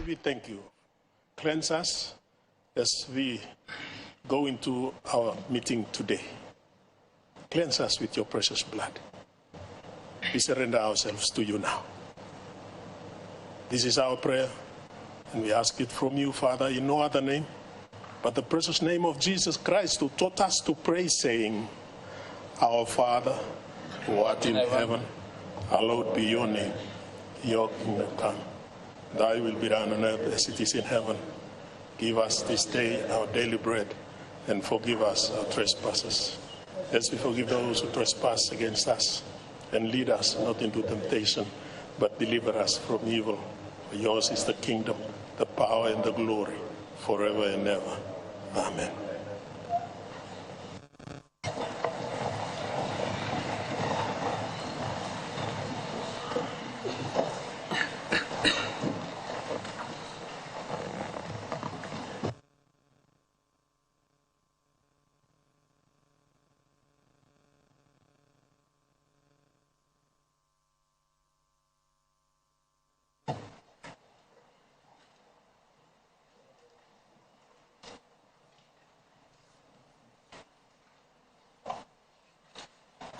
we thank you. Cleanse us as we go into our meeting today. Cleanse us with your precious blood. We surrender ourselves to you now. This is our prayer, and we ask it from you, Father, in no other name but the precious name of Jesus Christ, who taught us to pray, saying, Our Father, who art in heaven, hallowed be your name. Your kingdom come. Thy will be done on earth as it is in heaven. Give us this day our daily bread, and forgive us our trespasses, as we forgive those who trespass against us. And lead us not into temptation, but deliver us from evil. For yours is the kingdom, the power, and the glory, forever and ever. Amen.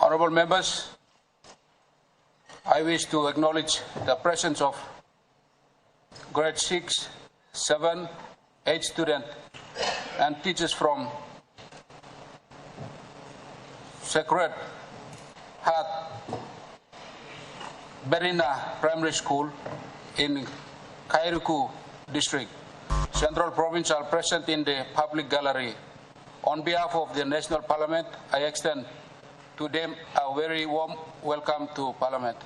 Honourable members, I wish to acknowledge the presence of grade 6, 7, 8 students and teachers from Sacred Heart Berina Primary School in Kairuku District, Central Provincial, present in the public gallery. On behalf of the National Parliament, I extend to them a very warm welcome to Parliament.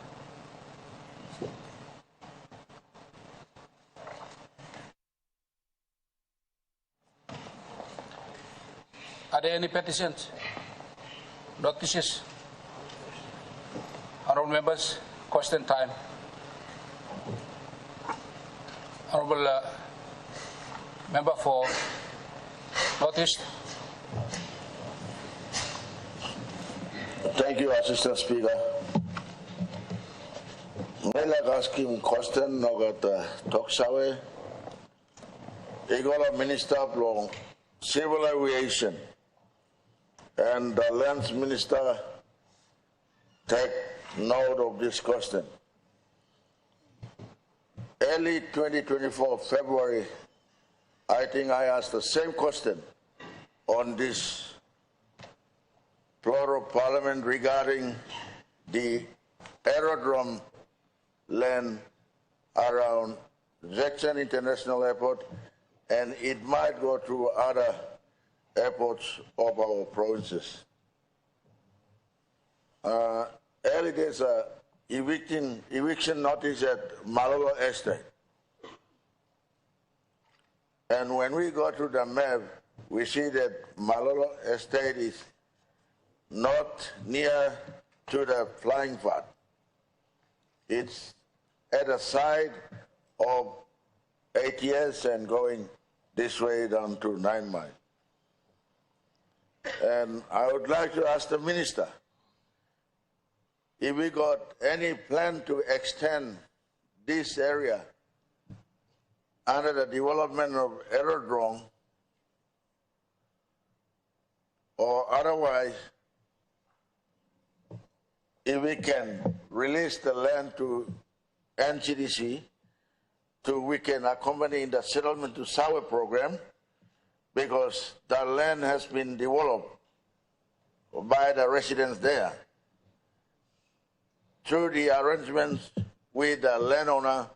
Are there any petitions? Notices? Honourable members, question time. Honourable member for notice. Thank you, Assistant Speaker. I like asking question about Toksawe. Egola Minister of Civil Aviation and the Lands Minister take note of this question. Early 2024, February, I think I asked the same question on this floor of Parliament regarding the aerodrome land around Jackson International Airport, and it might go through other airports of our provinces. Early there's a eviction notice at Malolo Estate. And when we go to the map, we see that Malolo Estate is not near to the flying path. It's at the side of ATS and going this way down to 9 Mile. And I would like to ask the Minister if we got any plan to extend this area under the development of Aerodrome, or otherwise, if we can release the land to NCDC, we can accompany the settlement to SAWA program, because the land has been developed by the residents there through the arrangements with the landowner,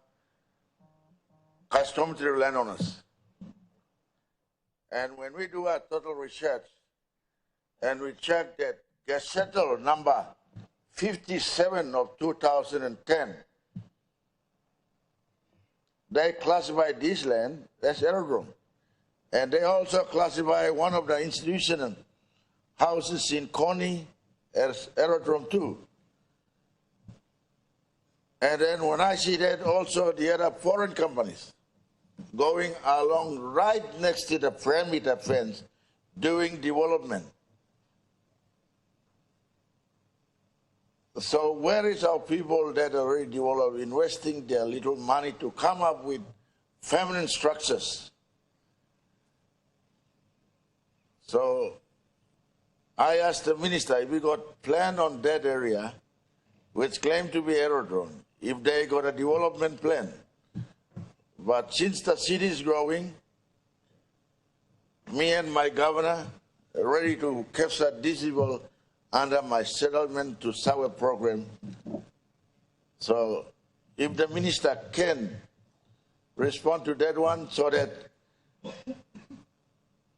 customary landowners. And when we do our total research and we check that Gazette number 57 of 2010, they classify this land as aerodrome. And they also classify one of the institutional houses in Coney as aerodrome too. And then when I see that also the other foreign companies going along right next to the perimeter fence doing development. So where is our people that are already developed, investing their little money to come up with feminine structures. So I asked the minister if we got plan on that area, which claimed to be Aerodrome, if they got a development plan. But since the city is growing, me and my governor are ready to capture disabled under my settlement to sour program. So if the minister can respond to that one so that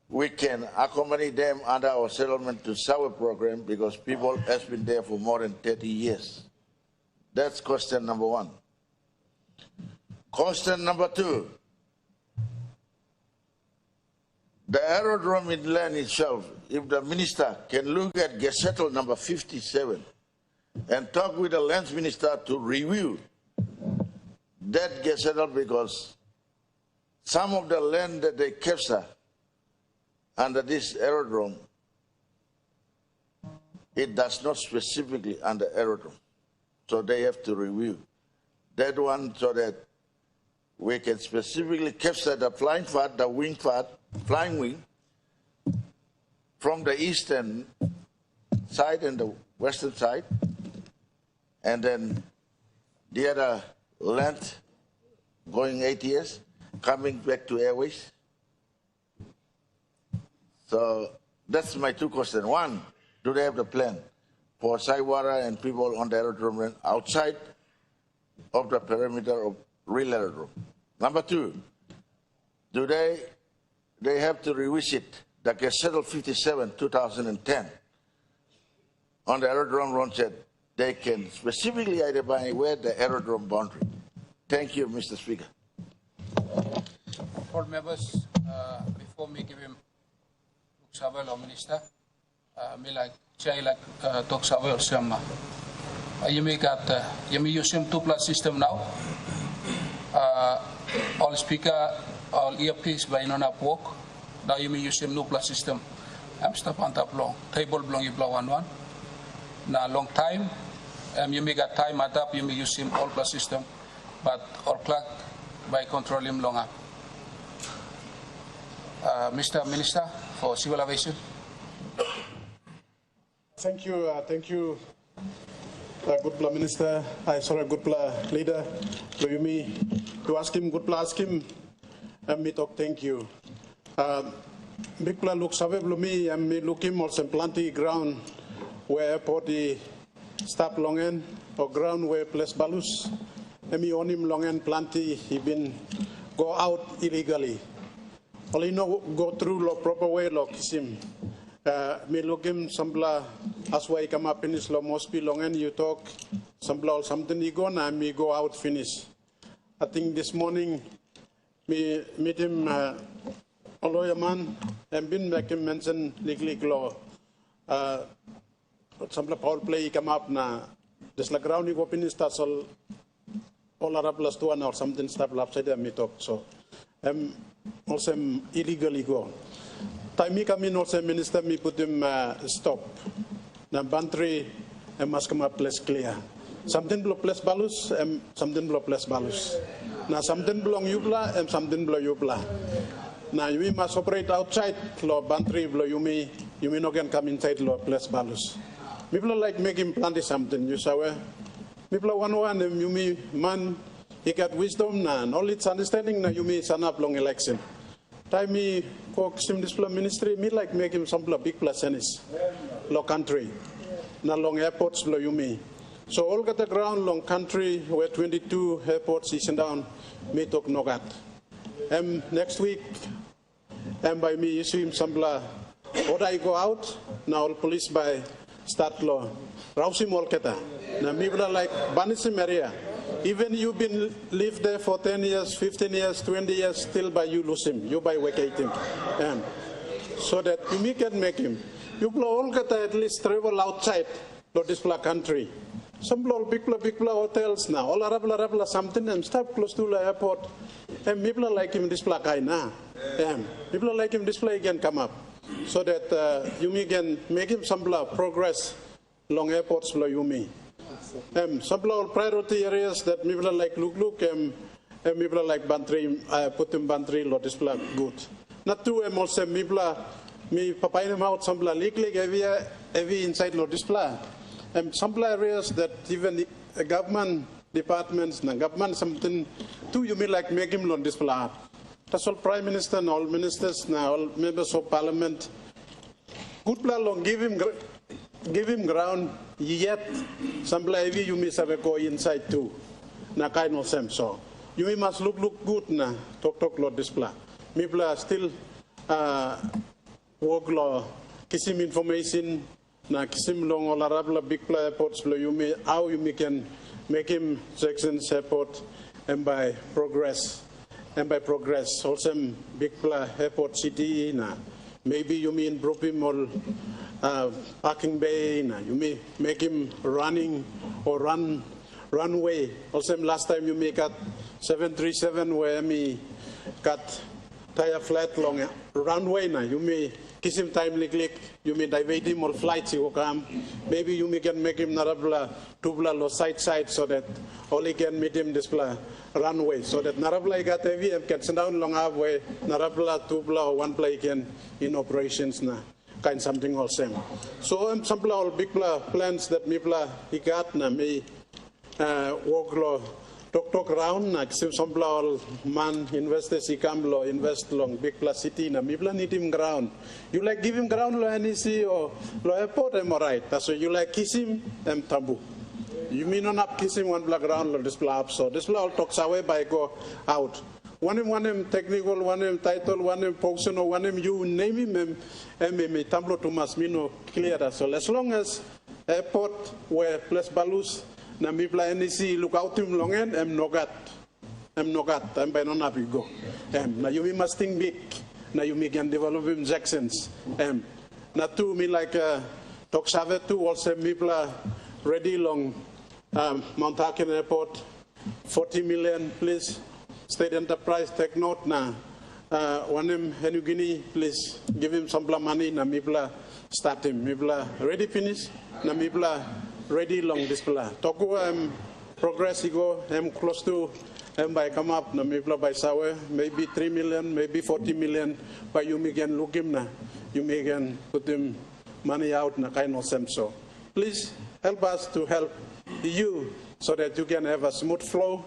we can accommodate them under our settlement to sour program, because people has been there for more than 30 years. That's question number one. Question number two, the aerodrome in land itself, if the minister can look at Gazettal number 57 and talk with the lands minister to review that Gazettal, because some of the land that they capture under this aerodrome, it does not specifically under aerodrome. So they have to review that one so that we can specifically capture the flying part, the wing part, flying wing, from the eastern side and the western side, and then the other land going ATS, coming back to airways. So that's my two questions. One, do they have the plan for Saiwara and people on the aerodrome outside of the perimeter of real aerodrome? Number two, do they have to revisit the Gazettal 57, 2010 on the aerodrome road that they can specifically identify where the aerodrome boundary? Thank you, Mr. Speaker. All members, before me give him Savel or Minister, me like Chai like talk Savel Sama. You may use him 2+ system now. All speaker, all earpiece by nona walk. Now you may use him 2+ system. I'm stop on top long. Table belong you blow one. Now long time. You may get time at up, you may use him all+ system. But all clock by control him long up. Mr. Minister for Civil Aviation. Thank you, good Minister. I saw a good leader. To ask him, ask him, and me talk. Thank you. Big plan look save me, and me look him also plenty ground where airport the stop long end or ground where place balus. And me on him long end plenty. He been go out illegally. Only no go through the proper way like him. Me look him sambla as why come up in his law must be long and you talk sambla something he go and me go out finish. I think this morning me meet him a lawyer man and been back him mention legally law. Sambla Paul play come up na this la ground he go finish that's all Arab plus 1 or something stop upside down me talk so also illegally go. Time kami also minister me put him stop. Na bantry must come up place clear. Something below place balus and something below place balus. Now something belong yubla and something below yubla. Now you must operate outside law bantry below you may not can come inside law place balus. People like making plenty something you saw. People one and you may man he got wisdom and all its understanding now you may sign up long election. Time me cook sim display ministry me like make him some big plus tennis law country na long airports below you me. So all got the ground long country where 22 airports is down me talk nogat. Next week by me issue him some what I go out now all police by start law. Rausim all keta. Na me like Banisim area. Even you've been live there for 10 years, 15 years, 20 years, still by you lose him, you by vacate him. So that you can make him. You all get at least travel outside to this country. Some big hotels now, all Arab something and stop close to the airport. And people like him this guy now. People like him this can come up. So that you can make him some progress long airports below you me. Some priority areas that people like look mibla like bantri put him bantri lo display good. Not two also mibla me papain out some likely every inside lo display. Some areas that even the government departments, na government something too you mean like make him lo display. That's all Prime Minister and all ministers now, all members of Parliament. Good plan long give him ground. Yet some heavy you miss have a go inside too. Na kind of same so. You must look good na talk lot display. Mibla still work law kisim information na kisim long all arabla big play airports you may how you can make him Jackson's airport and by progress. And by progress, also big airport city na maybe you mean improve him or parking bay na you may make him running or runway. Also last time you make at 737 where me cut tire flat long runway na you may kiss him timely click you may divert him or flights you come maybe you may can make him narabla tubla lo side so that only can meet him display runway so that narabla got heavy and can send down long halfway narabla tubla or one play can in operations na kind something all same so some all big plans that me he got na me work lo talk round na some all man investors he come lo invest long big city na me need him ground you like give him ground lo NEC or lo airport am right that's why you like kiss him tambu. You mean not kissing one black ground or display up so this all talks away by go out. One him technical, one him title, one him function, one him you name him tamblo to masmino clear that. So as long as airport where place balus na mibla NEC look out him long end nogat. I'm by non happy go. Now you must think big. Now you can develop him Jackson's. Not to me like talk save too also mibla ready long Mount Harkin Airport, 40 million, please. State enterprise, take note now. One him, New Guinea, please give him some money. Na mibla start him. Mibla ready finish. Na mibla ready long display. Talk progress. He go close to by come up. Na mibla by sawe maybe 3 million, maybe 40 million. But you may can look him na. You may can put him money out na kind of sem so. Please help us to help you so that you can have a smooth flow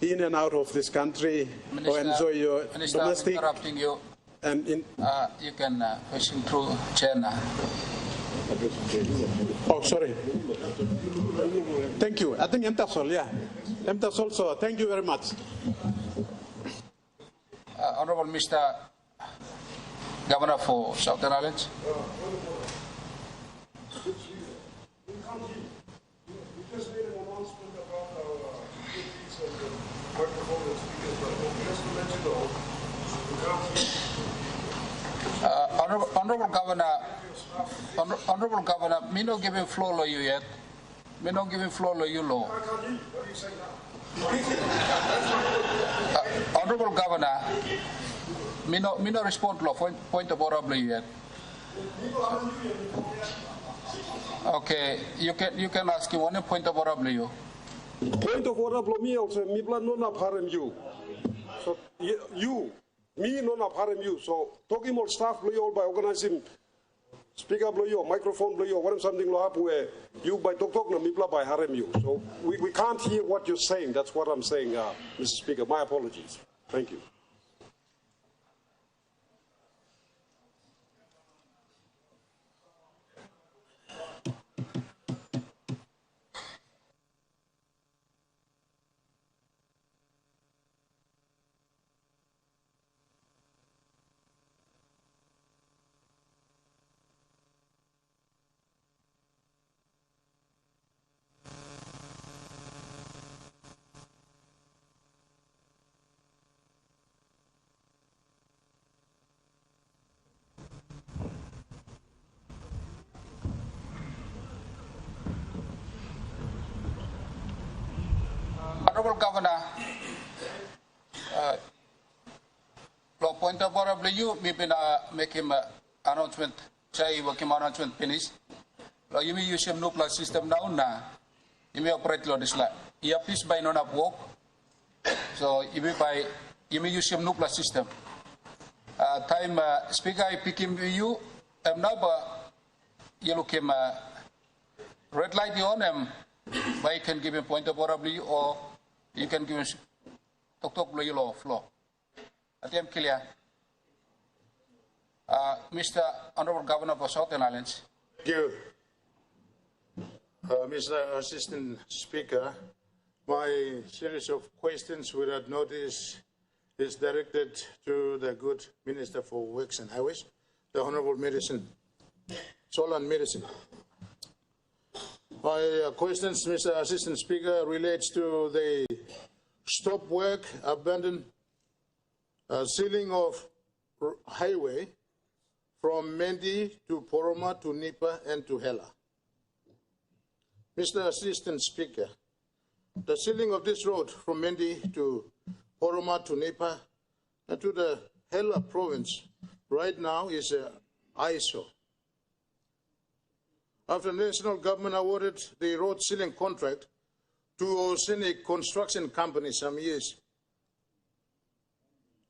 in and out of this country Minister, or enjoy your Minister, domestic. Interrupting you. And you can question through China. Oh, sorry. Thank you. I think Emtasol, yeah. Emtasol, so thank you very much. Honorable Mr. Governor for Southern Islands. Honorable Governor, me no giving floor law you yet. Me no giving floor law you law. Honorable Governor, me no respond law point of order yet. Okay, you can ask him one point of order you. Point of order me also me plan no na harm you. So you me no na harm you. So talking about staff blow all by organizing speaker blow you microphone blow you what something lo happen where you by talk na me by harm you. So we can't hear what you're saying. That's what I'm saying, Mr. Speaker. My apologies. Thank you. Honorable Governor, law point of order, you may make him announcement. Say work him announcement finish. Law you may use him nuclear system now na. You may operate law this like. Yeah, please by non up work. So you may use your nukla system. Time speaker I pick him you now you look him red light on him, but you can give him point of order or you can give him talk blue yellow floor. At the clear. Mr. Honorable Governor of Southern Islands. Thank you. Mr. Assistant Speaker, my series of questions without notice is directed to the good Minister for Works and Highways, the Honorable Solan Medicine. My questions, Mr. Assistant Speaker, relates to the stop work, abandoned sealing of highway from Mendi to Poroma to Nipa and to Hela. Mr. Assistant Speaker, the sealing of this road from Mendi to Poroma to Nipa and to the Hela province right now is an eyesore. After the national government awarded the road sealing contract to Oceanic Construction Company some years,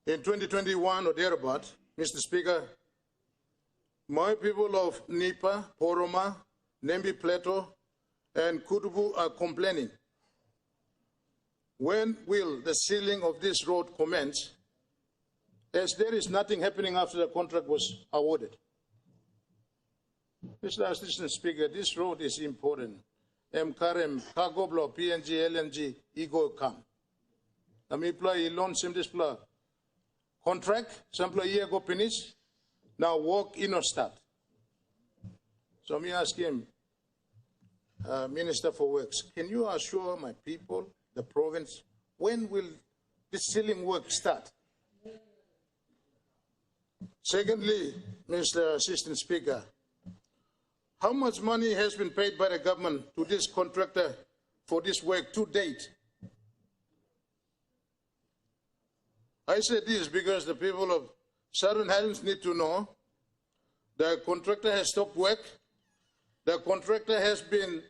in 2021 or thereabout, Mr. Speaker, my people of Nipa, Poroma, Nembi Plateau, and Kutubu are complaining. When will the sealing of this road commence, as there is nothing happening after the contract was awarded? Mr. Assistant Speaker, this road is important. Karem, Kagoblo, PNG, LNG, Ego Kam. Namipla, Ilon, Simdispla, contract, Sampla, Iego finish, now walk in or start. So me ask him, Minister for Works, can you assure my people, the province, when will this sealing work start? Secondly, Mr. Assistant Speaker, how much money has been paid by the government to this contractor for this work to date? I say this because the people of Southern Highlands need to know the contractor has stopped work. The contractor has been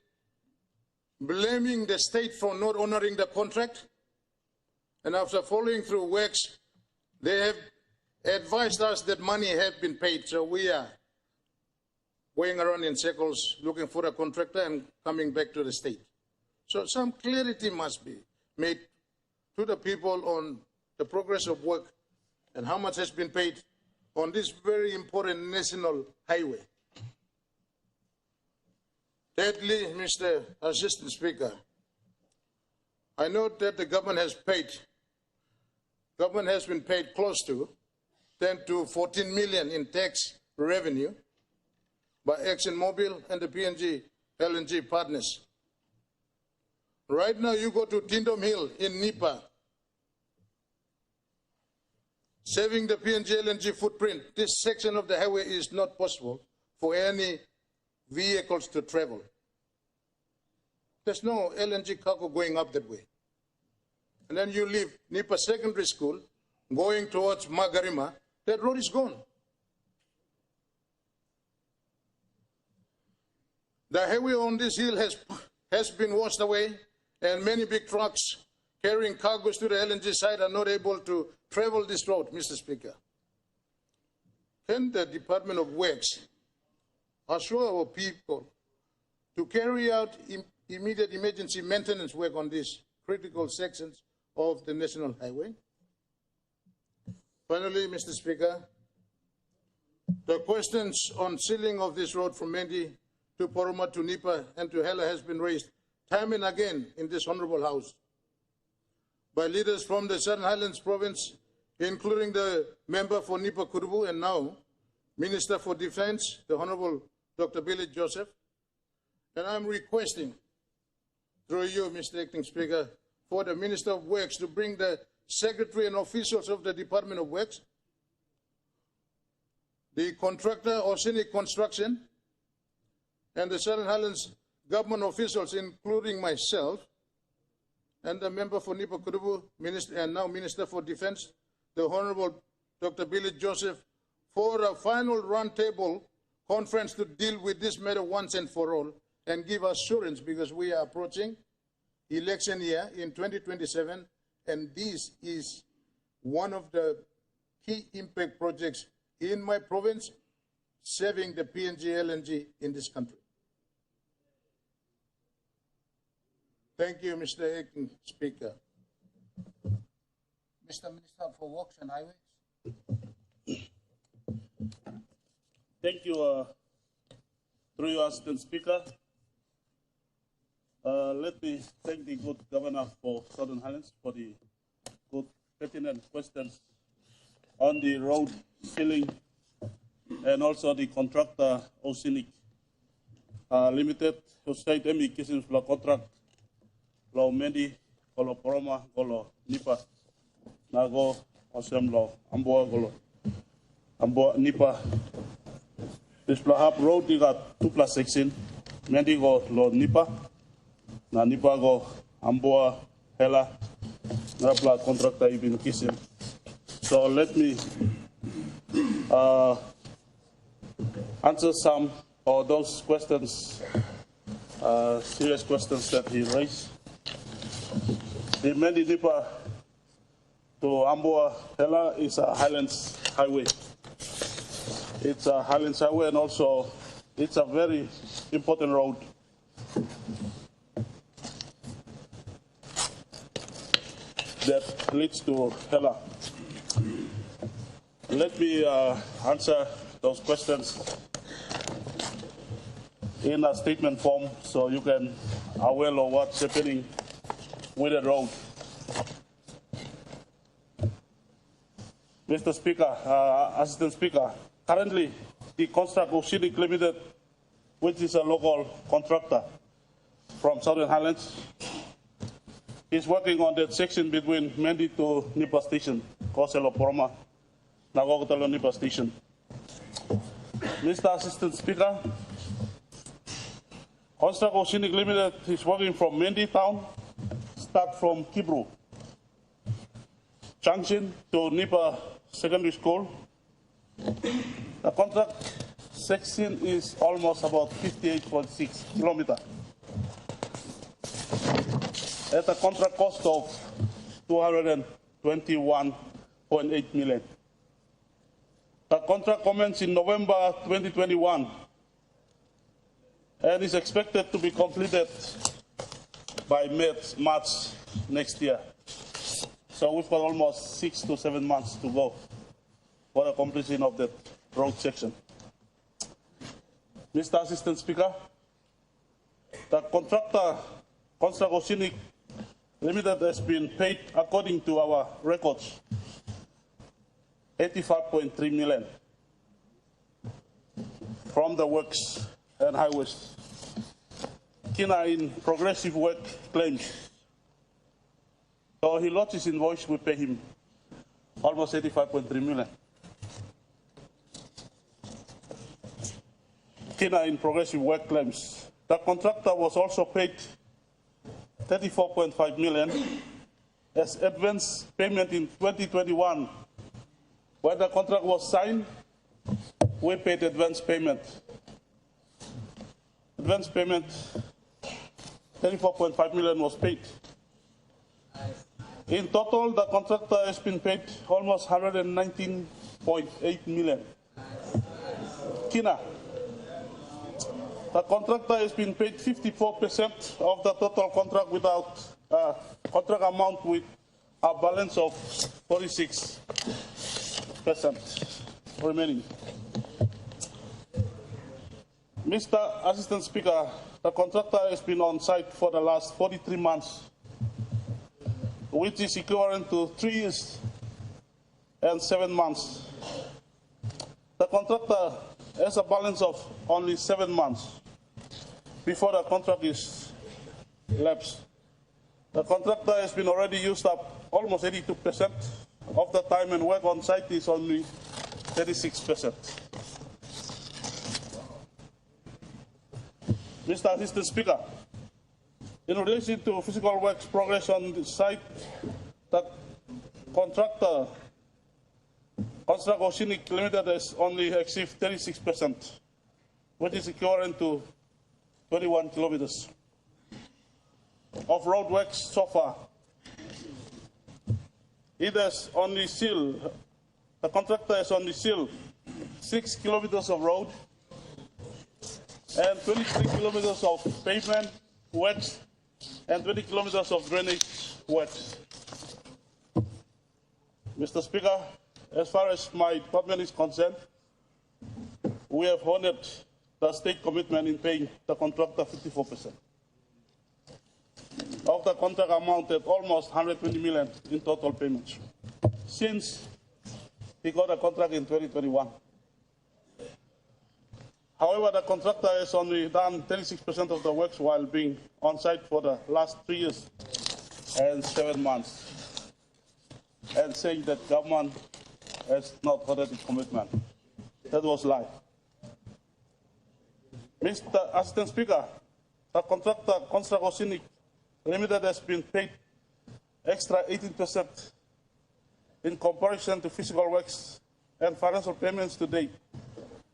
blaming the state for not honoring the contract. And after following through works, they have advised us that money has been paid. So we are going around in circles looking for a contractor and coming back to the state. So some clarity must be made to the people on the progress of work and how much has been paid on this very important national highway. Thirdly, Mr. Assistant Speaker, I note that the government has been paid close to 10 to 14 million in tax revenue by ExxonMobil and the PNG LNG partners. Right now, you go to Tindom Hill in Nipa, saving the PNG LNG footprint. This section of the highway is not possible for any vehicles to travel. There's no LNG cargo going up that way. And then you leave Nipa Secondary School, going towards Magarima, that road is gone. The highway on this hill has been washed away, and many big trucks carrying cargoes to the LNG site are not able to travel this road, Mr. Speaker. Can the Department of Works assure our people to carry out immediate emergency maintenance work on these critical sections of the national highway? Finally, Mr. Speaker, the questions on sealing of this road from Mendi to Poroma to Nipa and to Hela has been raised time and again in this Honourable House by leaders from the Southern Highlands province, including the member for Nipa Kurubu and now Minister for Defence, the Honourable Dr. Billy Joseph. And I'm requesting, through you, Mr. Acting Speaker, for the Minister of Works to bring the Secretary and officials of the Department of Works, the contractor Oceanic Construction, and the Southern Highlands government officials, including myself, and the member for Nipa Kurubu, and now Minister for Defence, the Honourable Dr. Billy Joseph, for a final roundtable conference to deal with this matter once and for all and give assurance, because we are approaching election year in 2027 and this is one of the key impact projects in my province, saving the PNG LNG in this country. Thank you, Mr. Acting Speaker. Mr. Minister for Works and Highways. Thank you, through your Assistant Speaker. Let me thank the good Governor for Southern Highlands for the good pertinent questions on the road filling and also the contractor Oceanic Limited, who said emi kisim la contract lo mendi kolo poroma kolo nipa nago osem lo amboa kolo amboa nipa. This up road you got 2+16 mendi go lo nipa na nipa go amboa hela na pla contractor ibin kisim. So let me answer some of those questions, serious questions that he raised. The Mendi Nipa to Amboa Hela is a Highlands highway. It's a Highlands highway, and also it's a very important road. That leads to Hela. Let me answer those questions in a statement form so you can aware of what's happening with the road. Mr. Speaker, Assistant Speaker, currently the Contractor Oceanic Limited, which is a local contractor from Southern Highlands, is working on that section between Mendi to Nipa Station, Koselo Poroma, Nagokotalo Nipa Station. Mr. Assistant Speaker, Contractor Oceanic Limited is working from Mendi town, start from Kibru Junction to Nipa Secondary School. The contract section is almost about 58.6 kilometers. At a contract cost of 221.8 million. The contract commenced in November 2021 and is expected to be completed by March next year. So we've got almost 6 to 7 months to go for the completion of that road section. Mr. Assistant Speaker, the contractor, Contractor Oceanic Limited, has been paid according to our records 85.3 million from the works and highways. Kina in progressive work claims. So he lodged his invoice, we pay him almost 85.3 million. Kina in progressive work claims. The contractor was also paid 34.5 million as advance payment in 2021. When the contract was signed, we paid advance payment. Advance payment, 34.5 million was paid. In total, the contractor has been paid almost 119.8 million. Kina, the contractor has been paid 54% of the total contract without contract amount with a balance of 46% remaining. Mr. Assistant Speaker, the contractor has been on site for the last 43 months, which is equivalent to 3 years and 7 months. The contractor has a balance of only 7 months before the contract is lapsed. The contractor has been already used up almost 82% of the time, and work on site is only 36%. Mr. Assistant Speaker, in relation to physical works progress on the site, the contractor, Contractor Oceanic Limited, has only achieved 36%, which is equivalent to 21 kilometers of road works so far. it has only sealed, the contractor has only sealed 6 kilometers of road and 23 kilometers of pavement works and 20 kilometers of drainage works. Mr. Speaker, as far as my department is concerned, we have honored the state commitment in paying the contractor 54%. Of the contract amounted almost 120 million in total payments since he got a contract in 2021. However, the contractor has only done 36% of the works while being on site for the last 3 years and 7 months, and saying that government has not honored its commitment. That was lie. Mr. Assistant Speaker, the contractor Contractor Limited has been paid extra 18% in comparison to physical works and financial payments to date.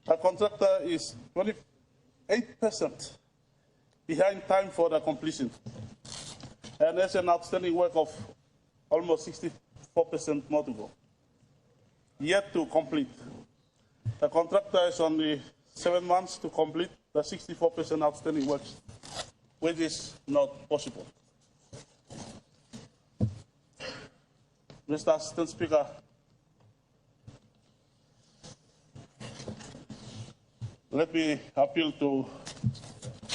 The contractor is 28% behind time for the completion and has an outstanding work of almost 64% more to go, yet to complete. The contractor has only 7 months to complete the 64% outstanding works, which is not possible. Mr. Assistant Speaker, let me appeal to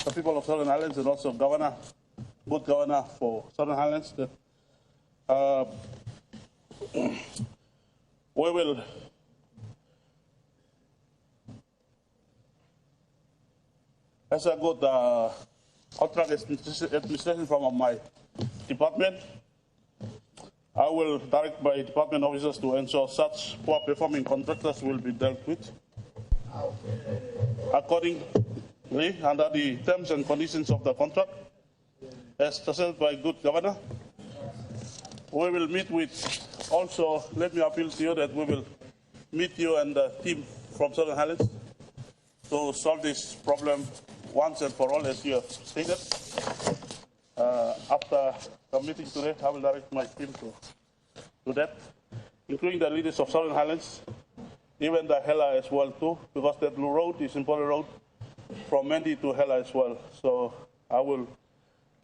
the people of Southern Highlands and also Governor, good Governor for Southern Highlands, that we will as a good contract administration from my department, I will direct my department officers to ensure such poor performing contractors will be dealt with accordingly under the terms and conditions of the contract as settled by good governor. We will meet with, also let me appeal to you that we will meet you and the team from Southern Highlands to solve this problem once and for all, as you have stated. After the meeting today, I will direct my team to that, including the leaders of Southern Highlands, even the Hela as well too, because that road is important road from Mendi to Hela as well. So I will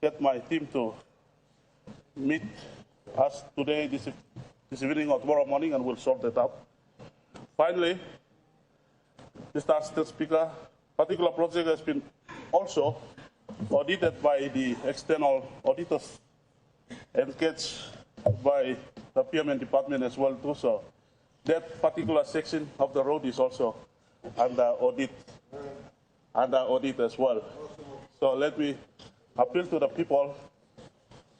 get my team to meet us today, this evening or tomorrow morning, and we'll sort that out. Finally, Mr. Assistant Speaker, particular project has been also audited by the external auditors and engaged by the Procurement Department as well too. So that particular section of the road is also under audit as well. So let me appeal to the people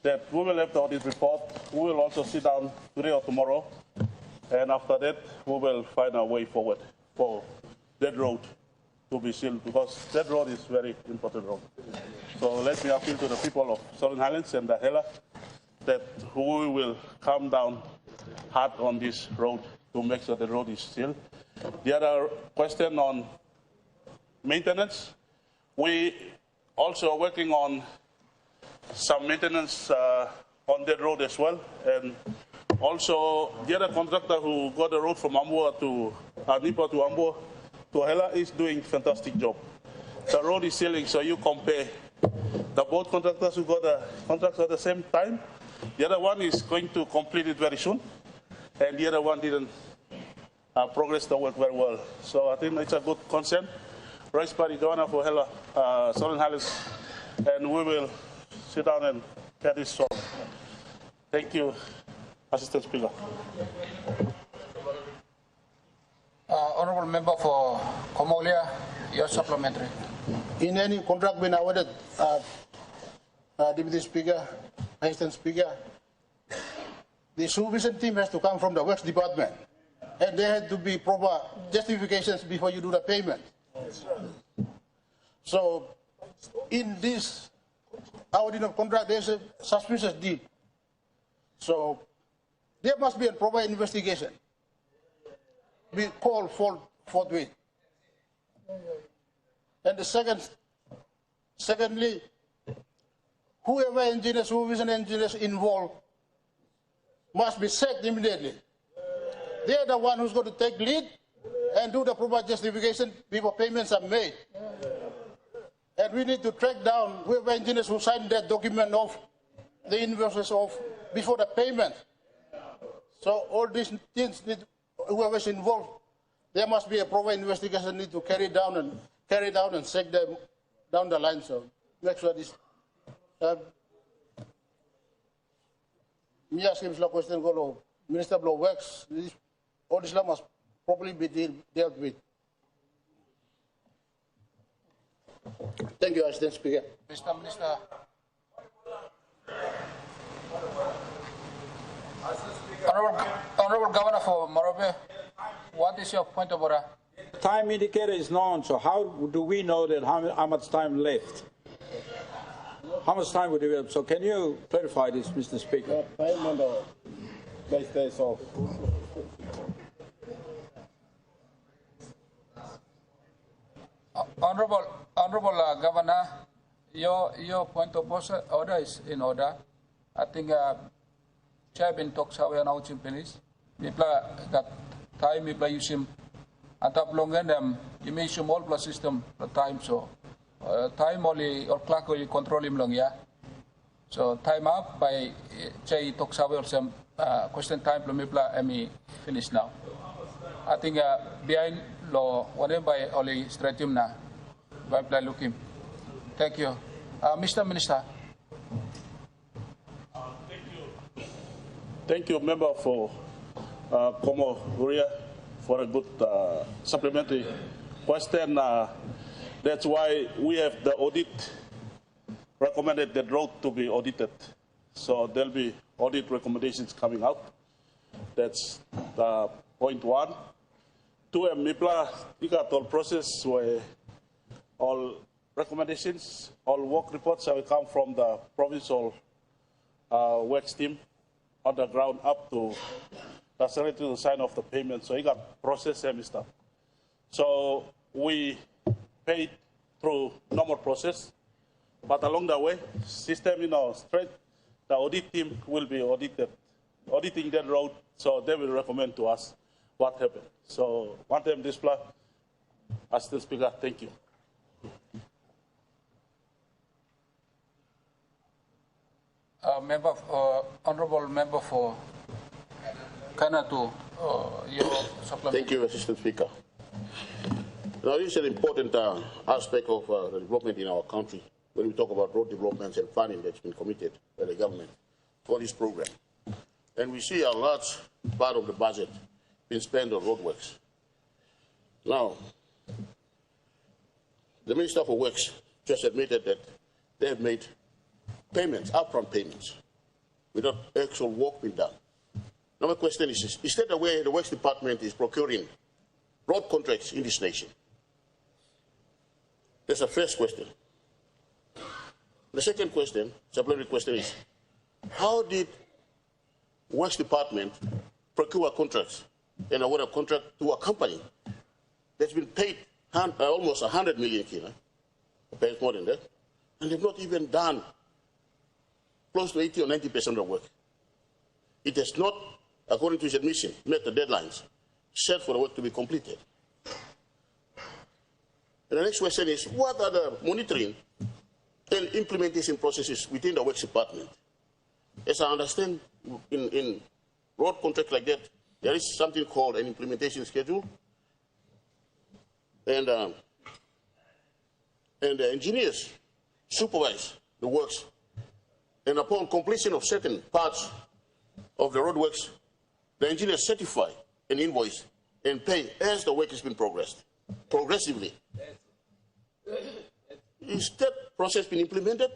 that we will have the audit report. We will also sit down today or tomorrow, and after that we will find a way forward for that road to be sealed, because that road is very important road. So let me appeal to the people of Southern Highlands and the Hela that we will come down hard on this road to make sure the road is sealed. The other question on maintenance, we also are working on some maintenance on that road as well, and also the other contractor who got the road from Ambua to Nipa to Ambua to Hela is doing fantastic job. The road is sealing, so you compare the both contractors who got the contracts at the same time. The other one is going to complete it very soon, and the other one didn't progress the work very well. So I think it's a good concern raised by the Governor for Hela, Southern Highlands, and we will sit down and get this solved. Thank you, Assistant Speaker. Honourable Member for Komolia, your supplementary. In any contract being awarded, Deputy Speaker, Assistant Speaker, the supervision team has to come from the Works Department, and there have to be proper justifications before you do the payment. So, in this awarding of contract, there's a suspicious deed. So, there must be a proper investigation. Be called forthwith. And the secondly, whoever engineers, supervision engineers involved must be sacked immediately. They are the one who's going to take lead and do the proper justification before payments are made. And we need to track down whoever engineers who signed that document of the invoices of before the payment. So all these things, whoever's involved, there must be a proper investigation need to carry down and check them down the line. So make sure this. Me asking this question, go Minister of Works. All this must properly be dealt with. Thank you, Assistant Speaker. Mr. Minister. Honorable Governor for Morobe, what is your point of order? Time indicator is known, so how do we know that how much time left? How much time would we have? So can you clarify this, Mr. Speaker? Time on the base days off. Honorable Governor, your point of order is in order. I think Chairman talks away now, Chimpenis. Mipla got time, Mipla use him. At up longer them, you may use all plus system the time so. Time only or clock you control him long, yeah. So time up by Chay talks away or some question time, Mipla, me finish now. I think behind law, whatever by only straight him now. By looking. Thank you. Mr. Minister. Thank you, member for Como Huria, for a good supplementary question. That's why we have the audit recommended the road to be audited. So there'll be audit recommendations coming out. That's point one. Two, MIPLA, all process where all recommendations, all work reports will come from the Provincial works team on the ground up to the secretary to sign off the payment. So he got process and stuff. So we paid through normal process, but along the way, system, straight, the audit team will be auditing that road. So they will recommend to us what happened. So one time display, Assistant Speaker, thank you. Honorable member for Kanatu, your supplement. Thank you, Assistant Speaker. Now, this is an important aspect of the development in our country when we talk about road developments and funding that's been committed by the government for this program. And we see a large part of the budget being spent on roadworks. Now, the Minister for Works just admitted that they have made payments, upfront payments, without actual work being done. Now my question is that the way the Works Department is procuring road contracts in this nation? That's the first question. The second question, supplementary question is, how did Works Department procure contracts and award a contract to a company that's been paid almost 100 million kina, perhaps more than that, and they've not even done close to 80 or 90% of the work. It has not, according to his admission, met the deadlines set for the work to be completed. And the next question is, what are the monitoring and implementation processes within the Works Department? As I understand, in road contract like that, there is something called an implementation schedule, and the engineers supervise the works. And upon completion of certain parts of the roadworks, the engineers certify an invoice and pay as the work has been progressed, progressively. Is that process been implemented?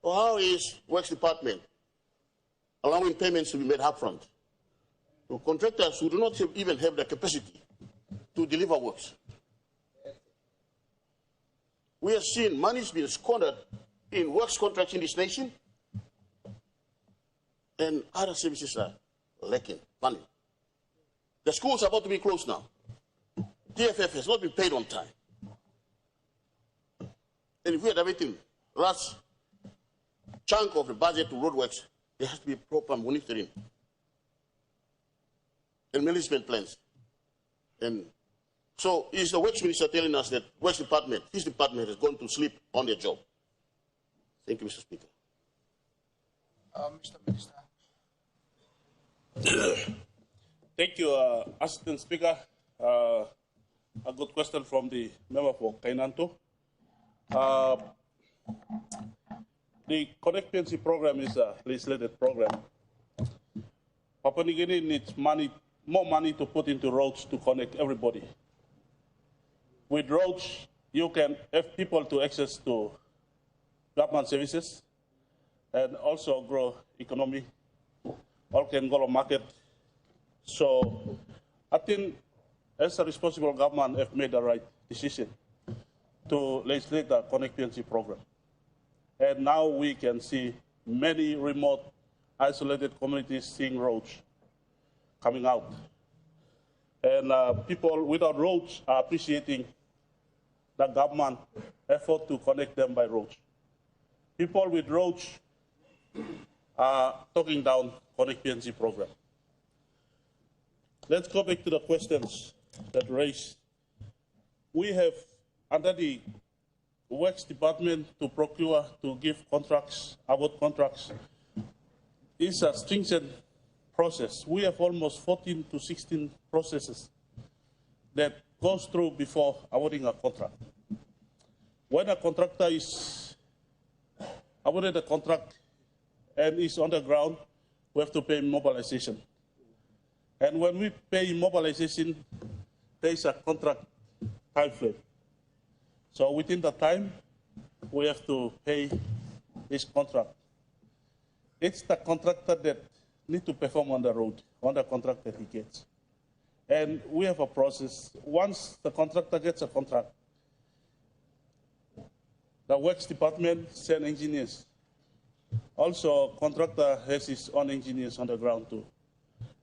Or how is Works Department allowing payments to be made upfront to contractors who do not even have the capacity to deliver works? We have seen money being squandered in works contracts in this nation, and other services are lacking money. The schools are about to be closed now. TFF has not been paid on time. And if we had everything, large chunk of the budget to roadworks there has to be proper monitoring and management plans. And so is the Works Minister telling us that Works Department, his department has gone to sleep on their job? Thank you, Mr. Speaker. Mr. Minister. Thank you, Assistant Speaker. A good question from the member for Kainanto. The connectivity program is a legislated program. Papua New Guinea needs money, more money to put into roads to connect everybody. With roads, you can have people to access to government services and also grow economy. All can go to market. So I think as a responsible government have made the right decision to legislate the connectivity program. And now we can see many remote, isolated communities seeing roads coming out. And people without roads are appreciating the government effort to connect them by roads. People with roads are talking down connectivity program. Let's go back to the questions that raised. We have, under the Works Department, to procure, to give contracts, award contracts. It's a stringent process. We have almost 14 to 16 processes that goes through before awarding a contract. When a contractor is awarded a contract and is on the ground, we have to pay mobilization. And when we pay mobilization, there is a contract time frame. So within the time, we have to pay this contract. It's the contractor that needs to perform on the road, on the contract that he gets. And we have a process. Once the contractor gets a contract, the Works Department sends engineers. Also, contractor has his own engineers on the ground too.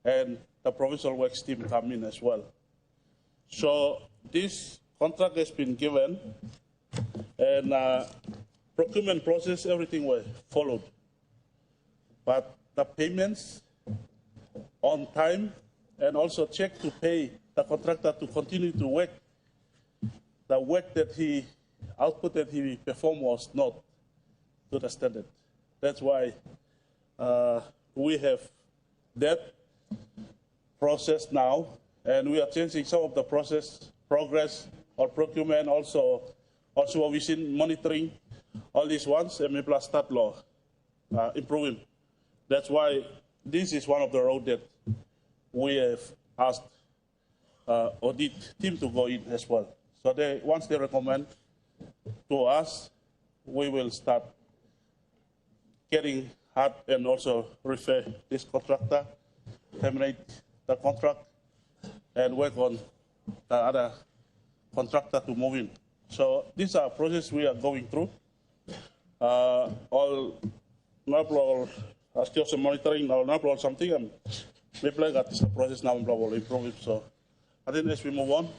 And the Provincial Works team come in as well. So this contract has been given, and procurement process, everything was followed. But the payments on time, and also check to pay the contractor to continue to work. The work that he, output that he performed was not to the standard. That's why we have that process now, and we are changing some of the progress or procurement, also supervision, monitoring, all these ones, and maybe start law, improving. That's why this is one of the roads that we have asked audit team to go in as well. So once they recommend to us, we will start getting hard and also refer this contractor, terminate the contract, and work on the other contractor to move in. So these are processes we are going through. All skills and monitoring, or something, and we play that this process now will improve it. So I think as we move on,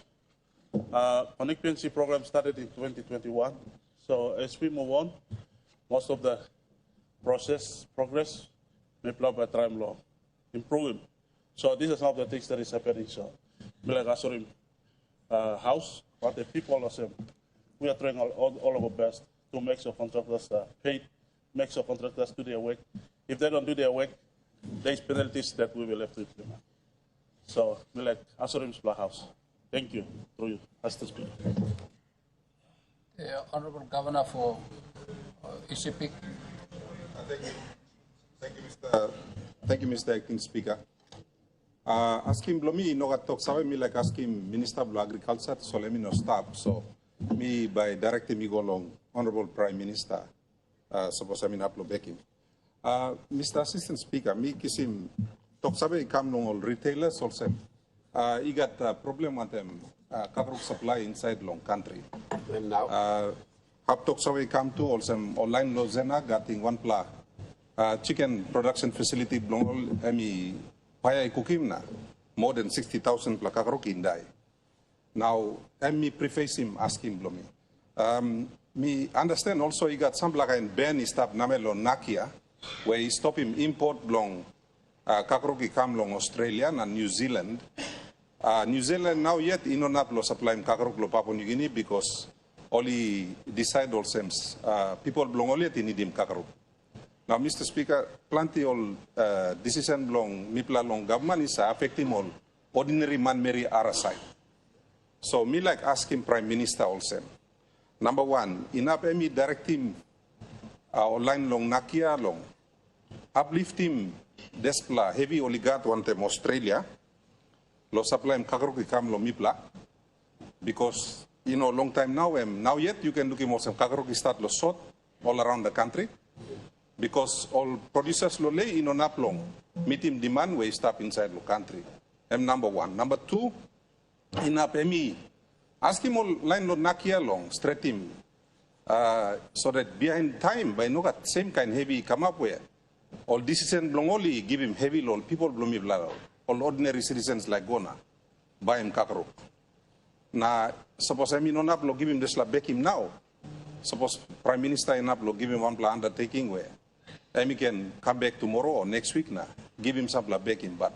connectivity program started in 2021. So as we move on, most of the progress may play by time law, improving. So these are some of the things that is happening. So Milagasurim house, but the people are saying, we are trying all of our best to make sure contractors are paid, make sure contractors do their work. If they don't do their work, there's penalties that we will have to implement. So Milagasurim's house. Thank you. Through you, Mr. Speaker. The Honorable Governor for ECP. Thank you, Mr. Acting Speaker. Asking Blomi Nogatok Sawe me like asking Minister of Agriculture Solemi no stop. So me by directing me go along, Honorable Prime Minister, suppose I mean Aplo Bekim. Mr. Assistant Speaker, me kisim Tok Sawe come no all retailers also. You got a problem with them kakaruk supply inside long country. And now Hap Tok Sawe come to also online lozena getting one pla chicken production facility belong emi paya kukim na more than 60,000 pla kakaruk indai. Now emi preface him asking blomi. Me understand also you got some like in Ben stop namelo nakia where he stop him import long kakroki come long Australia and New Zealand. New Zealand now yet inonap lo supply kakrok lo Papua New Guinea because only decide all sems people belong only at need him kakrok. Now, Mr. Speaker, plenty all decision belong mipla long government is affecting all ordinary man Mary ara side. So me like asking Prime Minister also. Number one, inap emi direct him online long nakia long uplift him despla heavy oligat one time Australia lo supply him kakrok ikam lo mipla because you know long time now yet you can look him also kakrok start lo short all around the country because all producers lo lay in on up long meet him demand where stop inside the country. Number one. Number two, inap emi ask him all line lo nakia long straight him so that behind time by no got same kind heavy come up where all decision long only give him heavy loan people blow me blood all ordinary citizens like Gona buy him kakro. Na suppose I mean on up lo give him this la back him now. Suppose Prime Minister in up lo give him one plan undertaking where I can come back tomorrow or next week na give him some la back him but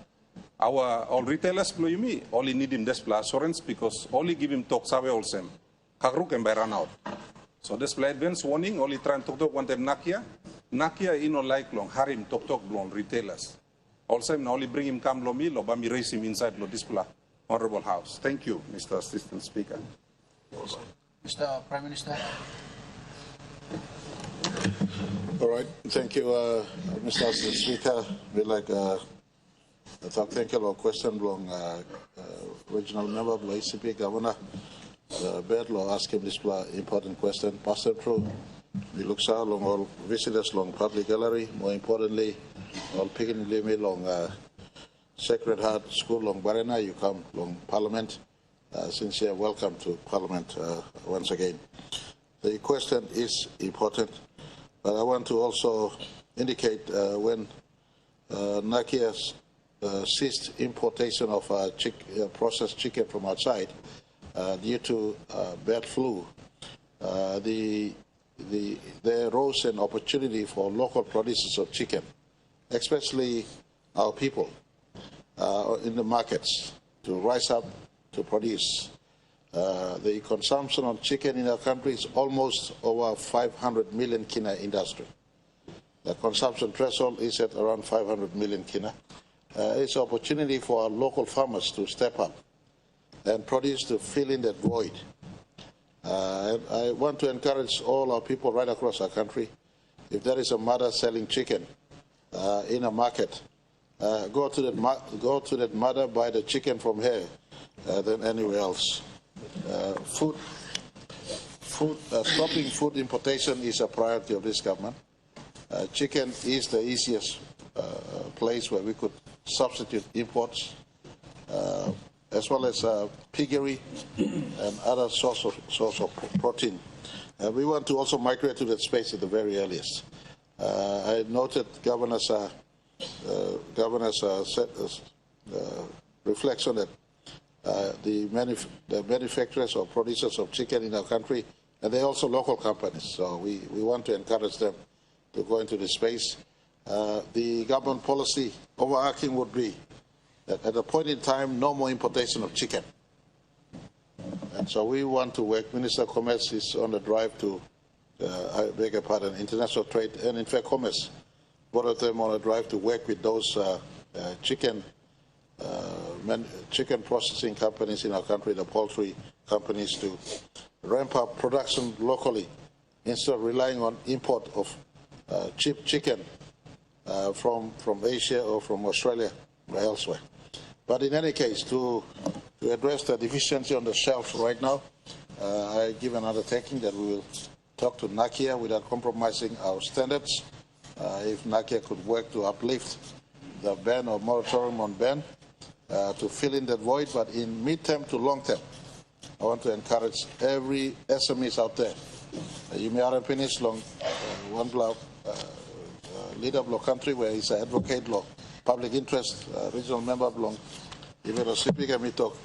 our all retailers blow you me only need him this plus assurance because only give him talk sawe all same kakro can by run out. So this play advance warning only try and talk one time Nakia ino like long harim talk long retailers. Also now only bring him come lo me lo bami raise him inside lo display honorable house. Thank you, Mr. Assistant Speaker. Mr. Prime Minister. All right, thank you, Mr. Assistant Speaker. We like thank you for question long regional member of ACP Governor. Bed law ask him this important question. Pass them through. We look so long all visitors long public gallery. More importantly, all picking me long Sacred Heart School long Barena. You come long Parliament. Sincere welcome to Parliament once again. The question is important, but I want to also indicate when Nakia ceased importation of processed chicken from outside due to bird flu, there arose an opportunity for local producers of chicken, especially our people in the markets, to rise up to produce. The consumption of chicken in our country is almost over 500 million kina industry. The consumption threshold is at around 500 million kina. It's an opportunity for our local farmers to step up and produce to fill in that void. And I want to encourage all our people right across our country, if there is a mother selling chicken in a market, go to that mother, buy the chicken from her than anywhere else. Stopping food importation is a priority of this government. Chicken is the easiest place where we could substitute imports, as well as piggery and other source of protein. We want to also migrate to that space at the very earliest. I noted Governor's reflection that the manufacturers or producers of chicken in our country, and they're also local companies, so we want to encourage them to go into this space. The government policy overarching would be that at a point in time, no more importation of chicken. And so we want to work. Minister of Commerce is on the drive to, I beg your pardon, international trade, and in fact commerce, both of them on a drive to work with those chicken processing companies in our country, the poultry companies, to ramp up production locally instead of relying on import of cheap chicken from Asia or from Australia or elsewhere. But in any case, to address the deficiency on the shelf right now, I give an undertaking that we will talk to Nakia without compromising our standards. If Nakia could work to uplift the ban or moratorium on ban to fill in that void, but in mid-term to long-term, I want to encourage every SMEs out there. You may have finished long one block leader of law country where he's an advocate law, public interest, regional member of long, even a speaker me talk.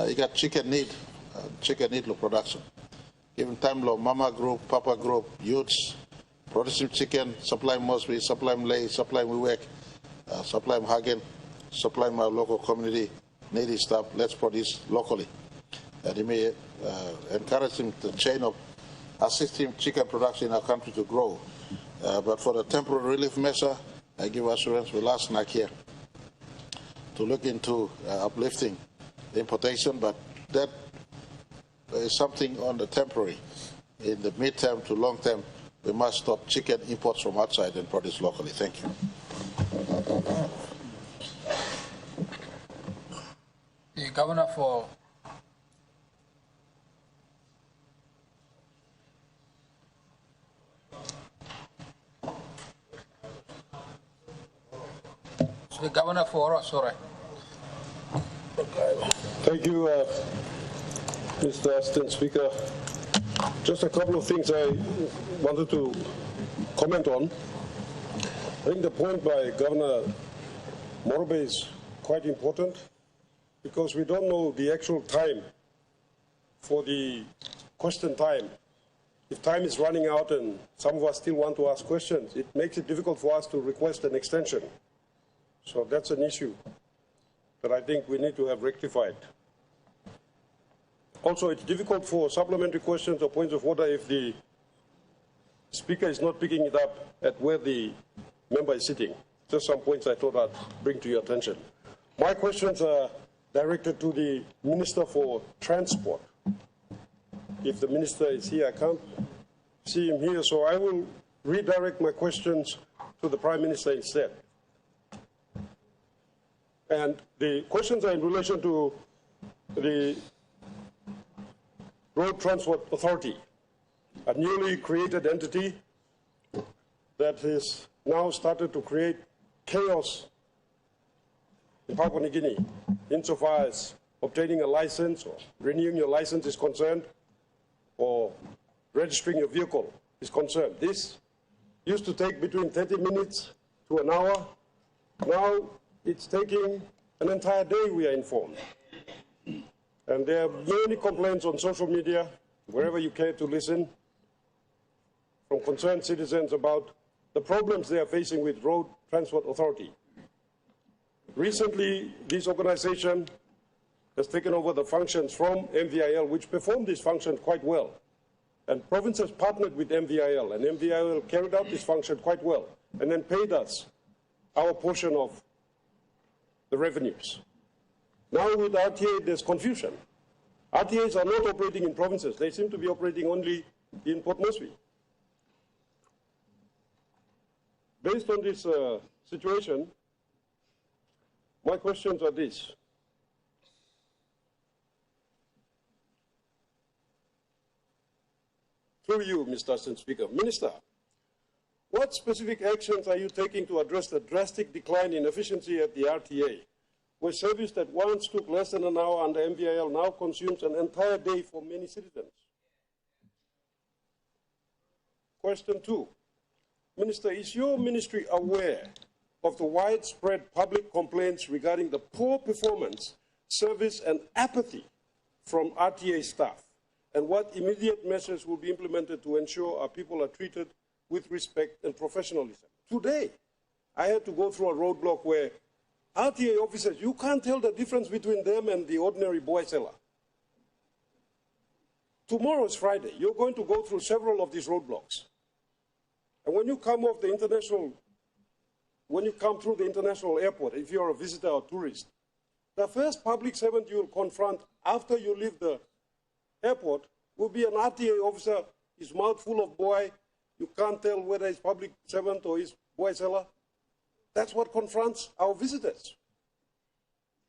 You got chicken need law production. Even time law, mama group, papa group, youths, producing chicken, supply Mosby, supply Lay, supply Wiwek, supply Hagen, supply my local community, native staff. Let's produce locally. And he may encourage him the chain of assisting chicken production in our country to grow. But for the temporary relief measure, I give assurance we'll ask NACIA to look into uplifting the importation, but that is something on the temporary. In the mid-term to long-term, we must stop chicken imports from outside and produce locally. Thank you. The Governor for Sorry. Thank you, Mr. Assistant Speaker. Just a couple of things I wanted to comment on. I think the point by Governor Morobe is quite important because we don't know the actual time for the question time. If time is running out and some of us still want to ask questions, it makes it difficult for us to request an extension. So that's an issue that I think we need to have rectified. Also, it's difficult for supplementary questions or points of order if the Speaker is not picking it up at where the member is sitting. Just some points I thought I'd bring to your attention. My questions are directed to the Minister for Transport. If the Minister is here, I can't see him here, so I will redirect my questions to the Prime Minister instead. And the questions are in relation to the Road Transport Authority, a newly created entity that has now started to create chaos in Papua New Guinea, insofar as obtaining a license or renewing your license is concerned, or registering your vehicle is concerned. This used to take between 30 minutes to an hour. Now it's taking an entire day, we are informed. And there are many complaints on social media, wherever you care to listen, from concerned citizens about the problems they are facing with Road Transport Authority. Recently, this organization has taken over the functions from MVIL, which performed this function quite well. And provinces partnered with MVIL, and MVIL carried out this function quite well, and then paid us our portion of the revenues. Now with RTA, there's confusion. RTAs are not operating in provinces. They seem to be operating only in Port Moresby. Based on this situation, my questions are these. Through you, Mr. Assistant Speaker. Minister, what specific actions are you taking to address the drastic decline in efficiency at the RTA, where service that once took less than an hour under MVIL now consumes an entire day for many citizens? Question 2. Minister, is your ministry aware of the widespread public complaints regarding the poor performance, service, and apathy from RTA staff, and what immediate measures will be implemented to ensure our people are treated with respect and professionalism? Today, I had to go through a roadblock where RTA officers, you can't tell the difference between them and the ordinary boy seller. Tomorrow is Friday. You're going to go through several of these roadblocks. And when you come off the international, when you come through the international airport, if you're a visitor or tourist, the first public servant you will confront after you leave the airport will be an RTA officer, his mouth full of boy. You can't tell whether he's public servant or he's boy seller. That's what confronts our visitors.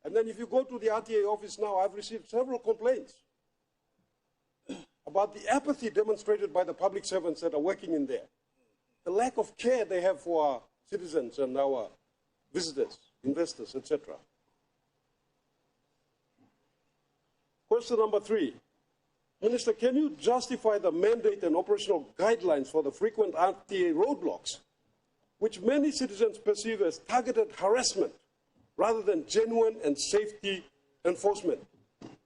And then if you go to the RTA office now, I've received several complaints about the apathy demonstrated by the public servants that are working in there. The lack of care they have for our citizens and our visitors, investors, etc. Question number 3. Minister, can you justify the mandate and operational guidelines for the frequent RTA roadblocks, which many citizens perceive as targeted harassment rather than genuine and safety enforcement?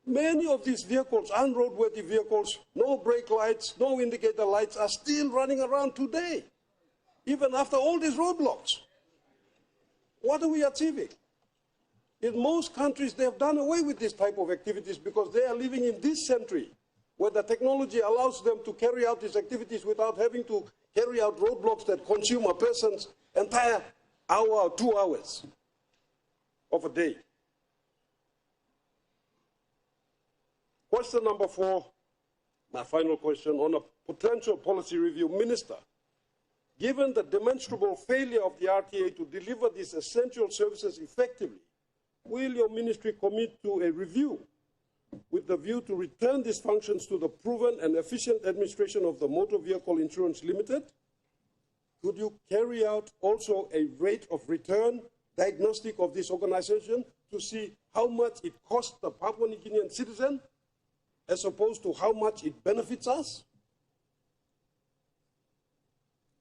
Many of these vehicles, unroadworthy vehicles, no brake lights, no indicator lights, are still running around today. even after all these roadblocks. What are we achieving? In most countries, they have done away with this type of activities because they are living in this century where the technology allows them to carry out these activities without having to carry out roadblocks that consume a person's entire hour or 2 hours of a day. Question number 4, my final question on a potential policy review. Minister, given the demonstrable failure of the RTA to deliver these essential services effectively, will your ministry commit to a review with the view to return these functions to the proven and efficient administration of the Motor Vehicle Insurance Limited? Could you carry out also a rate of return diagnostic of this organization to see how much it costs the Papua New Guinean citizen as opposed to how much it benefits us?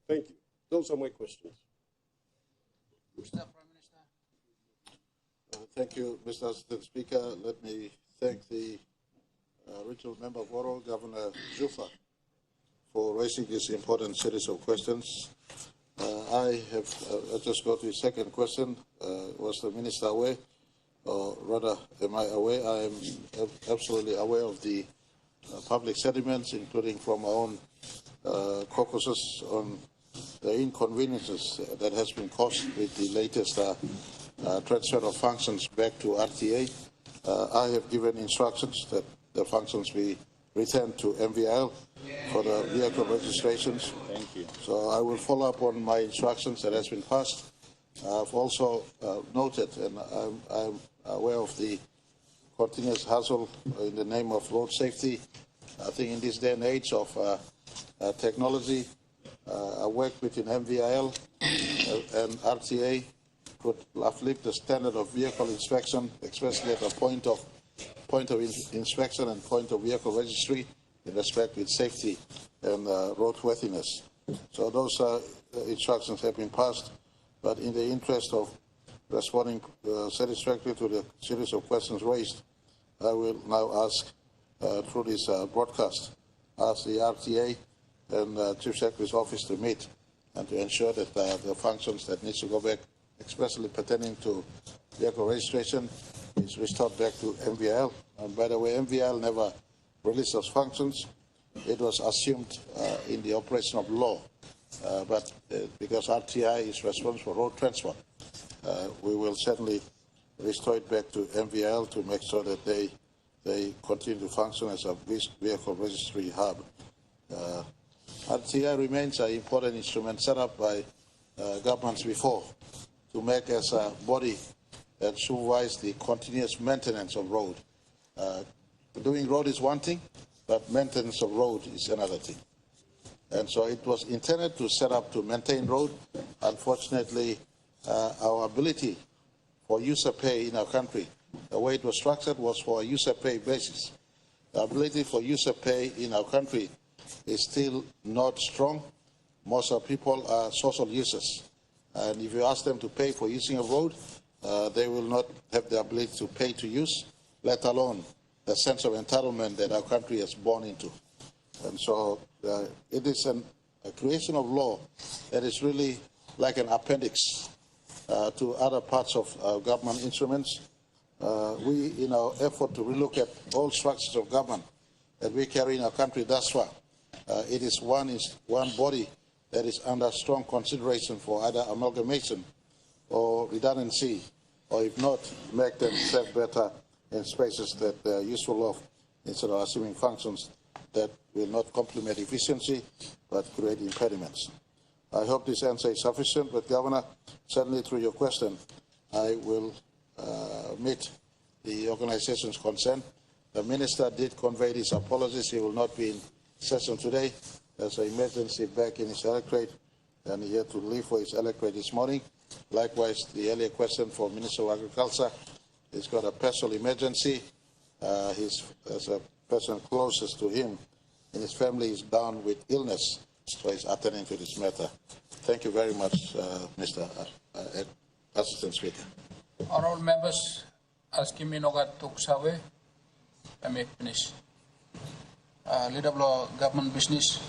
Thank you. Those are my questions. Mr. Prime Minister. Thank you, Mr. Assistant Speaker. Let me thank the Regional Member of Oro, Governor Jufa, for raising this important series of questions. I just got to the second question. Was the Minister aware, or rather, am I aware? I am absolutely aware of the public sentiments, including from our own caucuses, on the inconveniences that has been caused with the latest transfer of functions back to RTA. I have given instructions that the functions be returned to MVL for the vehicle registrations. Thank you. So I will follow up on my instructions that has been passed. I've also noted, and I'm aware of the continuous hustle in the name of road safety. I think in this day and age of technology, a work between MVIL and RTA could uplift the standard of vehicle inspection, especially at the point of inspection and point of vehicle registry in respect with safety and roadworthiness. So those instructions have been passed, but in the interest of responding satisfactorily to the series of questions raised, I will now ask through this broadcast, ask the RTA and Chief Secretary's office to meet and to ensure that the functions that needs to go back, especially pertaining to vehicle registration, is restored back to MVL. And by the way, MVL never released those functions. It was assumed in the operation of law, but because RTI is responsible for road transport, we will certainly restore it back to MVL to make sure that they continue to function as a vehicle registry hub. RTI remains an important instrument set up by governments before to make as a body that supervise the continuous maintenance of road. Doing road is one thing, but maintenance of road is another thing. And so it was intended to set up to maintain road. Unfortunately, our ability for user pay in our country, the way it was structured was for a user pay basis. The ability for user pay in our country is still not strong. Most of people are social users. And if you ask them to pay for using a road, they will not have the ability to pay to use, let alone the sense of entitlement that our country has born into. And so it is a creation of law that is really like an appendix to other parts of government instruments. We, in our effort to relook at all structures of government that we carry in our country thus far, it is one body that is under strong consideration for either amalgamation or redundancy, or if not, make them serve better in spaces that they are useful of, instead of assuming functions that will not complement efficiency but create impediments. I hope this answer is sufficient, but Governor, certainly through your question, I will meet the organization's concern. The Minister did convey his apologies. He will not be in session today. There's an emergency back in his electorate, and he had to leave for his electorate this morning. Likewise, the earlier question for Minister of Agriculture, he's got a personal emergency. As a person closest to him and his family is down with illness, so he's attending to this matter. Thank you very much, Mr. Assistant Speaker. Honourable members, asking me nogat tuksawe, I may finish. Leader of government business.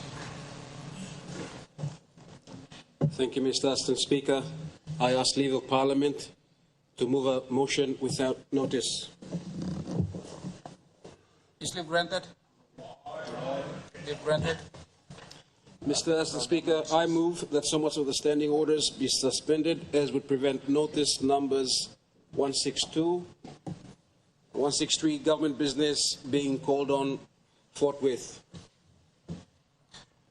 Thank you, Mr. Assistant Speaker. I ask leave of Parliament to move a motion without notice. Is leave granted? Leave granted. Mr. Assistant Speaker, I move that so much of the standing orders be suspended as would prevent notice numbers 162, 163 government business being called on forthwith.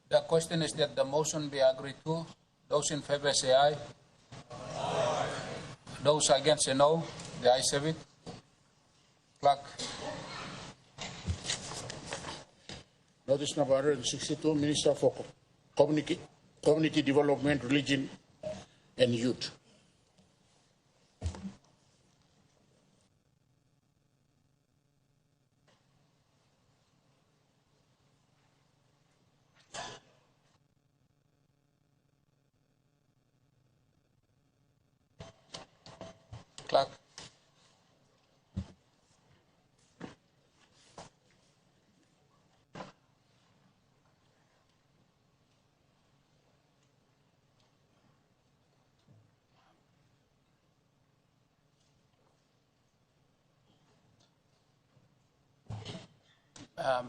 The question is that the motion be agreed to. Those in favor say aye. Aye. Those against say no. The ayes have it. Clerk. Notice number 162, Minister for Community Development, Religion and Youth. Clerk.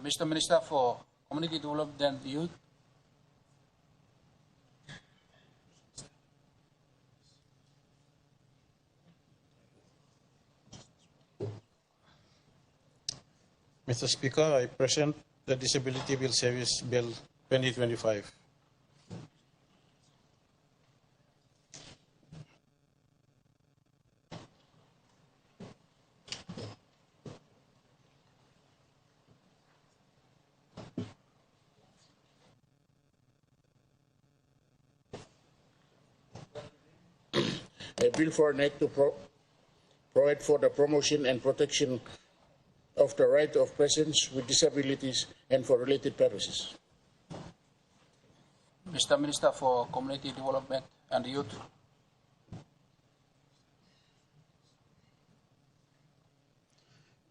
Mr. Minister for Community Development and Youth. Mr. Speaker, I present the Disability Bill Service Bill 2025. A bill for an act to provide for the promotion and protection of the right of persons with disabilities and for related purposes. Mr. Minister for Community Development and Youth.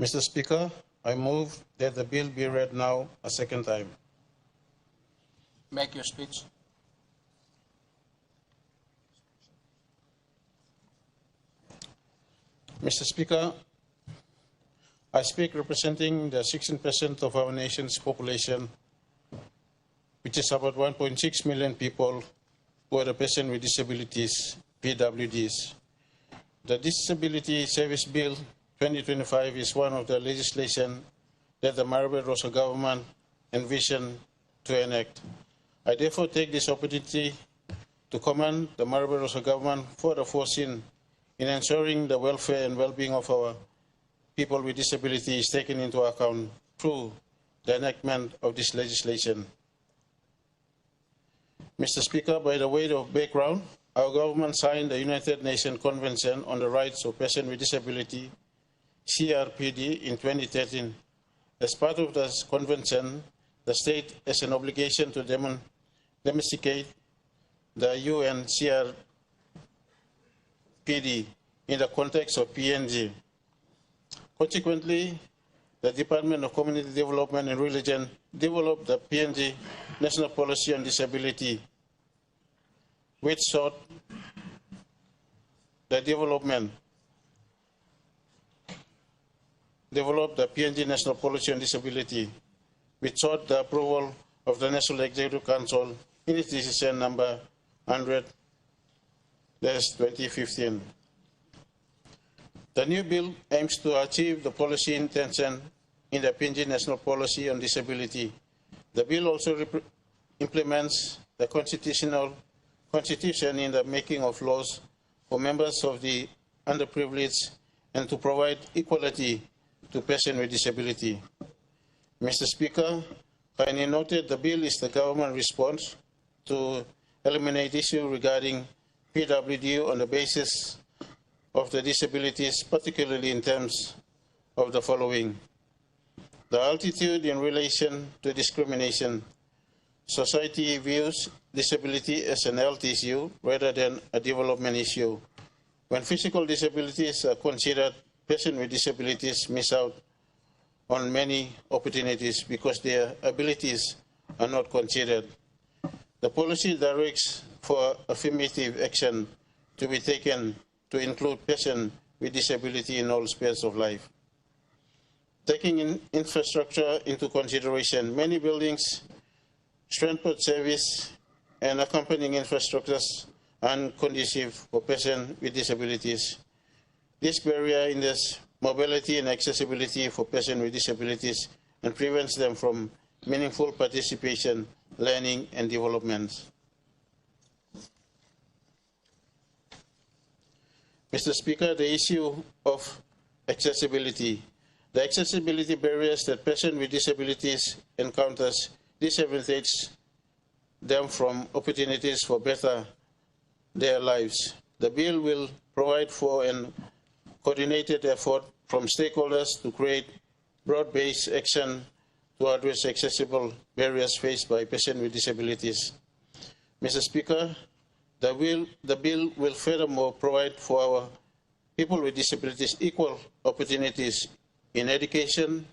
Mr. Speaker, I move that the bill be read now a second time. Make your speech. Mr. Speaker, I speak representing the 16% of our nation's population, which is about 1.6 million people who are the persons with disabilities, PWDs. The Disability Service Bill 2025 is one of the legislation that the Maribel Rosa government envisioned to enact. I therefore take this opportunity to commend the Maribel Rosa government for the foresight in ensuring the welfare and well-being of our people with disabilities is taken into account through the enactment of this legislation. Mr. Speaker, by the way of background, our government signed the United Nations Convention on the Rights of Persons with Disability, CRPD, in 2013. As part of this convention, the state has an obligation to domesticate the UN CRPD in the context of PNG. Consequently, the Department of Community Development and Religion developed the PNG National Policy on Disability, which sought the developed the PNG National Policy on Disability, which sought the approval of the National Executive Council in its decision number 100-2015. The new bill aims to achieve the policy intention in the PNG National Policy on Disability. The bill also implements the Constitution in the making of laws for members of the underprivileged and to provide equality to persons with disability. Mr. Speaker, kindly noted the bill is the government response to eliminate issues regarding PWD on the basis of the disabilities, particularly in terms of the following: the altitude in relation to discrimination. Society views disability as an health issue rather than a development issue. When physical disabilities are considered, persons with disabilities miss out on many opportunities because their abilities are not considered. The policy directs for affirmative action to be taken to include persons with disability in all spheres of life. Taking infrastructure into consideration, many buildings, transport service, and accompanying infrastructures are unconducive for persons with disabilities. This barrier hinders mobility and accessibility for persons with disabilities and prevents them from meaningful participation, learning, and development. Mr. Speaker, the issue of accessibility. The accessibility barriers that persons with disabilities encounters disadvantage them from opportunities for better their lives. The bill will provide for a coordinated effort from stakeholders to create broad-based action to address accessible barriers faced by persons with disabilities. Mr. Speaker, the bill will furthermore provide for our people with disabilities equal opportunities in education,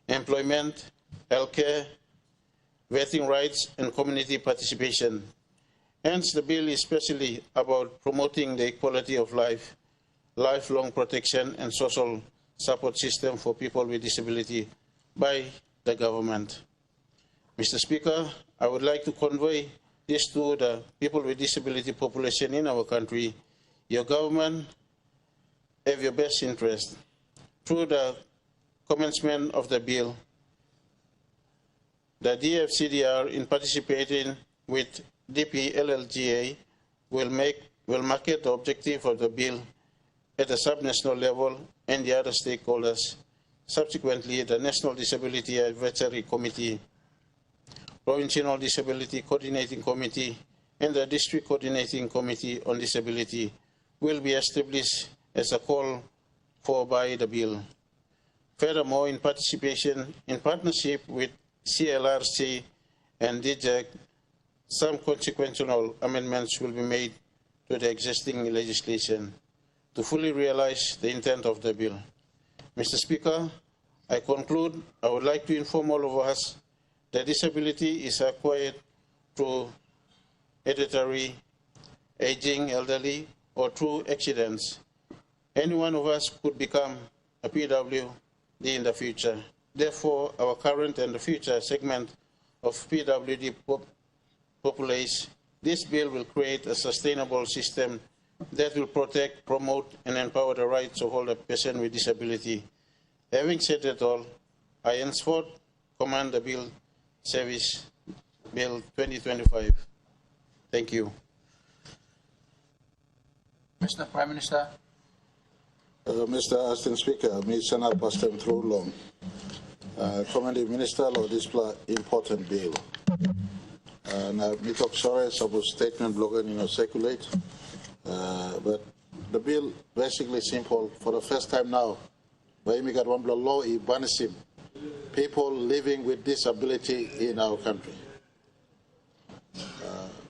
employment, healthcare, vetting rights, and community participation. Hence, the bill is especially about promoting the equality of life, lifelong protection, and social support system for people with disability by the government. Mr. Speaker, I would like to convey this to the people with disability population in our country. Your government have your best interest. Through the commencement of the bill, the DFCDR, in participating with DPLLGA, will market the objective of the bill at the subnational level and the other stakeholders. Subsequently, the National Disability Advisory Committee, Provincial Disability Coordinating Committee, and the District Coordinating Committee on Disability will be established as a call for by the bill. Furthermore, in partnership with CLRC and DJAC, some consequential amendments will be made to the existing legislation to fully realize the intent of the bill. Mr. Speaker, I conclude, I would like to inform all of us that disability is acquired through hereditary, aging, elderly, or through accidents. Any one of us could become a PWD in the future. Therefore, our current and the future segment of PWD populace, this bill will create a sustainable system that will protect, promote, and empower the rights of all the persons with disability. Having said that all, I henceforth command the bill service Bill 2025. Thank you. Mr. Prime Minister. Mr. Acting Speaker, me Senate Pastor through long. Commending Minister of this important bill. Me talk sorry about statement blogger circulate. But the bill basically simple. For the first time now, where we got one law in Banisim, people living with disability in our country.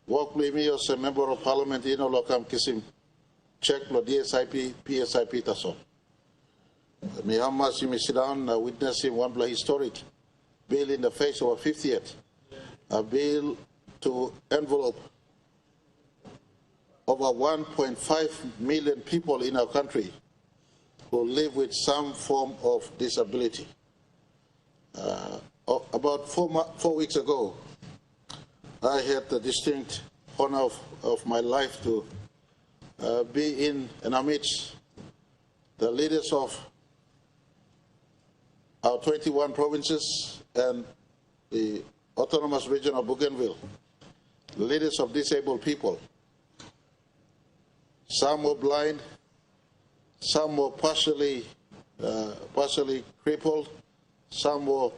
Work with me as a member of parliament in Olokam Kisim, check the DSIP, PSIP taso. Me hamma si me sit down witnessing one historic bill in the face of a 50th, a bill to envelope over 1.5 million people in our country who live with some form of disability. About 4 weeks ago, I had the distinct honor of my life to be in and amidst the leaders of our 21 provinces and the autonomous region of Bougainville, the leaders of disabled people. Some were blind, some were partially crippled, some were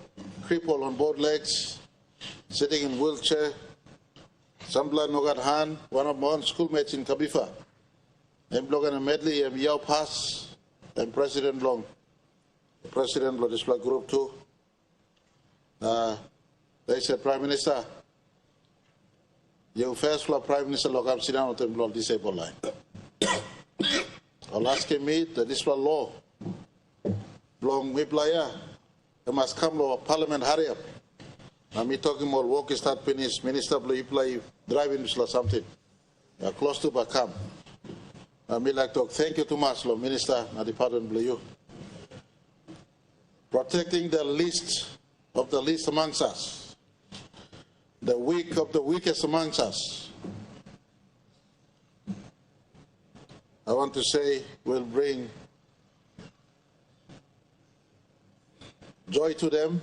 crippled on both legs, sitting in wheelchair. Some blood no got hand. One of my own schoolmates in Kabifa, and Logan and Medley, and Yao Pass, and President Long, the President of this group too. They said, Prime Minister, you first floor Prime Minister Logam sit down on the disabled line. I'll ask him this law. Long we playa. There must come to Parliament hurry up. I'm talking about work start finish, Minister play driving or something. close to Bakam. I mean, like to thank you too much, Minister, na Department Blue. Protecting the least of the least amongst us, the weak of the weakest amongst us. I want to say will bring joy to them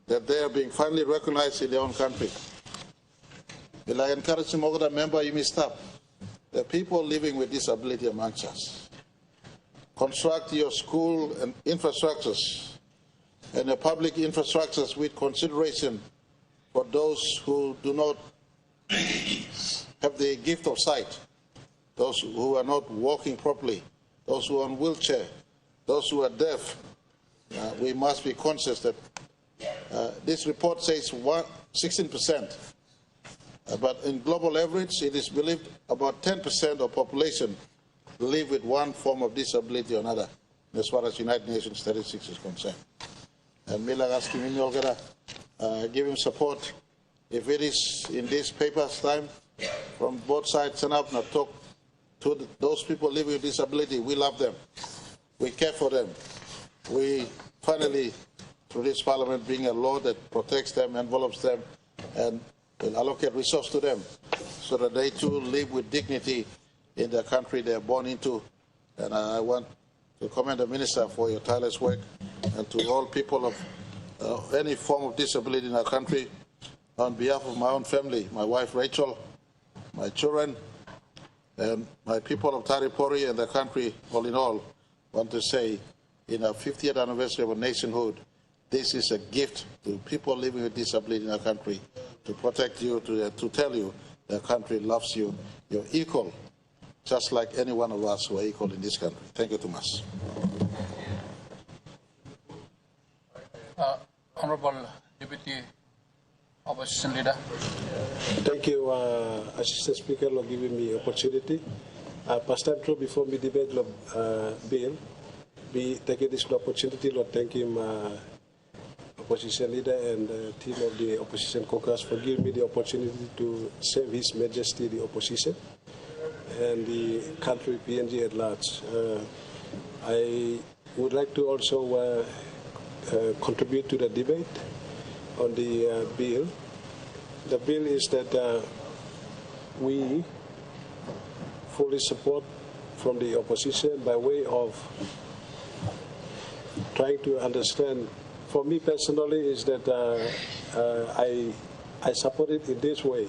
that they are being finally recognized in their own country. Will I encourage some other member, you may stop. The people living with disability amongst us. Construct your school and infrastructures and the public infrastructures with consideration for those who do not have the gift of sight, those who are not walking properly, those who are on wheelchair, those who are deaf. We must be conscious that this report says 16%, but in global average, it is believed about 10% of population live with one form of disability or another, as far as United Nations statistics is concerned. And Mila asking him, give him support. If it is in this paper's time, from both sides, stand up and talk to those people living with disability. We love them. We care for them. We finally, through this parliament, bring a law that protects them, envelops them, and will allocate resources to them so that they too live with dignity in the country they are born into. And I want to commend the Minister for your tireless work, and to all people of any form of disability in our country. On behalf of my own family, my wife Rachel, my children, and my people of Taripori and the country, all in all, want to say, in our 50th anniversary of our nationhood, this is a gift to people living with disability in our country, to protect you, to tell you the country loves you. You're equal, just like any one of us who are equal in this country. Thank you too much. Honorable Deputy Opposition Leader. Thank you, Assistant Speaker, for giving me opportunity. Past time through before me debate bill, we take this opportunity to thank him, Opposition Leader and team of the Opposition Caucus for giving me the opportunity to serve His Majesty the Opposition and the country PNG at large. I would like to also contribute to the debate on the bill. The bill is that we fully support from the opposition by way of trying to understand. For me personally, is that I support it in this way.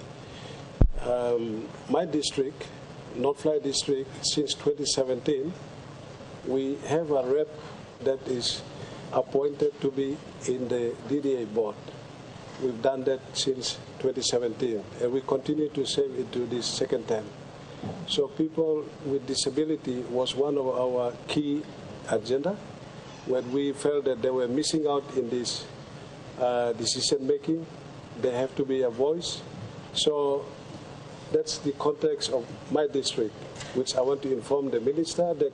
My district, North Fly District, since 2017, we have a rep that is appointed to be in the DDA board. We've done that since 2017, and we continue to serve into this second term. So people with disability was one of our key agenda when we felt that they were missing out in this decision making. They have to be a voice. So that's the context of my district, which I want to inform the Minister that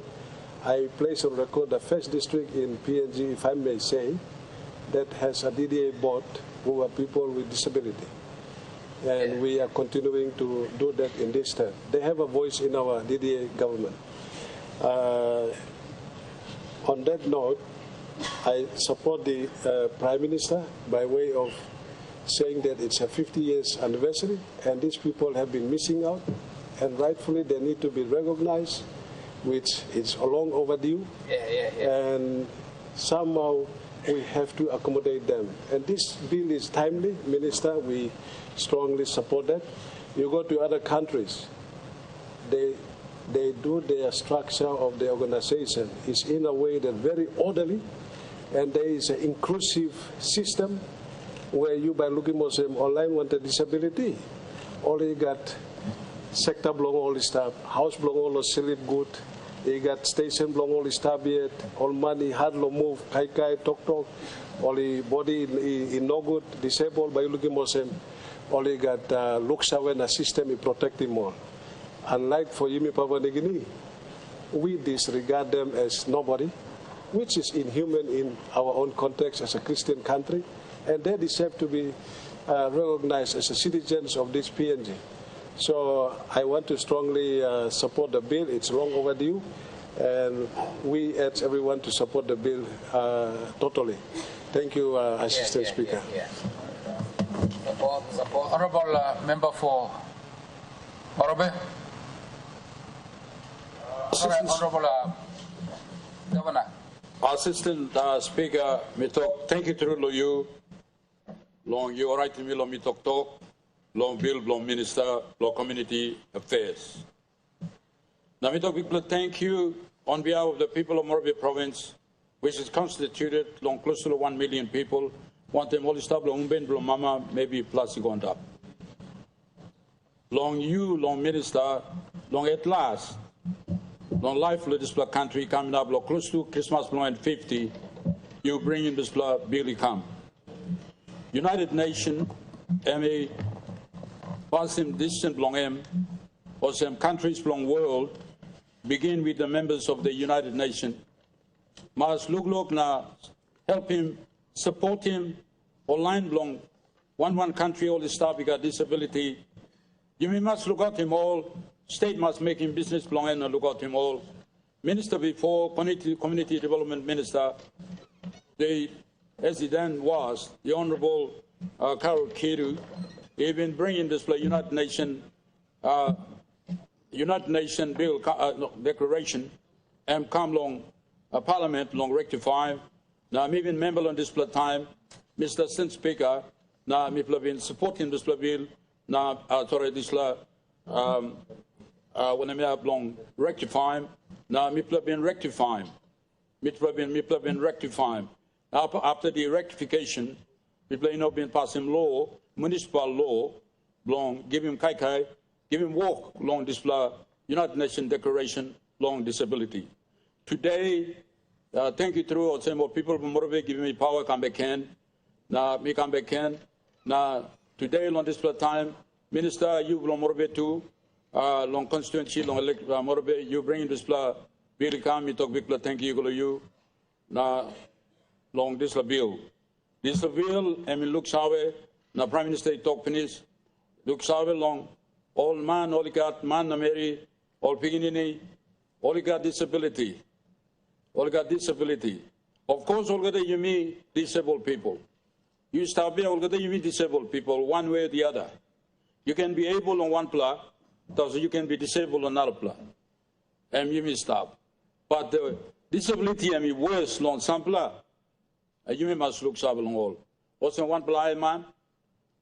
I place on record the first district in PNG, if I may say, that has a DDA board who are people with disability. And we are continuing to do that in this term. They have a voice in our DDA government. On that note, I support the Prime Minister by way of saying that it's a 50 years anniversary and these people have been missing out, and rightfully they need to be recognized, which is long overdue. And somehow we have to accommodate them. And this bill is timely, Minister. We strongly support that. You go to other countries, they do their structure of the organization is in a way that very orderly, and there is an inclusive system where you, by looking at them online, want a disability. Only got sector belong all the stuff, house belong all the sleep good, you got station belong all the stuff yet, all money, hard lo move, kai talk, only body in no good, disabled by looking at them, only got looks away a system in protecting more. Unlike for Yimi Papua New Guinea, we disregard them as nobody, which is inhuman in our own context as a Christian country, and they deserve to be recognized as citizens of this PNG. So I want to strongly support the bill. It's long overdue, and we urge everyone to support the bill totally. Thank you, Assistant Speaker. Support. Honourable Member for Morobe. Honourable Governor. Assistant Speaker, thank you to you. Long you right to me, long me talk, long bill, long minister, long community affairs. Now me talk people, thank you on behalf of the people of Morobe province, which is constituted long close to 1 million people. Want them all stable, long ben, long mama, maybe plus going up. Long you, long minister, long at last. Long life of this country coming up close to Christmas and 50, you bring in this bill come. United Nations, MA, some distant long M, or some countries long world, begin with the members of the United Nations. Must look now, help him, support him, or line long, one country, all the staff got disability. You must look at him all. State must make him business belong and look at him all. Minister before, community development minister, as he then was, the Honourable Carol Kiru, even bringing this United Nations bill declaration and come along Parliament long rectify. Now I'm even member on this time, Mr. Assistant Speaker. Now I'm been supporting this bill. Now sorry this when I have long rectify, now people have been rectifying. People have been rectifying. After the rectification, people have been passing law, municipal law, long give him kai, give him walk long this United Nations Declaration long disability. Today, thank you through some more people from Morobe giving me power come back in. Now me come back in. Now today long this time, Minister you from Morobe too. Long constituency, long elect Morobe, you bring this bill come, me talk big thank you. Na long this bill. This bill, I mean look sawe, na Prime Minister talk finish, look sawe long, all man, all got man na Mary, all piginini, all got disability. All got disability. Of course, all got you mean disabled people. You start being all got you mean disabled people, one way or the other. You can be able on one plan. So you can be disabled on another plan. And you may stop. But the disability and worse long some plan. You may must look sub long all. Also one plan man,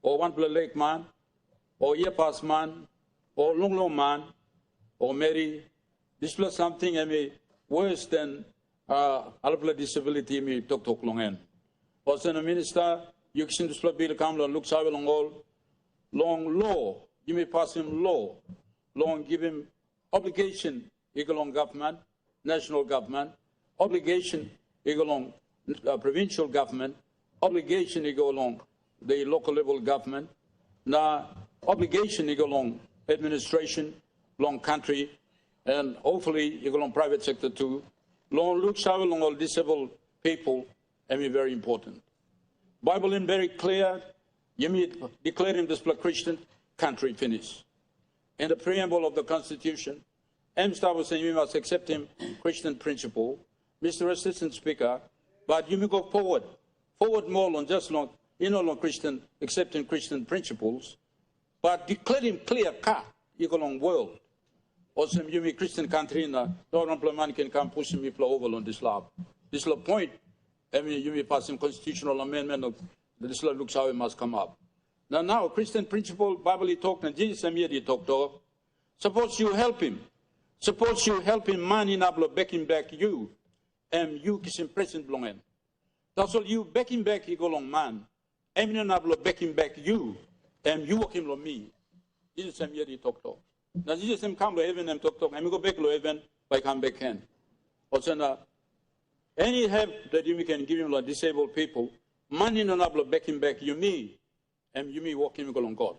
or one plan lake man, or year pass man, or long man, or Mary. This plus something I mean worse than other disability me talk long end. Also the minister, you can this bill come look sub long all. Long law. You may pass him law, long give him obligation, equal on government, national government, obligation, equal on provincial government, obligation, equal on the local level government, now obligation, equal on administration, long country, and hopefully, equal on private sector too. Long looks out along all disabled people, and be very important. Bible is very clear, you mean declaring this Christian country finish. In the preamble of the Constitution, MSTAR was saying we must accept him Christian principle. Mr. Assistant Speaker, but you may go forward more on just long, on Christian, accepting Christian principles, but declare him clear cut, equal on world. Also, you mean Christian country in the non-employment can come pushing me over on this law. This law point, I mean, you may pass some constitutional amendment of this law looks how it must come up. Now, Christian principle, Bible talk, and Jesus and talk to. Suppose you help him. Suppose you help him, man in ablo backing back you, and you kiss him present belong him. That's all you backing back you go long man. And in ablo backing back you, and you walk him lo me. Jesus and talk to. Now Jesus and come to heaven and talk, and go back to heaven by come back in. Also now, any help that you can give him like disabled people, man in ablo backing back you me. And you may walk him along God.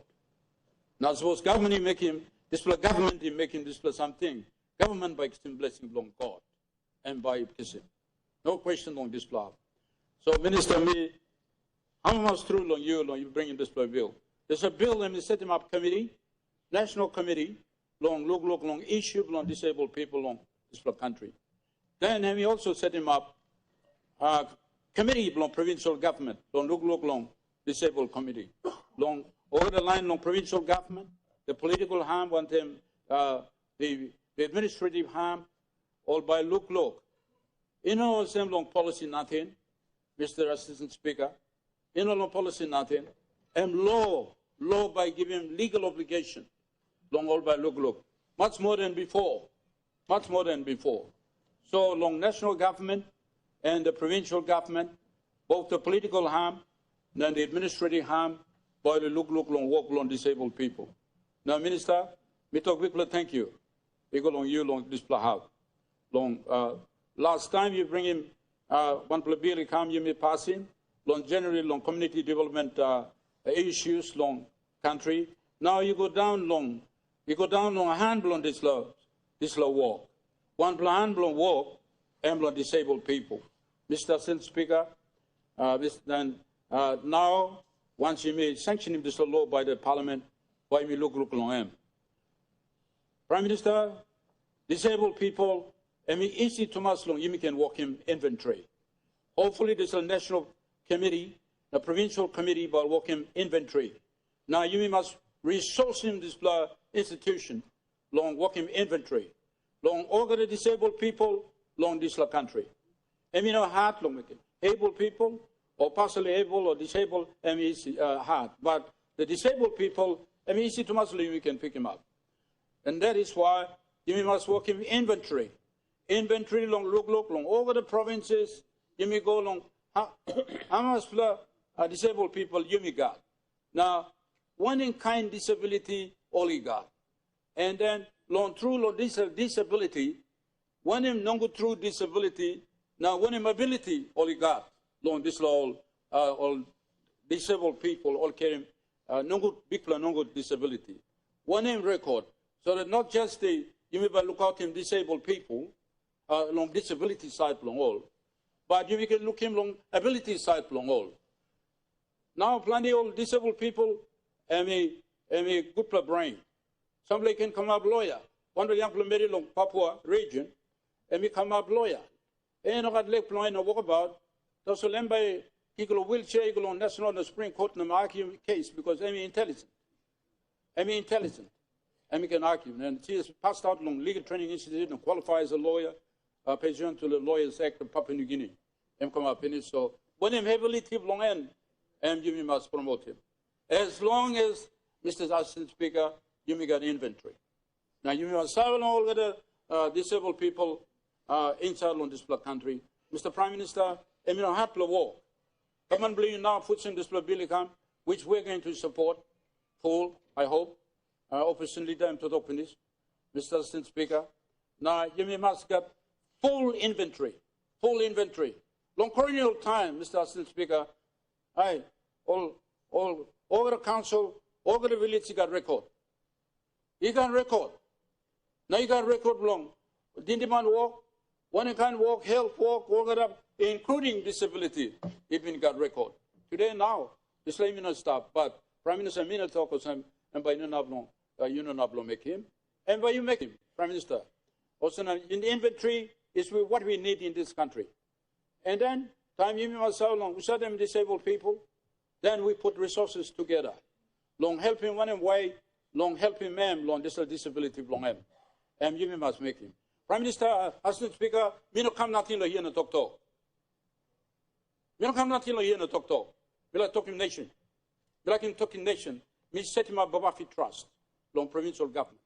Now suppose government make him display government in making display something. Government by extreme blessing along God and by kissing. No question on this plan. So Minister me, how much true long you bring in this bill? There's a bill and we set him up committee. national committee long long issue long disabled people long this country. Then we also set him up committee long provincial government long long disabled committee long over the line long provincial government, the political harm want them the administrative harm all by look. You know, same long policy nothing, Mr. Assistant Speaker. You know, long policy nothing, and law by giving legal obligation long all by look much more than before. So long national government and the provincial government, both the political harm and the administrative harm by the look long work long disabled people. Now, Minister, we talk people thank you. We go long you long this have long last time you bring him one bill come you may pass him long generally long community development issues long country. Now you go down long a hand on this law walk. One hand on walk and on disabled people. Mr. Assistant Speaker, now once you may sanction him this law by the Parliament, why we look long him. Prime Minister, disabled people, I mean easy to much long you can walk him inventory. Hopefully there's a national committee, a provincial committee about walk him inventory. Now you must resource him this institution, long walk him inventory, long all the disabled people, long this country. I mean hard long make it. Able people or partially able or disabled, I mean easy hard. But the disabled people, I mean easy to much long you can pick him up. And that is why you must work him inventory. Inventory long look long over the provinces, you may go long how much disabled people you may got. Now one in kind disability only got. And then long through long disability, one in non true disability, now one in ability only got. Long this all disabled people all carrying no good big no good disability. One in record. So that not just the you may look out him disabled people long disability side long all, but you can look him long ability side long all. Now plenty of disabled people and a good brain. Somebody can come up lawyer. One of the young people long Papua region and we come up lawyer. And I got leg plan and walk about. So lemba he go wheelchair, he go on national the Supreme Court in the argue case because I'm intelligent. And we can argue. And she has passed out long legal training institute and qualifies as a lawyer, pension to the Lawyers Act of Papua New Guinea. And come up in it. So when him heavily tip long end, and you must promote him. As long as Mr. Assistant Speaker, you may get inventory. Now you must serve all the disabled people inside on this country. Mr. Prime Minister, and you know have to walk. Come on, believe now puts in this bill which we're going to support full, I hope. Opposition leader and to open this, Mr. Assistant Speaker. Now you must get full inventory. Long colonial time, Mr. Assistant Speaker. All the council, all the village got record. You can record. Now you got record long. Didn't man walk? One can walk, health walk, all that up, including disability. Even got record. Today now, the same not stop, but Prime Minister Mina talk with him and by you know not make him. And by you make him, Prime Minister. Also in the inventory is what we need in this country. And then time you must how long we saw them disabled people, then we put resources together. Long helping one way, long helping them, long disability long him. And you must make him. Prime Minister, Assistant Speaker, me no come nothing here in the talk. Me no come nothing here in the talk. We like talking nation. We like him talking nation. Me set him up Baba Fit Trust, long provincial government.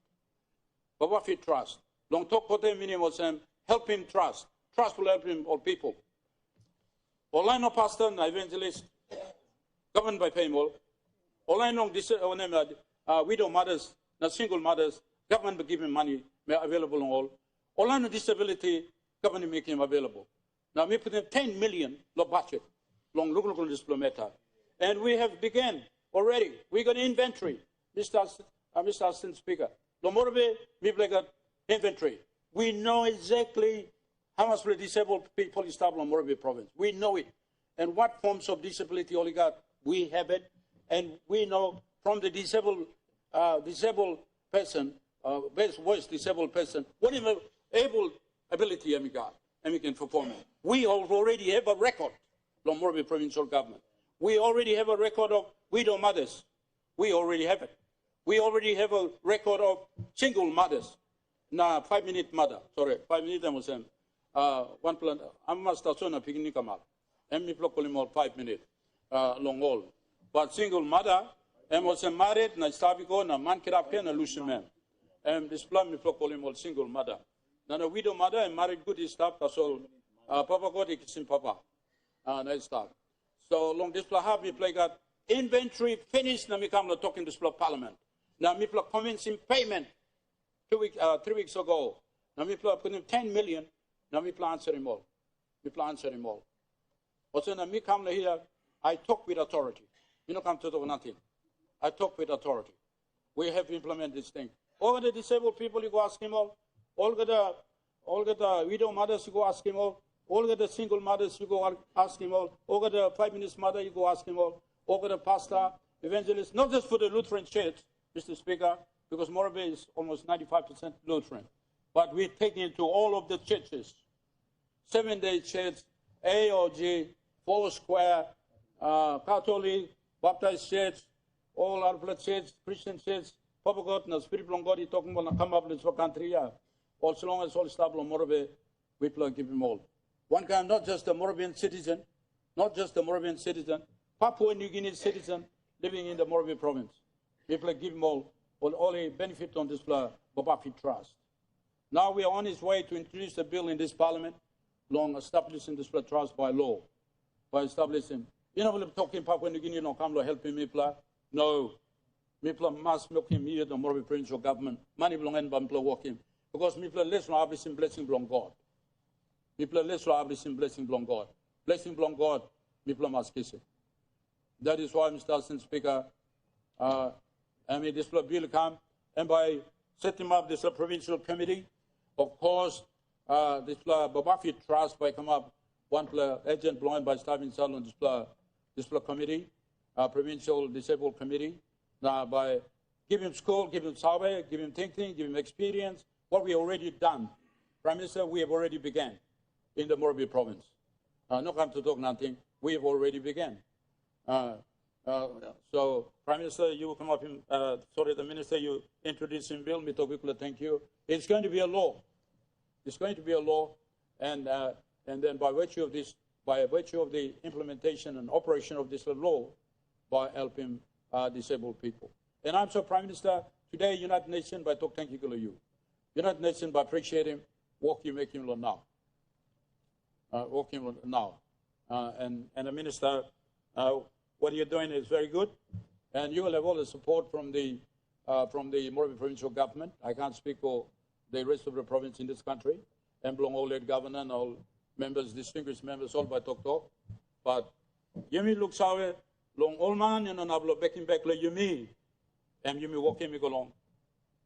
Baba Fit Trust. Long talk for them minimum help him trust. Trust will help him all people. Online pastor and evangelist, governed by payroll. Online widow mothers, not single mothers, government will give him money available on all. Online disability, government make him available. Now we put in 10 million budget, long local diplomata. And we have begun already. We got inventory, Mr. Assistant Speaker. Lomorbe, we got inventory. We know exactly how much for disabled people is in Morbi province. We know it. And what forms of disability only got, we have it. And we know from the disabled person, best voice disabled person, whatever ability we can perform it. We already have a record from Morobe provincial government. We already have a record of widow mothers. We already have it. We already have a record of single mothers. Now, 5-minute mother, sorry, 5 minutes I was saying. One plan, I must start on a picnic kamal. And me block 5 minutes, long all. But single mother, and was married, na stabiko, na man kirapke, na lucian man. And this plan me block single mother. Now, a widow mother, and married good is stop, that's all. Papa got it, kissing papa. Nice stop. So long this plan, me play got inventory finished, na me come to talking this parliament. Now, me block commencing payment 3 weeks ago. Now, me block putting 10 million. Now, me plan answer him all. Me plan answer him all. Also, now me come here, I talk with authority. You don't come to talk nothing. I talk with authority. We have to implement this thing. All the disabled people, you go ask him all. All the widow mothers, you go ask him all. All the single mothers, you go ask him all. All the 5 minutes mother, you go ask him all. All the pastor, evangelist, not just for the Lutheran church, Mr. Speaker, because Morobe is almost 95% Lutheran. But we take it to all of the churches. 7-day church, AOG, Four Square, Catholic, Baptist church, all our church, Christian church, Papa God, and Spirit of God, talking about come up in this country. Also long as all staff of Morobe, we plan give him all. One kind, not just a Morobian citizen, not just a Morobian citizen, Papua New Guinea citizen living in the Morobe province. We plan give him all a benefit on this Babafi Trust. Now we are on his way to introduce a bill in this parliament, long establishing this trust by law, by establishing. You know, we're talking Papua New Guinea, come to helping Mipla. No. Mipla must make him here, the Morobe provincial government. Money belong and Bampla working. Because Mipla less no blessing belong God. Mipla less no blessing belong God. Blessing belong God, Mipla must kiss it. That is why, Mr. Assistant Speaker, this bill come, and by setting up this provincial committee, of course, this Babafi Trust by come up one agent belonging by staffing cell on this committee, provincial disabled committee. Now by give him school, give him survey, give him thinking, give him experience. What we already done, Prime Minister, we have already began in the Morobe province. No come to talk nothing. We have already began. So Prime Minister, you come up. The Minister, you introduce him bill. Thank you. It's going to be a law. It's going to be a law, and then by virtue of this, by virtue of the implementation and operation of this law, by helping disabled people. And I'm so Prime Minister today, United Nations by talk thank you to you. United Nations by appreciate him, work you make him now. Work him now, and the Minister, what you're doing is very good, and you will have all the support from the Morobe provincial government. I can't speak for the rest of the province in this country, and belong all lead governor and all members, distinguished members, all by talk. But Yumi looks out, long old man, and nablo backing back like Yumi, and Yumi walking me go long,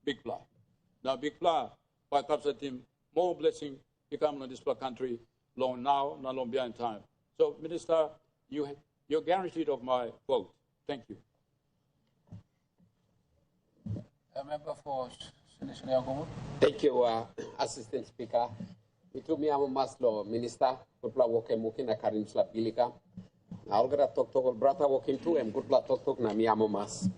big pla. Now big pla, by capture him, more blessing, become in this country, long now, not long behind time. So, Minister, you're guaranteed of my vote. Thank you. A member for Thank you, Assistant Speaker. Itu mi amo maslo Minister, gutla wokem mukin na karim slapilika. Na algara tok brata wokem tu em gutla tok na mi amo mas.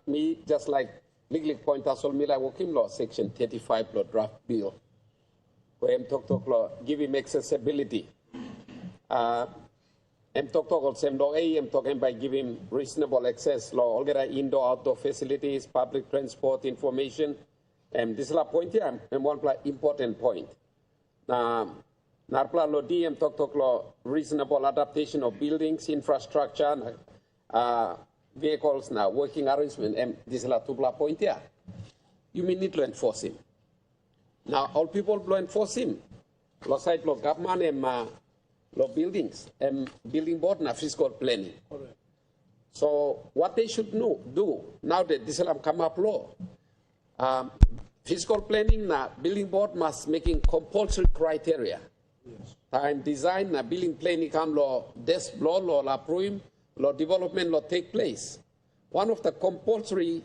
Me just like legally point us all me like wokem law section 35 law draft bill. Where em tok law give him accessibility. Em tok also em law em talking by giving reasonable access law algara indoor outdoor facilities, public transport information. This is a point here, and one important point. Narpla lo DM talk law reasonable adaptation of buildings, infrastructure, vehicles now working arrangement. And this is a two point here. You may need to enforce him. Now all people will enforce him. Law side law government and law buildings and building board na fiscal planning. Correct. So what they should do now that this will come up law. Fiscal planning na building board must making compulsory criteria. Yes. Time design na building planning come law desk law la approve law development law take place. one of the compulsory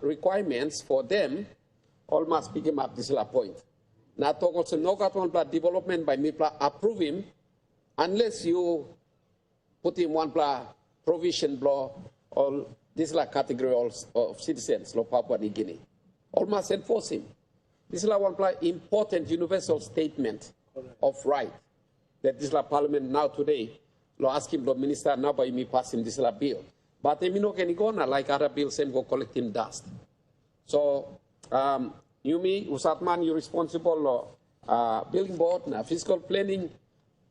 requirements for them, all must pick him up this point. Now, talk also no one development by me approve him unless you put him one provision law or this category of citizens of Papua New Guinea. All must enforce him. This is one important universal statement of right that this Parliament now today lo asking the minister now by me passing this bill. But I mean no can go like other bills and go collecting dust. So Yumi Usatman, you responsible building board, fiscal planning,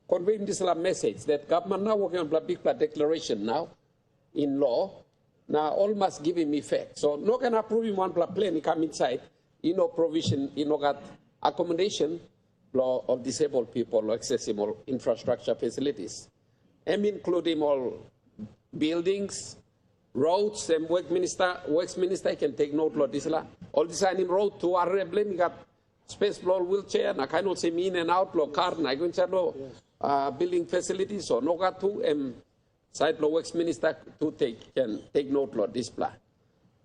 conveying this message that government now working on big declaration now in law. Now all must give him effect. So no can approve him one plan come inside, provision, got accommodation law of disabled people or accessible infrastructure facilities. And including all buildings, roads, and works minister can take note of this. All designing road to our blame, got space blow wheelchair, na kind of say in and out law car, na going to building facilities, so no got to side law works minister to can take note of this plan.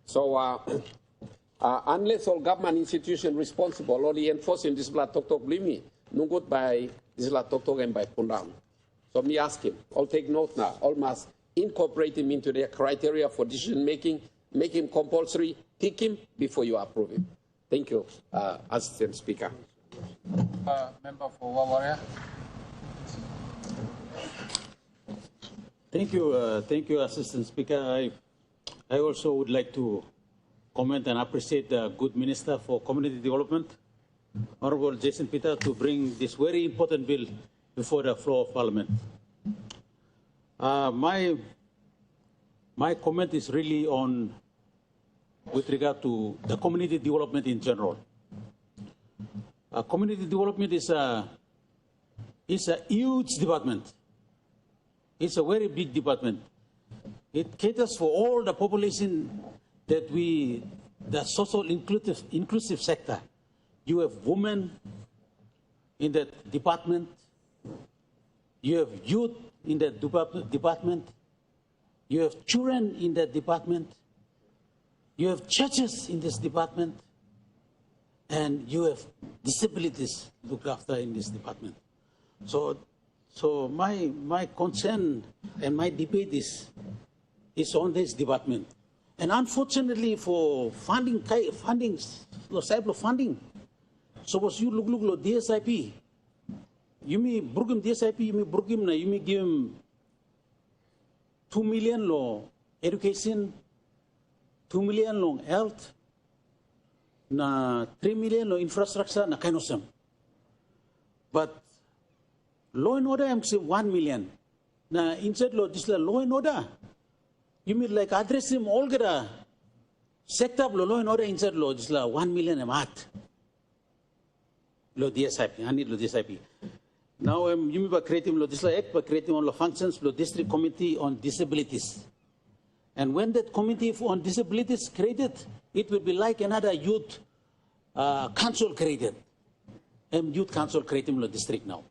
So unless all government institution responsible only enforcing this plan talk blame me, no good by this talk and by Pundam. So me ask him, all take note now, all must incorporate him into their criteria for decision making, make him compulsory, pick him before you approve him. Thank you, Assistant Speaker. Member for Wawaria. Thank you, Assistant Speaker. I also would like to comment and appreciate the good Minister for Community Development, Honorable Jason Peter, to bring this very important bill before the floor of Parliament. My comment is really on with regard to the community development in general. Community development is a huge department. It's a very big department. It caters for all the population that the social inclusive sector. You have women in that department. You have youth in that department. You have children in that department. You have churches in this department. And you have disabilities looked after in this department. So my concern and my debate is on this department. And unfortunately for funding, suppose you look DSIP, you may brook him DSIP, you may brook him, you may give him 2 million law education, 2 million long health, na 3 million law infrastructure, na kind of some. But law and order, I'm saying 1 million. Na inside law, this law and order. You mean like address him all the sector of law and order inside law, this law 1 million a month. Law DSIP, I need law DSIP. Now you mean by creating law this law act, by creating all the functions, law district committee on disabilities. And when that committee on disabilities created, it will be like another youth council created. And youth council created in the district now.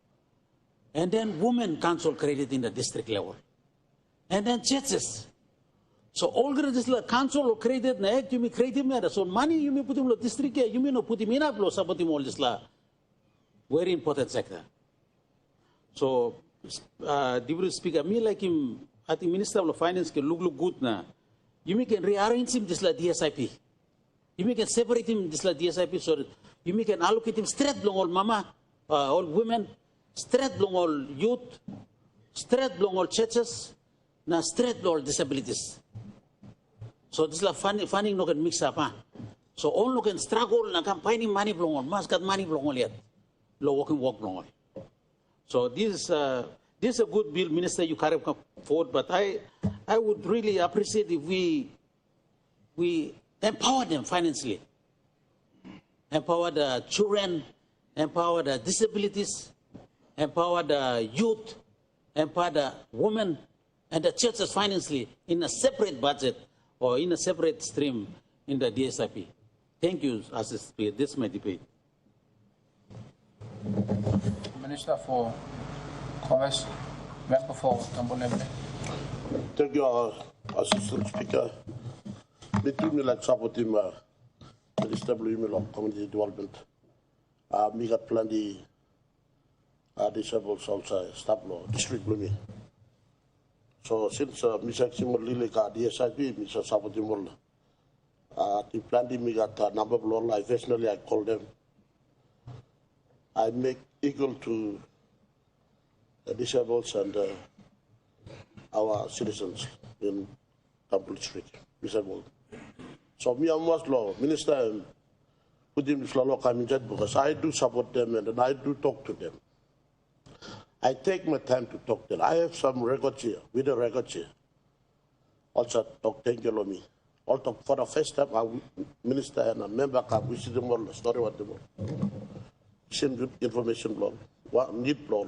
And then women council created in the district level. And then churches. So all this council created, you may create him there. So money you may put him in the district, you may not put him in up, support him all this very important sector. So, Deputy Speaker, me like him, I think Minister of Finance can look good now. You may can rearrange him this DSIP. You may can separate him this DSIP so you may can allocate him straight along all mama, all women, straight along all youth, straight along all churches, now straight along all disabilities. So this is funding no can mix up. So all no can struggle na campaigning money along all, must got money along all yet. Low working work along all. So this is a good bill, Minister, you carry forward, but I would really appreciate if we empower them financially. Empower the children, empower the disabilities, empower the youth, empower the women and the churches financially in a separate budget or in a separate stream in the DSIP. Thank you, Assistant Speaker. This is my debate. Minister for Commerce, Member for Tambo. Thank you, Assistant Speaker. between me like supporting Ministerial of Community Development. We got plenty disabled outside staff law district Blumi. So since Mr. Simon Lili got DSIP, Mr. Sabotimol, the plenty me got a number of law, occasionally I call them. I make equal to the disabled and our citizens in Temple Street, disabled. So me and law minister and put him law coming because I do support them and I do talk to them. I take my time to talk to them. I have some records here, with the records here. Also talk thank you me. Also for the first time our minister and a member come we see them all the story what them all. Same good information law, what need law.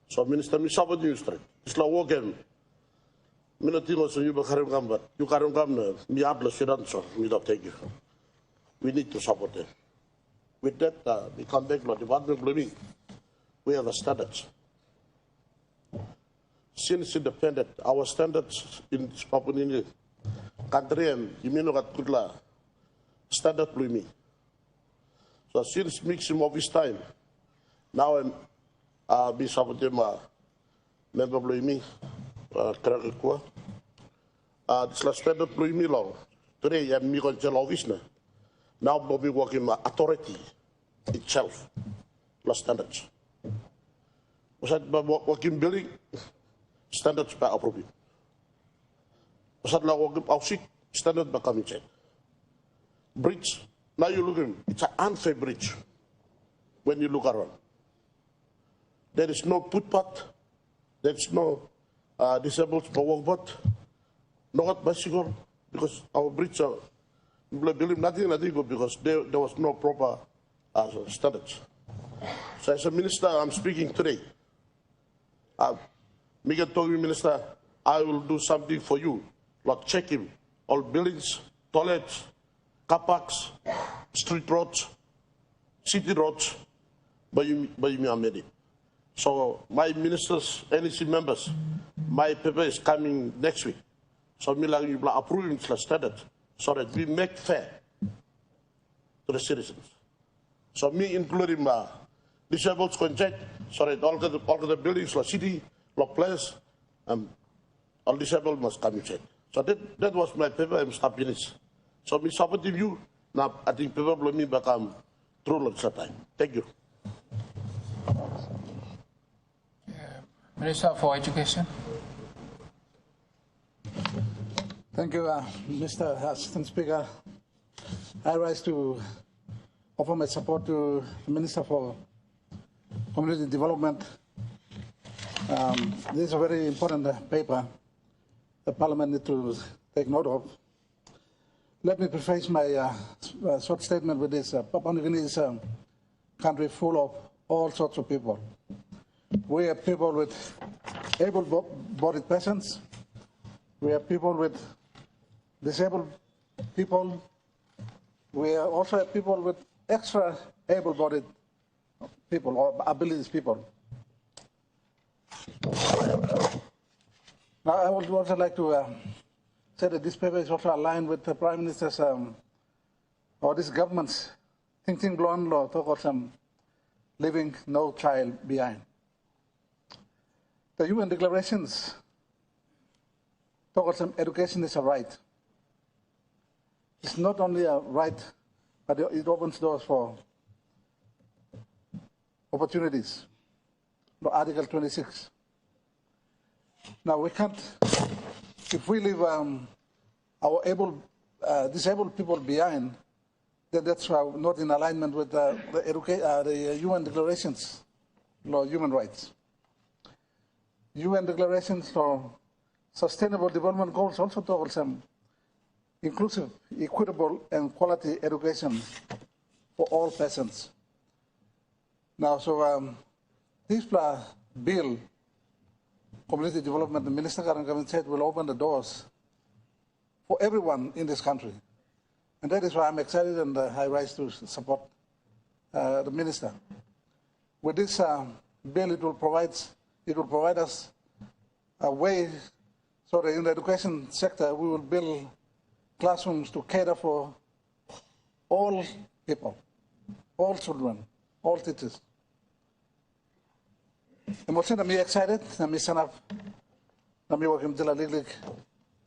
So minister me support you straight. It's like walking. Minutino so you bakarim gambat. You karim gam me abla shiran so me don't take you. We need to support them. With that we come back law department blaming. We have a standards. Since independent, our standards in this Papua New Guinea country and you mean not good la standard blaming. So since mixing of this time, now I'm be supporting member blaming. This last standard blaming long. Today I'm me going to office now. Now Bobby working authority itself. Last standards. Was that working building standards by approving? Was that working housing standard by coming check? Bridge. Now you look at it, it's an unfair bridge when you look around. There is no footpath, there is no disabled power boat, not bicycle, because our bridge are building nothing good because there was no proper standards. So as a minister, I'm speaking today. Miguel told me, Minister, I will do something for you, like checking all buildings, toilets, car parks, street roads, city roads, by you are made it. So my ministers, NEC members, my paper is coming next week. So me like you approving the standard so that we make fair to the citizens. So me including disabled contract, so that all the buildings, like city, like place, all disabled must come in check. So that was my paper. I'm stopping it. So me supporting you. Now I think people will me become true at that time. Thank you. Minister for Education. Thank you, Mr. Assistant Speaker. I rise to offer my support to the Minister for Community Development. This is a very important paper the Parliament needs to take note of. Let me preface my short statement with this. Papua New Guinea is a country full of all sorts of people. We have people with able-bodied persons. We have people with disabled people. We also have people with extra able-bodied people or abilities people. Now, I would also like to say that this paper is also aligned with the Prime Minister's or this government's thinking beyond law towards leaving no child behind. The UN declarations towards education is a right. It's not only a right, but it opens doors for opportunities. Article 26. Now we can't, if we leave our disabled people behind, then that's not in alignment with the UN declarations for human rights. UN declarations for sustainable development goals also towards inclusive, equitable, and quality education for all persons. Now, so this bill, community development, the Minister Karan said will open the doors for everyone in this country. And that is why I'm excited and I rise to support the Minister. With this bill, it will provide us a way so that in the education sector we will build classrooms to cater for all people, all children, all teachers. I'm excited. I'm working with the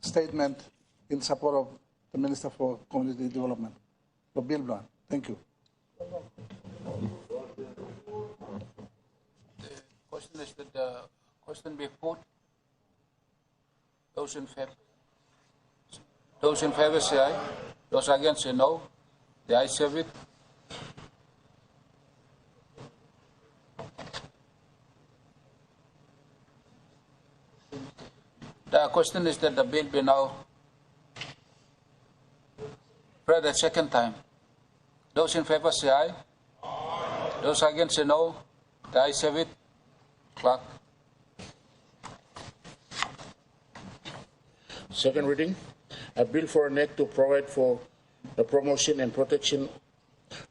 statement in support of the Minister for Community Development, the Bill Blunt. Thank you. The question is that the question be put. Those in favor say aye. Those against say no. The ayes have it. The question is that the bill be now read a second time. Those in favor say aye. Those against say no. The ayes have it. Clerk. Second reading, a bill for an act to provide for the promotion and protection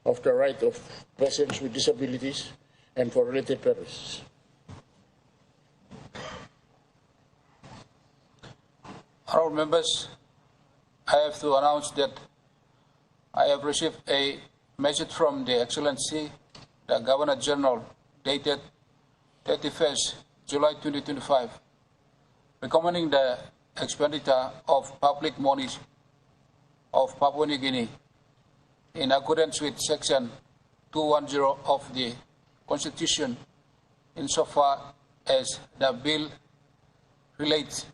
of the right of persons with disabilities and for related purposes. Honourable members, I have to announce that I have received a message from the Excellency, the Governor General, dated 31st July 2025, recommending the expenditure of public monies of Papua New Guinea in accordance with Section 210 of the Constitution, insofar as the bill relates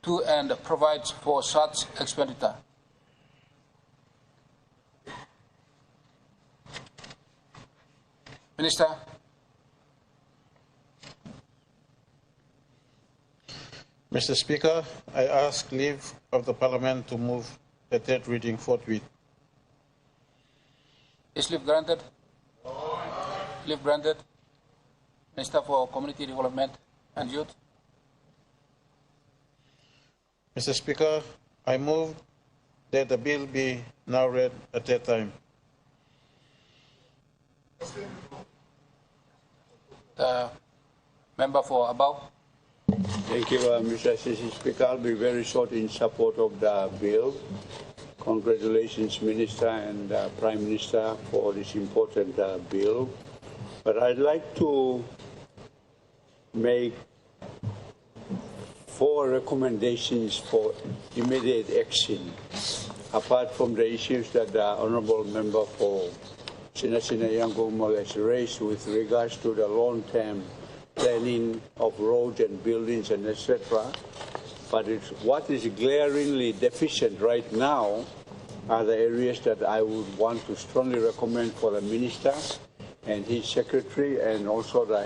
to and provides for such expenditure. Minister. Mr. Speaker, I ask leave of the Parliament to move the third reading forthwith. Is leave granted? Leave granted. Minister for Community Development and Youth. Mr. Speaker, I move that the bill be now read a third time. The member for above. Thank you, Mr. Speaker. I'll be very short in support of the bill. Congratulations, Minister and Prime Minister, for this important bill. But I'd like to make 4 recommendations for immediate action, apart from the issues that the Honourable Member for Sinasina Yangon has raised with regards to the long-term planning of roads and buildings and etc. But what is glaringly deficient right now are the areas that I would want to strongly recommend for the Minister and his Secretary, and also the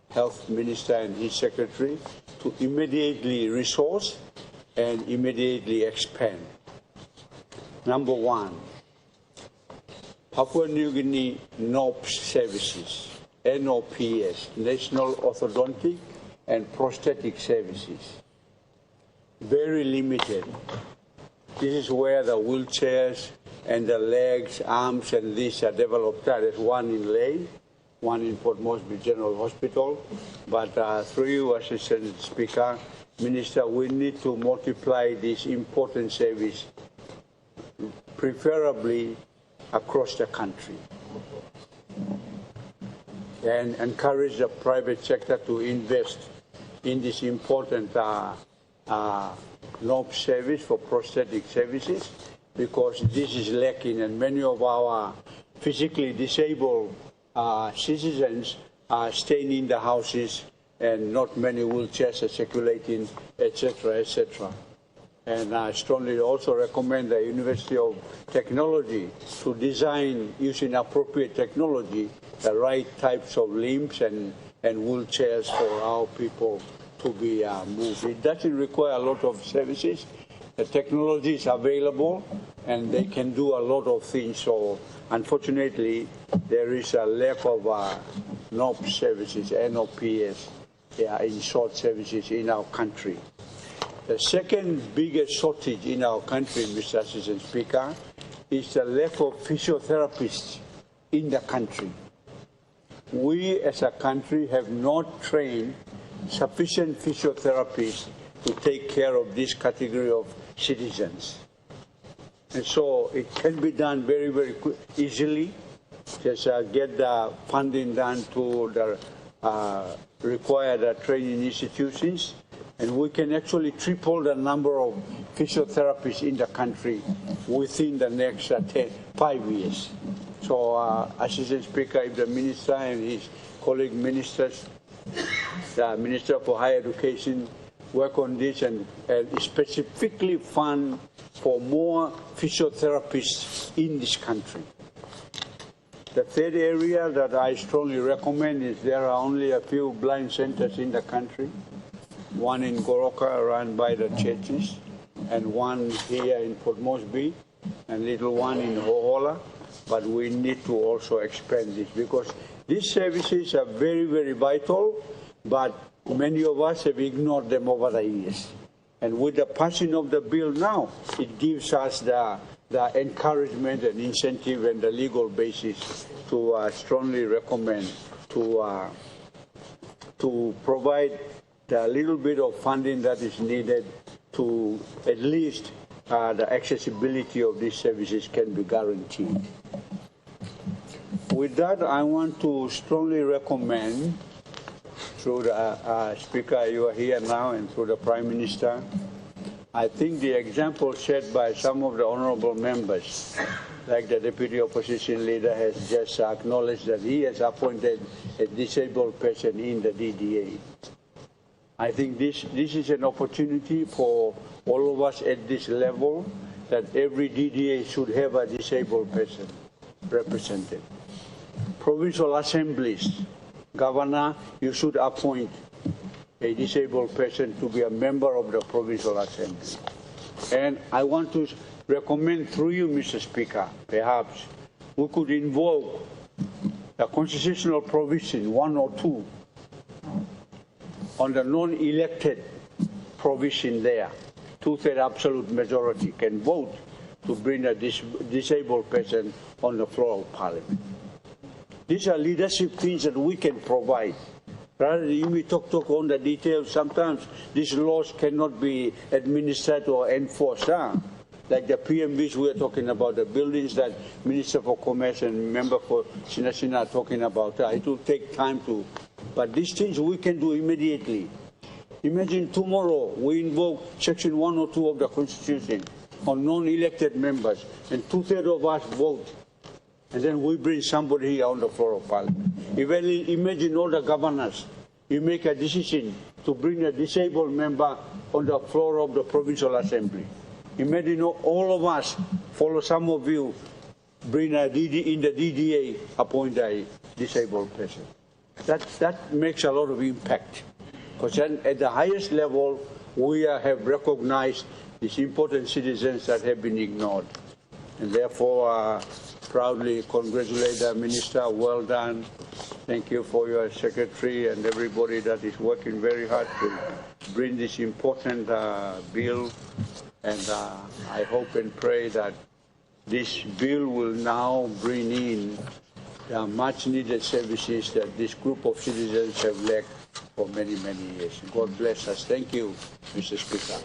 Health Minister and his Secretary, to immediately resource and immediately expand. Number 1, Papua New Guinea NOPS services, NOPS, National Orthodontic and Prosthetic Services. Very limited. This is where the wheelchairs and the legs, arms, and these are developed. There's one in Ley, one in Port Moresby General Hospital. But through you, Assistant Speaker, Minister, we need to multiply this important service, preferably across the country, and encourage the private sector to invest in this important NOP service for prosthetic services, because this is lacking, and many of our physically disabled citizens are staying in the houses and not many wheelchairs are circulating, etc., etc. And I strongly also recommend the University of Technology to design, using appropriate technology, the right types of limbs and wheelchairs for our people to be moved. It doesn't require a lot of services. The technology is available and they can do a lot of things. So unfortunately, there is a lack of NOP services, NOPS, in short services in our country. The second biggest shortage in our country, Mr. Assistant Speaker, is the lack of physiotherapists in the country. We as a country have not trained sufficient physiotherapists to take care of this category of citizens. And so it can be done very, very easily. Just get the funding done to the required training institutions, and we can actually triple the number of physiotherapists in the country within the next 5 years. So, Assistant Speaker, if the Minister and his colleague ministers, the Minister for Higher Education, work on this and specifically fund for more physiotherapists in this country. The third area that I strongly recommend is there are only a few blind centers in the country, one in Goroka run by the churches, and one here in Port Moresby, and little one in Hohola, but we need to also expand this because these services are very, very vital, but many of us have ignored them over the years. And with the passing of the bill now, it gives us the encouragement and incentive and the legal basis to strongly recommend to provide the little bit of funding that is needed to at least the accessibility of these services can be guaranteed. With that, I want to strongly recommend through the Speaker, you are here now, and through the Prime Minister, I think the example set by some of the honorable members, like the Deputy Opposition Leader has just acknowledged that he has appointed a disabled person in the DDA. I think this is an opportunity for all of us at this level that every DDA should have a disabled person represented. Provincial assemblies, Governor, you should appoint a disabled person to be a member of the Provincial Assembly. And I want to recommend through you, Mr. Speaker, perhaps we could invoke the constitutional provision 1 or 2 on the non-elected provision there. 2/3 absolute majority can vote to bring a disabled person on the floor of Parliament. These are leadership things that we can provide. Rather than you may talk on the details, sometimes these laws cannot be administered or enforced. Like the PMVs we are talking about, the buildings that Minister for Commerce and Member for Sinasina are talking about. It will take time to, but these things we can do immediately. Imagine tomorrow we invoke Section 1 or 2 of the Constitution on non-elected members, and 2/3 of us vote. And then we bring somebody here on the floor of Parliament. Imagine all the governors, you make a decision to bring a disabled member on the floor of the Provincial Assembly. Imagine all of us, follow some of you, bring in the DDA, appoint a disabled person. That makes a lot of impact. Because then at the highest level, we have recognized these important citizens that have been ignored. And therefore, proudly congratulate the Minister. Well done. Thank you for your Secretary and everybody that is working very hard to bring this important bill. And I hope and pray that this bill will now bring in the much-needed services that this group of citizens have lacked for many, many years. God bless us. Thank you, Mr. Speaker.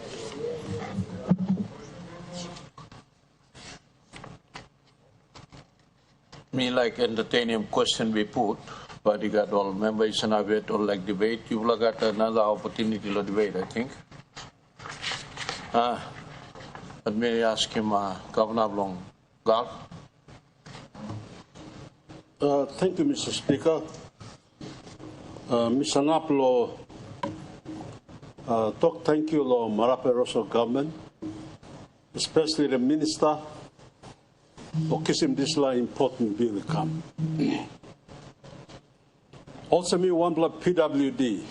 Me like entertaining question we put, but you got all members and I wait or like debate. You will got another opportunity to debate, I think. Let me ask him, Governor Blong. Gal? Thank you, Mr. Speaker. Mr. Naplo, talk thank you, Lord Marape Rosso government, especially the minister, for kissing this important bill come. Also, me one blood PWD.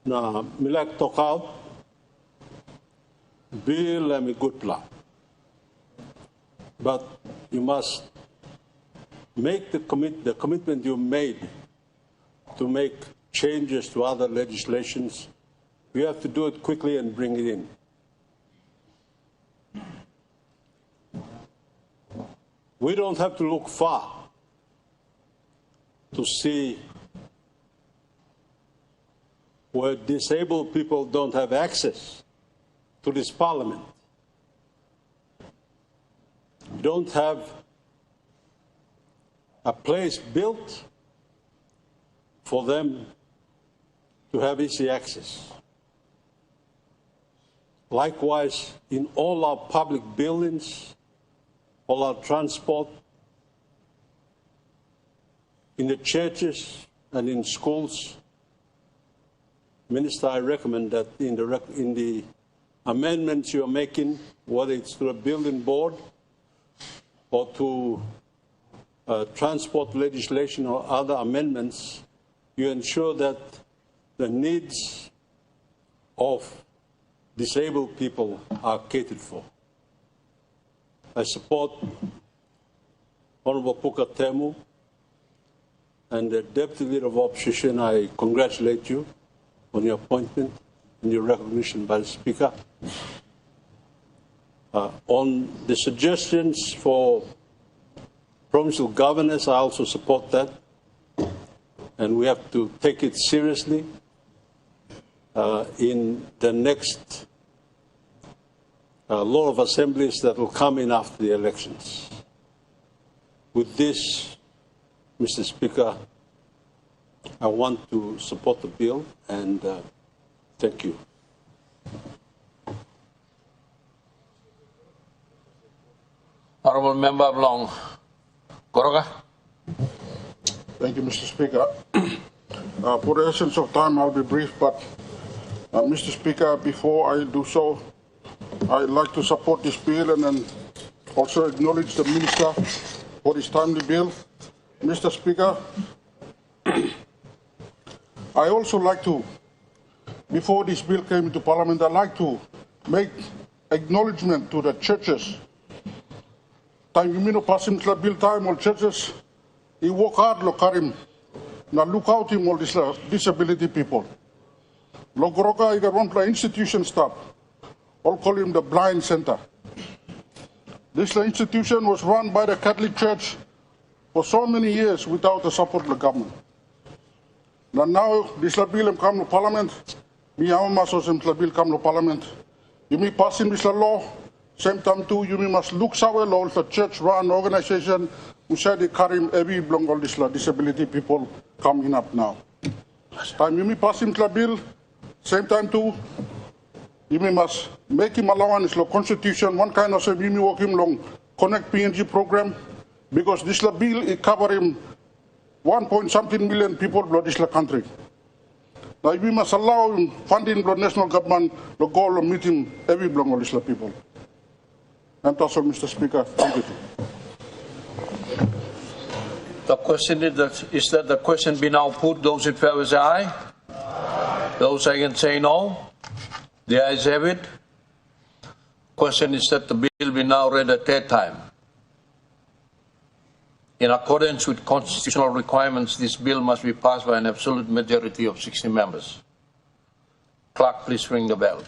Now, me like talk out. Bill and me good plan. But you must make the commitment you made to make changes to other legislations. We have to do it quickly and bring it in. We don't have to look far to see where disabled people don't have access to this parliament. You don't have a place built for them to have easy access. Likewise, in all our public buildings, all our transport, in the churches and in schools. Minister, I recommend that in the amendments you're making, whether it's to a building board or to transport legislation or other amendments, you ensure that the needs of disabled people are catered for. I support Honorable Puka Temu and the Deputy Leader of Opposition. I congratulate you on your appointment and your recognition by the Speaker. On the suggestions for provincial governors, I also support that. And we have to take it seriously in the next law of assemblies that will come in after the elections. With this, Mr. Speaker, I want to support the bill and thank you. Honourable Member Long, Goroga. Thank you, Mr. Speaker. For the essence of time, I'll be brief, but Mr. Speaker, before I do so, I'd like to support this bill and then also acknowledge the Minister for this timely bill. Mr. Speaker, I also like to, before this bill came into Parliament, I'd like to make acknowledgement to the churches. Time you mean passing the bill time all churches, he work hard lo karim, na look out him all this disability people. Lo goroka iga run the institution staff, all call him the blind center. This institution was run by the Catholic Church for so many years without the support of the government. Now this bill come to Parliament, me amaso sem bill come to Parliament. You may pass in this law, same time too, you must look somewhere law the church-run organization who said they carry every belong all this disability people coming up now. Time you may pass in the bill, same time too, you must make him allowance the constitution, one kind of say we may work him long connect PNG program, because this bill is covering 1.something million people in this country. Now we must allow funding the national government the goal of meeting every belong all these people. And that's all, Mr. Speaker. Thank you. The question is that the question be now put. Those in favor say aye. Those against say no. The ayes have it. Question is that the bill be now read a third time. In accordance with constitutional requirements, this bill must be passed by an absolute majority of 60 members. Clerk, please ring the bell.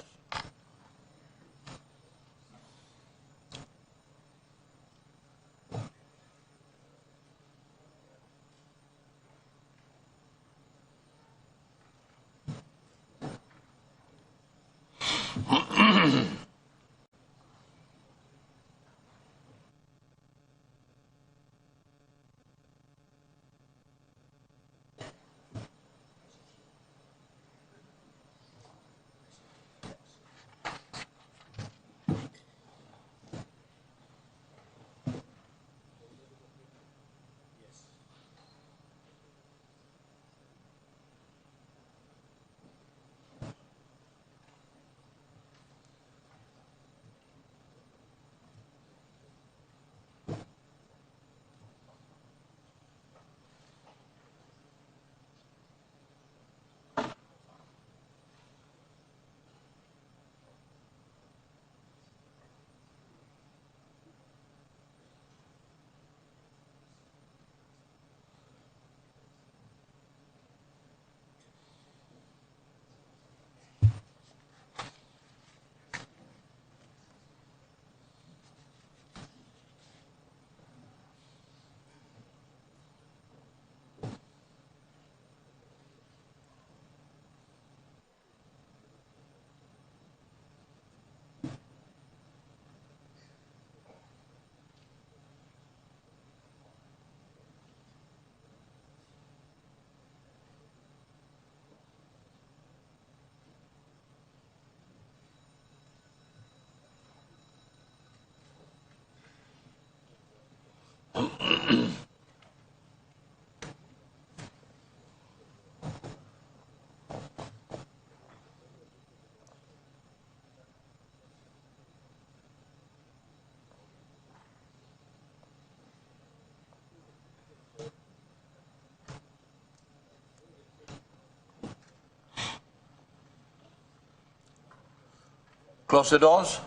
Close the doors.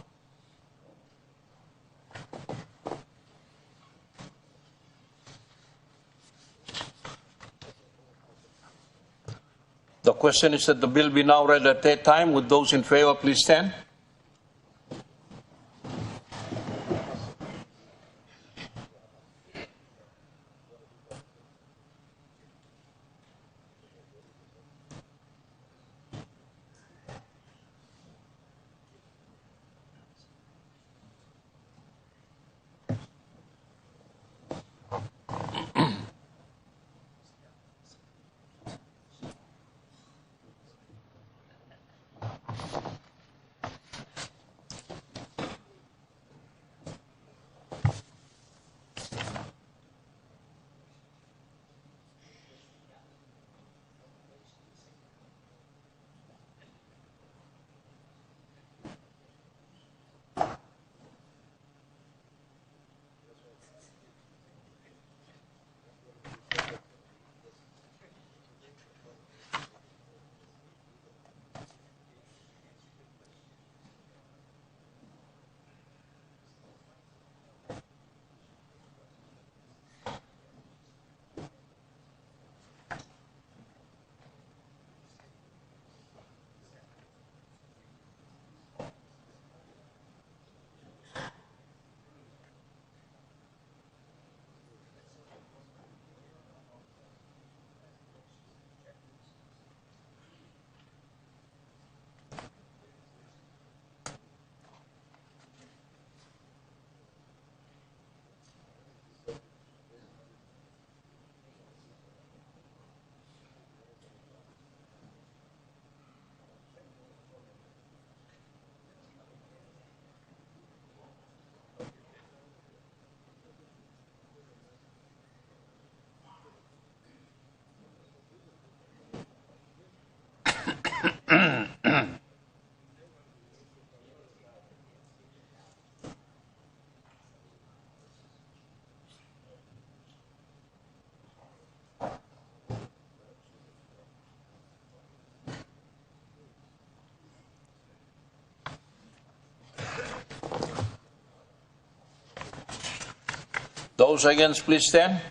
The question is that the bill be now read at that time. Would those in favor please stand? Those against, please stand.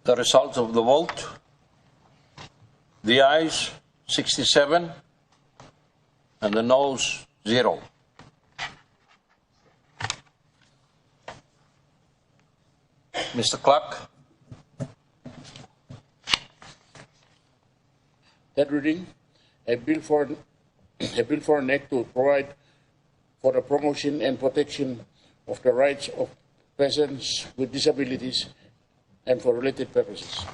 The results of the vote. The ayes 67 and the noes 0. Mr. Clerk. Third reading, a bill for an act to provide for the promotion and protection of the rights of persons with disabilities and for related purposes.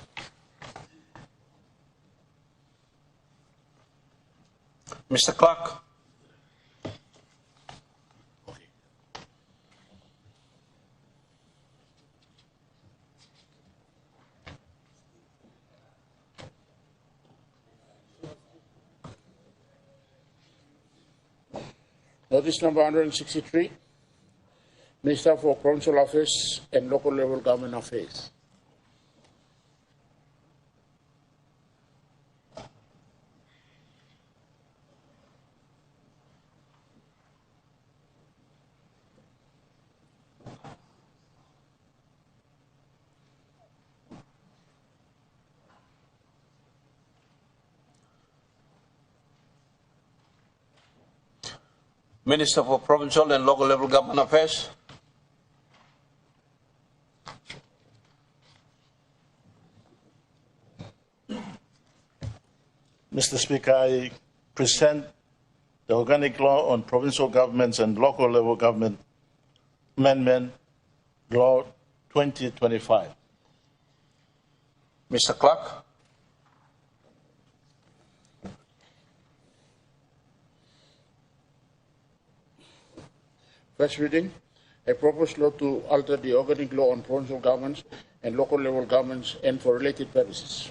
Mr. Clerk. Notice number 163, Minister for Provincial Affairs and Local Level Government Affairs. Minister for Provincial and Local Level Government Affairs. Mr. Speaker, I present the Organic Law on Provincial Governments and Local Level Government Amendment Law 2025. Mr. Clerk. First reading, a proposed law to alter the organic law on provincial governments and local level governments and for related purposes.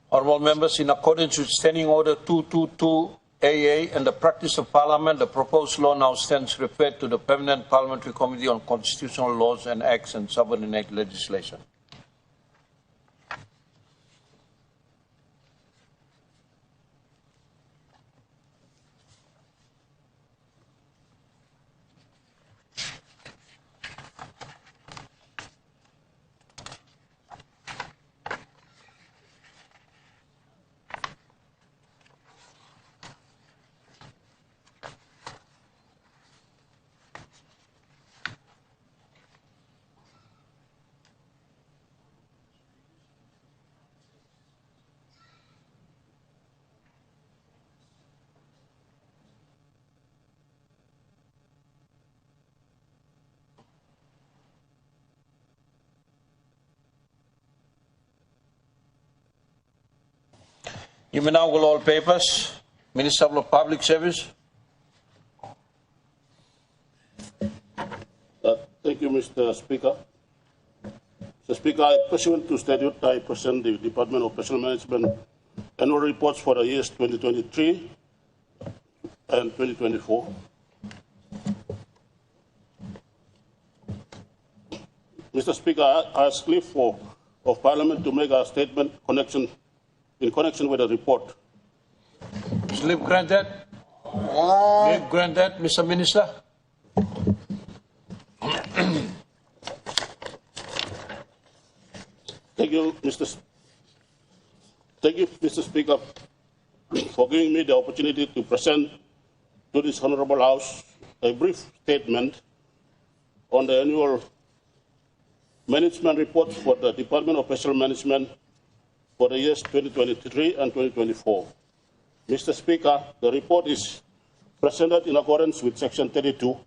Honourable members, in accordance with Standing Order 222 AA and the practice of Parliament, the proposed law now stands referred to the Permanent Parliamentary Committee on Constitutional Laws and Acts and Subordinate Legislation. You may now go all papers. Minister of Public Service. Thank you, Mr. Speaker. Mr. Speaker, pursuant to statute, I present the Department of Personnel Management annual reports for the years 2023 and 2024. Mr. Speaker, I ask leave of Parliament to make a statement in connection with the report. Leave granted. Leave granted, Mr. Minister. Thank you, Mr. Speaker, for giving me the opportunity to present to this Honourable House a brief statement on the annual management report for the Department of Personnel Management for the years 2023 and 2024. Mr. Speaker, the report is presented in accordance with Section 32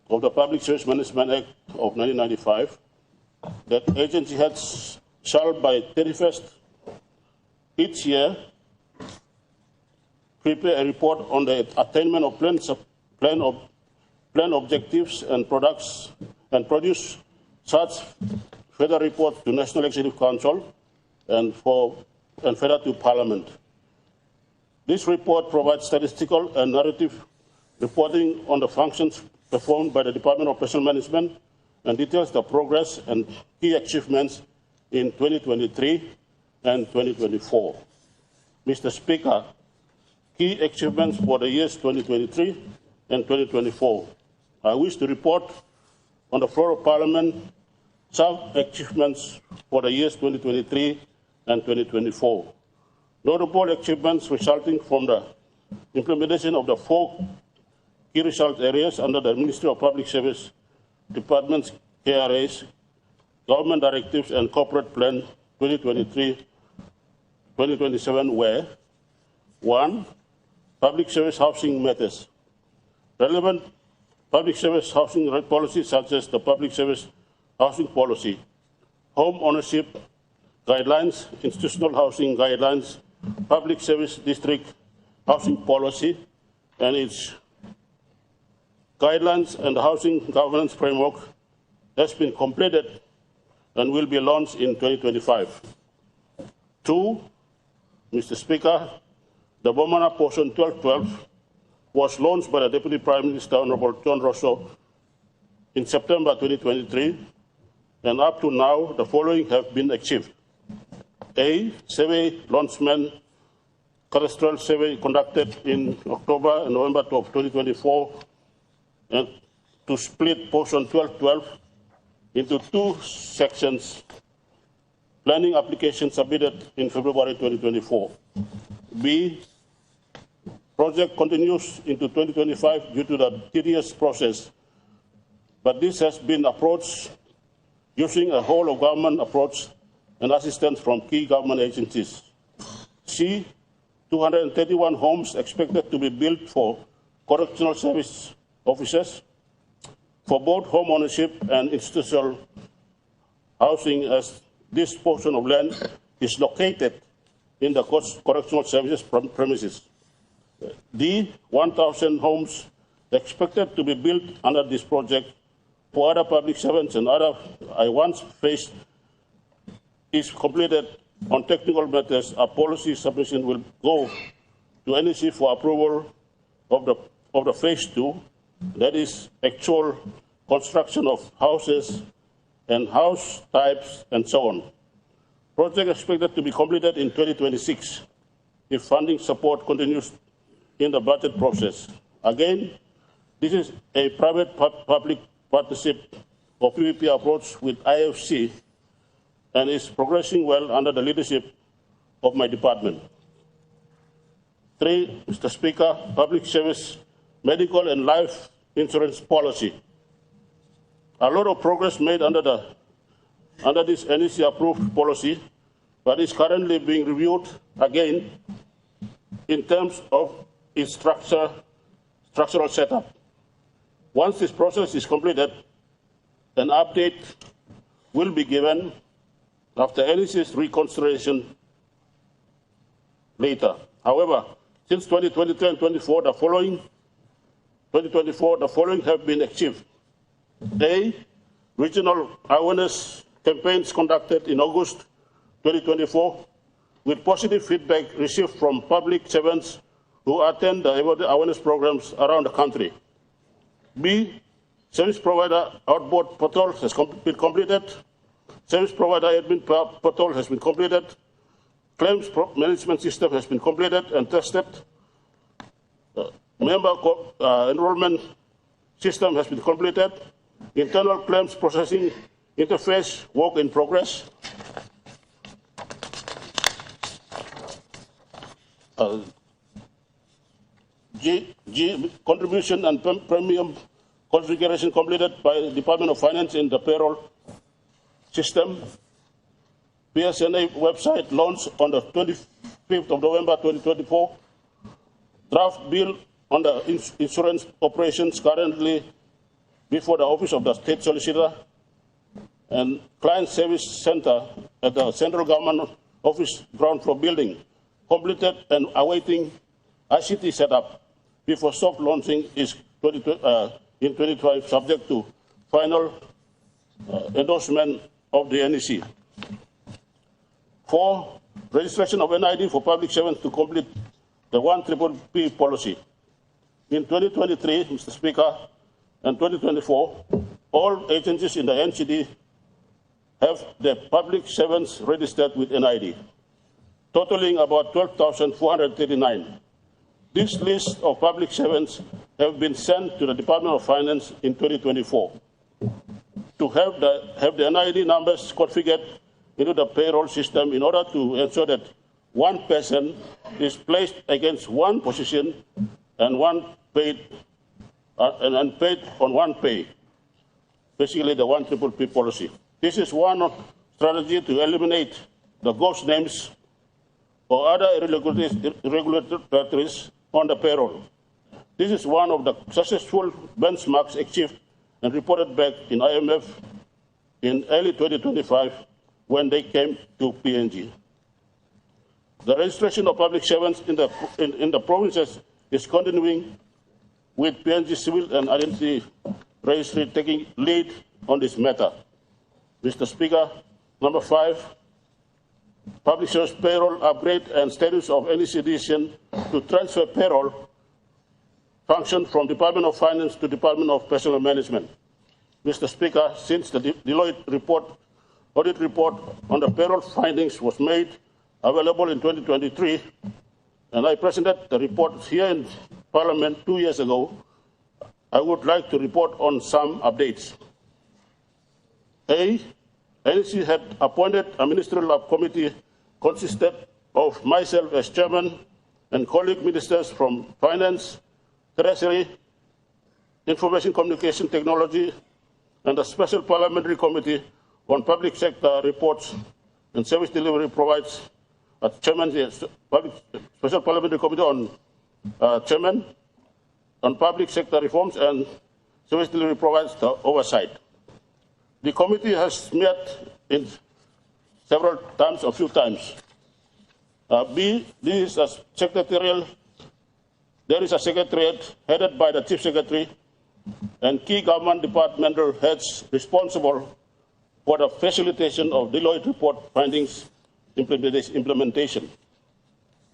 of the Public Service Management Act of 1995, that agency heads shall by 31st each year prepare a report on the attainment of plan objectives and products and produce such further report to National Executive Council and further to Parliament. This report provides statistical and narrative reporting on the functions performed by the Department of Personnel Management and details the progress and key achievements in 2023 and 2024. Mr. Speaker, key achievements for the years 2023 and 2024. I wish to report on the floor of Parliament achievements for the years 2023 and 2024. Notable achievements resulting from the implementation of the 4 key result areas under the Ministry of Public Service Department's KRAs, Government Directives and Corporate Plan 2023-2027 were: 1. Public service housing matters. Relevant public service housing policies such as the Public Service Housing Policy, Home Ownership Guidelines, Institutional Housing Guidelines, Public Service District Housing Policy, and its guidelines and the Housing Governance Framework has been completed and will be launched in 2025. 2. Mr. Speaker, the Bomana Portion 1212 was launched by the Deputy Prime Minister, Honorable John Rosso, in September 2023, and up to now, the following have been achieved. A. Survey launchment, cadastral survey conducted in October and November of 2024, and to split Portion 1212 into 2 sections. Planning application submitted in February 2024. B. Project continues into 2025 due to the tedious process, but this has been approached using a whole of government approach and assistance from key government agencies. C. 231 homes expected to be built for correctional service officers for both home ownership and institutional housing, as this portion of land is located in the correctional services premises. D. 1,000 homes expected to be built under this project for other public servants and other once phase is completed on technical matters. A policy submission will go to NEC for approval of the phase 2, that is actual construction of houses and house types and so on. Project expected to be completed in 2026 if funding support continues in the budget process. Again, this is a private-public partnership or PPP approach with IFC and is progressing well under the leadership of my department. 3, Mr. Speaker, public service, medical and life insurance policy. A lot of progress made under this NEC-approved policy, but is currently being reviewed again in terms of its structural setup. Once this process is completed, an update will be given after NEC's reconsideration later. However, since 2023 and 2024, the following have been achieved. A. Regional awareness campaigns conducted in August 2024 with positive feedback received from public servants who attend the awareness programs around the country. B. Service provider outboard patrol has been completed. Service provider admin patrol has been completed. Claims management system has been completed and tested. Member enrollment system has been completed. Internal claims processing interface work in progress. Contribution and premium configuration completed by the Department of Finance in the payroll system. PSNA website launched on the 25th of November 2024. Draft bill on the insurance operations currently before the Office of the State Solicitor, and Client Service Center at the Central Government Office ground floor building completed and awaiting ICT setup before soft launching is in 2025, subject to final endorsement of the NEC. 4. Registration of NID for public servants to complete the 1PPP policy. In 2023, Mr. Speaker, and 2024, all agencies in the NCD have their public servants registered with NID, totaling about 12,439. This list of public servants have been sent to the Department of Finance in 2024. to have the NID numbers configured into the payroll system in order to ensure that one person is placed against one position and paid on one pay, basically the 1PPP policy. This is one strategy to eliminate the ghost names or other irregularities on the payroll. This is one of the successful benchmarks achieved and reported back in IMF in early 2025 when they came to PNG. The registration of public servants in the provinces is continuing, with PNG Civil and Identity Registry taking lead on this matter. Mr. Speaker, number 5, public service payroll upgrade and status of any decision to transfer payroll function from Department of Finance to Department of Personnel Management. Mr. Speaker, since the Deloitte audit report on the payroll findings was made available in 2023, and I presented the report here in Parliament 2 years ago, I would like to report on some updates. A, NEC had appointed a ministerial committee consisted of myself as chairman and colleague ministers from Finance, Treasury, Information Communication Technology, and a special parliamentary committee on public sector reports and service delivery provides a chairman, special parliamentary committee on chairman on public sector reforms and service delivery provides the oversight. The committee has met in several times, a few times. B, this is a secretarial. There is a secretariat headed by the chief secretary and key government departmental heads responsible for the facilitation of Deloitte report findings implementation.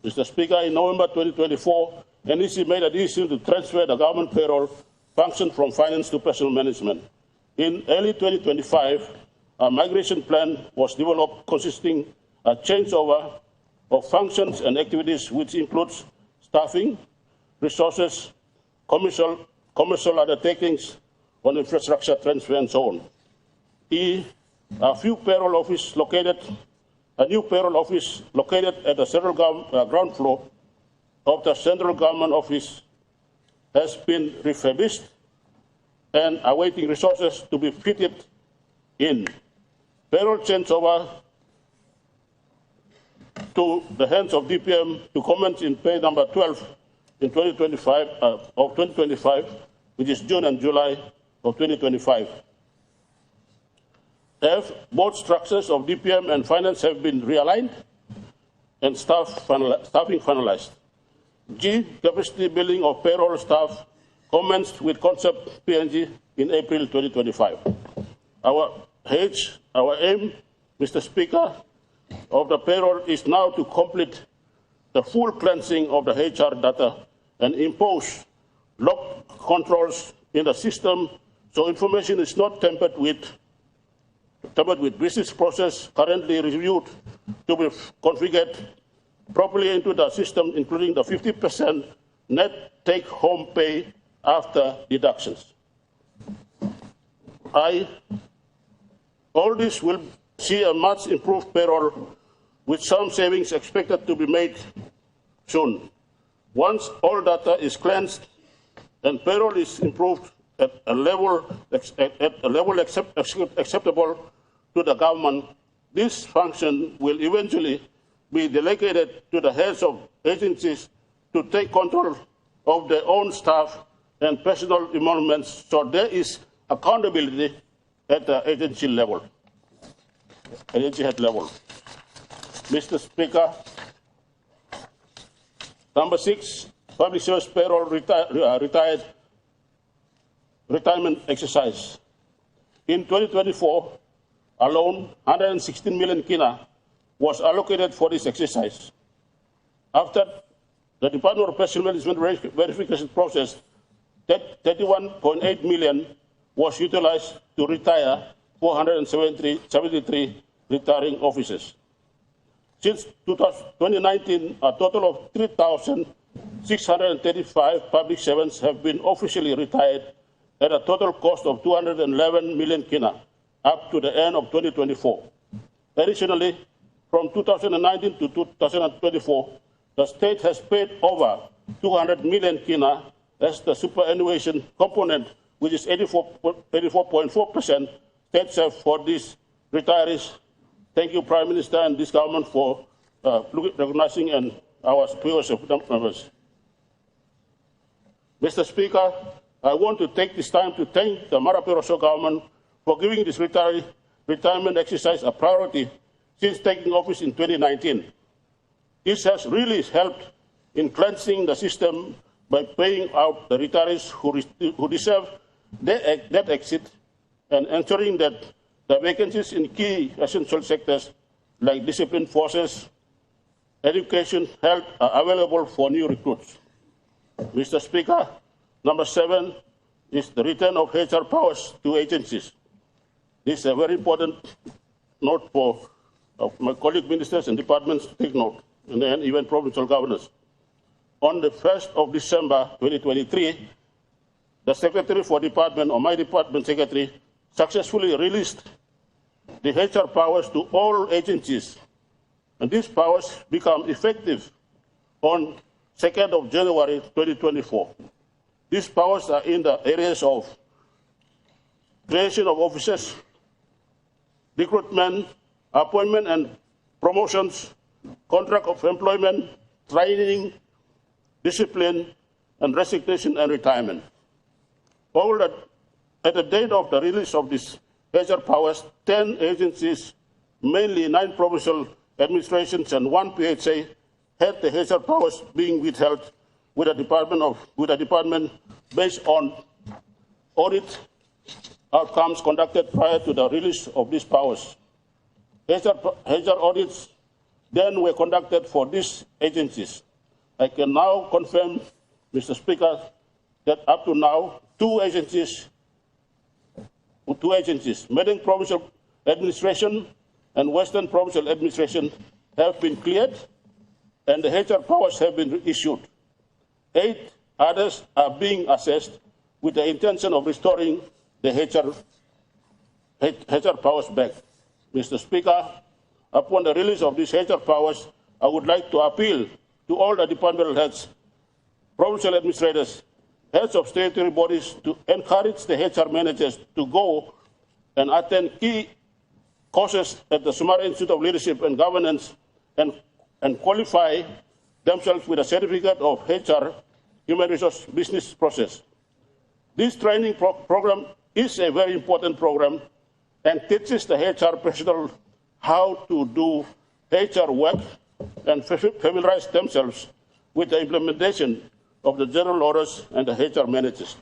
Mr. Speaker, in November 2024, NEC made a decision to transfer the government payroll function from finance to personnel management. In early 2025, a migration plan was developed consisting a changeover of functions and activities which includes staffing, resources, commercial undertakings on infrastructure transfer and so on. E, a new payroll office located at the central ground floor of the central government office has been refurbished and awaiting resources to be fitted in. Payroll changeover to the hands of DPM to commence in pay number 12 in 2025, which is June and July of 2025. F, both structures of DPM and finance have been realigned and staffing finalized. G, capacity building of payroll staff commenced with Concept PNG in April 2025. Our aim, Mr. Speaker, of the payroll is now to complete the full cleansing of the HR data and impose lock controls in the system so information is not tampered with business process currently reviewed to be configured properly into the system, including the 50% net take-home pay after deductions. All this will see a much improved payroll with some savings expected to be made soon. Once all data is cleansed and payroll is improved at a level acceptable to the government, this function will eventually be delegated to the heads of agencies to take control of their own staff and personal emoluments, so there is accountability at the agency level, agency head level. Mr. Speaker, number 6, public service payroll retirement exercise. In 2024 alone, 116 million kina was allocated for this exercise. After the Department of Personnel Management verification process, 31.8 million was utilized to retire 473 retiring officers. Since 2019, a total of 3,635 public servants have been officially retired at a total cost of 211 million kina, up to the end of 2024. Additionally, from 2019 to 2024, the state has paid over 200 million kina as the superannuation component, which is 84.4% state share for these retirees. Thank you, Prime Minister, and this government for recognizing and our stewardship members. Mr. Speaker, I want to take this time to thank the Marape-Rosso government for giving this retirement exercise a priority since taking office in 2019. This has really helped in cleansing the system by paying out the retirees who deserve that exit and ensuring that the vacancies in key essential sectors like disciplined forces, education, health are available for new recruits. Mr. Speaker, number 7 is the return of HR powers to agencies. This is a very important note for my colleague ministers and departments to take note, and then even provincial governors. On the 1st of December 2023, the Secretary for Department, or my department secretary, successfully released the HR powers to all agencies, and these powers become effective on 2nd of January 2024. These powers are in the areas of creation of offices, recruitment, appointment and promotions, contract of employment, training, discipline, and resignation and retirement. All that at the date of the release of these HR powers, 10 agencies, mainly 9 provincial administrations and 1 PHA, had the HR powers being withheld with a department based on audit outcomes conducted prior to the release of these powers. HR audits then were conducted for these agencies. I can now confirm, Mr. Speaker, that up to now, two agencies, Meding Provincial Administration and Western Provincial Administration, have been cleared and the HR powers have been issued. 8 others are being assessed with the intention of restoring the HR powers back. Mr. Speaker, upon the release of these HR powers, I would like to appeal to all the departmental heads, provincial administrators, heads of statutory bodies to encourage the HR managers to go and attend key courses at the Sumatra Institute of Leadership and Governance and qualify themselves with a certificate of HR, Human Resource Business Process. This training program is a very important program and teaches the HR professional how to do HR work and familiarize themselves with the implementation of the general orders and the HR managers.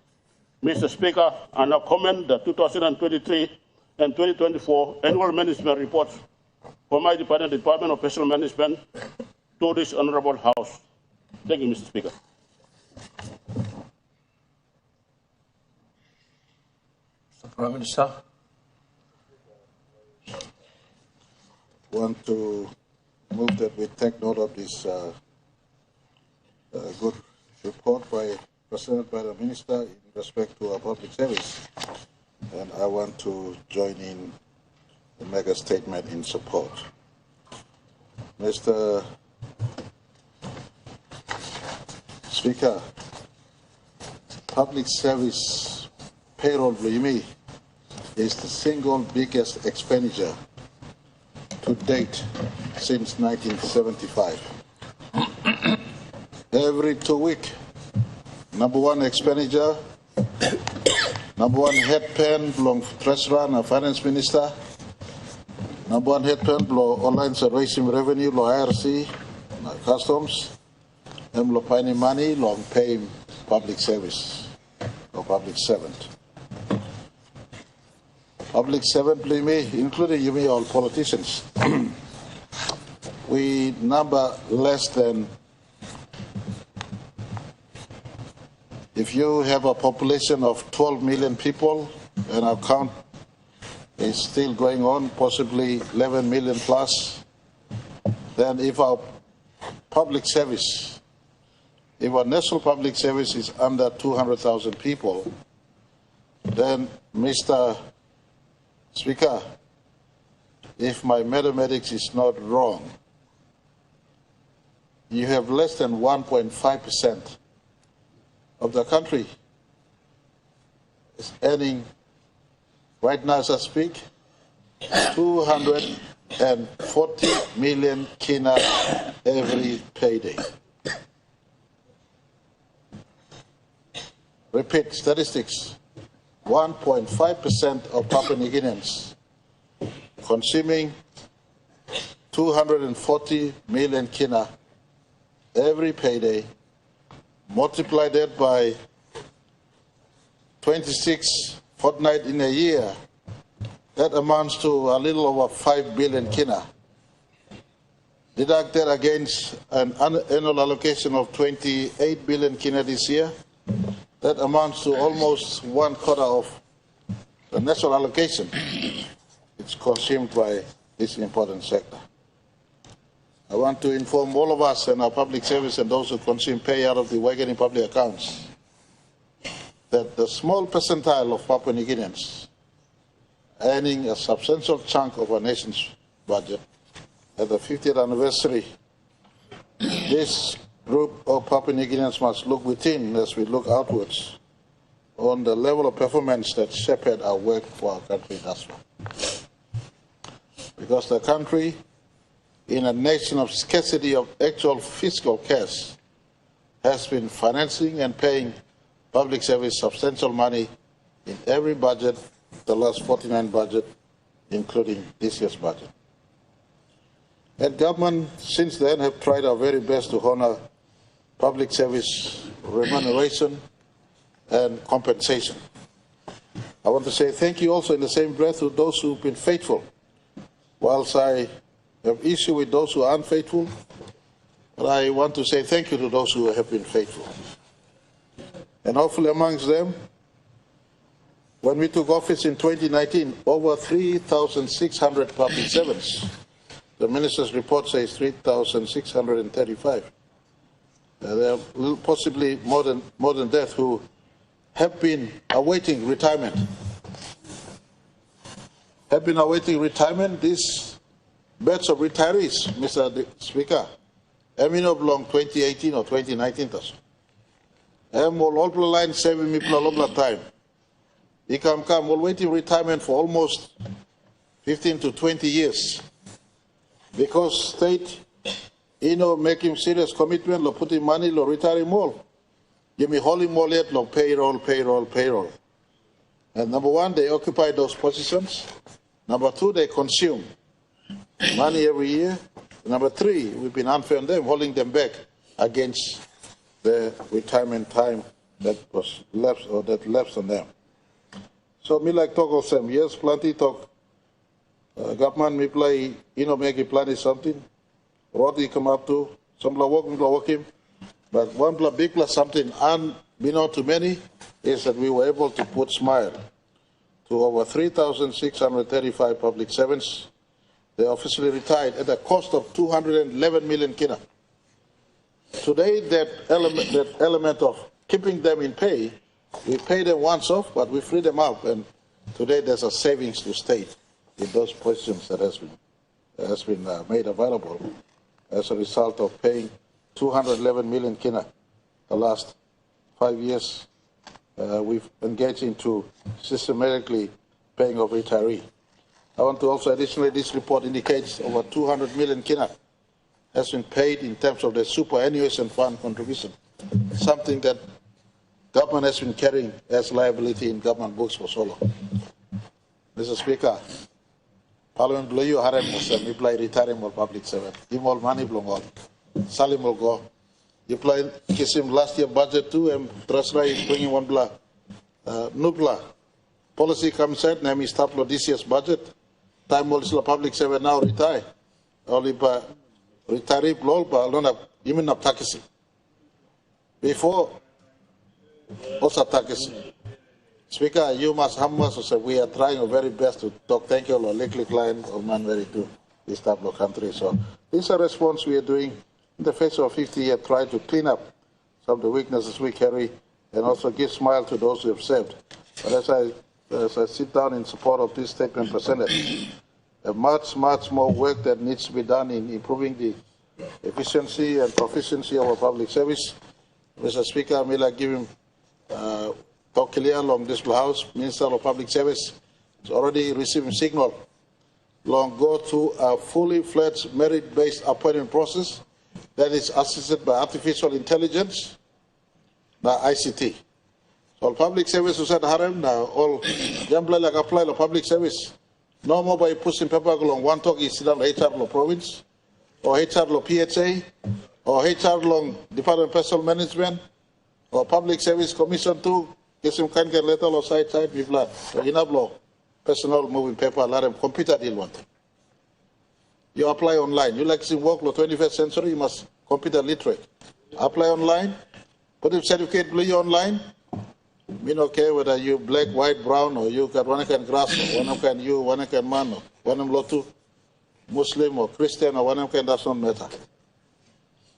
Mr. Speaker, I now commend the 2023 and 2024 annual management reports for my Department of Professional Management to this Honorable House. Thank you, Mr. Speaker. Mr. Prime Minister. I want to move that we take note of this good report presented by the Minister in respect to our public service. And I want to join in and make a statement in support. Mr. Speaker, public service payroll is the single biggest expenditure to date since 1975. Every 2 weeks, number one expenditure, number one headpan belong to Treasurer and Finance Minister, number one headpan belong online raising revenue, law IRC, customs, and law paying money, long paying public service or public servant. Public servant, including you, all politicians, we number less than, if you have a population of 12 million people, and our count is still going on, possibly 11 million plus, then if our public service, if our national public service is under 200,000 people, then Mr. Speaker, if my mathematics is not wrong, you have less than 1.5% of the country is earning, right now as I speak, 240 million kina every payday. Repeat statistics, 1.5% of Papua New Guineans consuming 240 million kina every payday. Multiply that by 26 fortnight in a year, that amounts to a little over 5 billion kina. Deduct that against an annual allocation of 28 billion kina this year, that amounts to almost 1/4 of the national allocation. It's consumed by this important sector. I want to inform all of us and our public service and those who consume pay out of the Waiganing public accounts that the small percentile of Papua New Guineans earning a substantial chunk of our nation's budget at the 50th anniversary, this group of Papua New Guineans must look within as we look outwards on the level of performance that shepherd our work for our country thus far. Because the country, in a nation of scarcity of actual fiscal cash, has been financing and paying public service substantial money in every budget, the last 49 budget, including this year's budget. And government since then have tried our very best to honor public service remuneration and compensation. I want to say thank you also in the same breath to those who've been faithful. Whilst I have issue with those who are unfaithful, but I want to say thank you to those who have been faithful. And hopefully amongst them, when we took office in 2019, over 3,600 public servants. The minister's report says 3,635. There are possibly more than that who have been awaiting retirement. These batch of retirees, Mr. Speaker, Emino belong 2018 or 2019. All line 7 people time. He come waiting retirement for almost 15 to 20 years. Because state, making serious commitment, putting money, retiring more. Give me holding more yet, payroll. And number one, they occupy those positions. Number two, they consume money every year. Number three, we've been unfair on them, holding them back against the retirement time that was left or that left on them. So me like talk of them, yes, plenty talk. Government me play, make it plenty something. Roti come up to, some work him. But one big plus something unbeknown to many is that we were able to put smile to over 3,635 public servants. They officially retired at a cost of 211 million kina. Today, that element of keeping them in pay, we pay them once off, but we free them up, and today there's a savings to state in those positions that has been made available as a result of paying 211 million kina the last 5 years. We've engaged into systematically paying of retiree. I want to also additionally, this report indicates over 200 million kina has been paid in terms of the superannuation fund contribution, something that government has been carrying as liability in government books for so long. Mr. Speaker, Parliament below you harem muslim, you play retiring more public servant. You more money belong all. Salim will go. You play kisim last year budget too, and Treasury bringing one blah. Nubla. Policy comes out, name is stop this year's budget. Time will the public servant now retire. Only by retiree blow, but alone you mean not takisi. Before also takisi. Speaker, you must humble us. So we are trying our very best to talk. Thank you, Lord. Likely client or man very to this type of country. So this is a response we are doing in the face of 50 years, trying to clean up some of the weaknesses we carry and also give smile to those who have served. But as I as I sit down in support of this statement presented. Much more work that needs to be done in improving the efficiency and proficiency of our public service. Mr. Speaker, I may like give him talk clear along this House. Minister of Public Service is already receiving signal. Long go to a fully fledged merit-based appointment process that is assisted by artificial intelligence, the ICT. So public service who said harem now all jambla like apply the public service. No more by pushing paper along one talk is still HR law province or HR law PHA or HR long Department of Personal Management or Public Service Commission too. Get some kind of letter or side with that. So in a law, personal moving paper, let them computer deal one. You apply online. You like to work in the 21st century, you must computer literate. Apply online, put a certificate below online. Me no care whether you black, white, brown, or you got one kind grass, or one kind you, one kind man, or one lotu, Muslim or Christian, or one kind does not matter.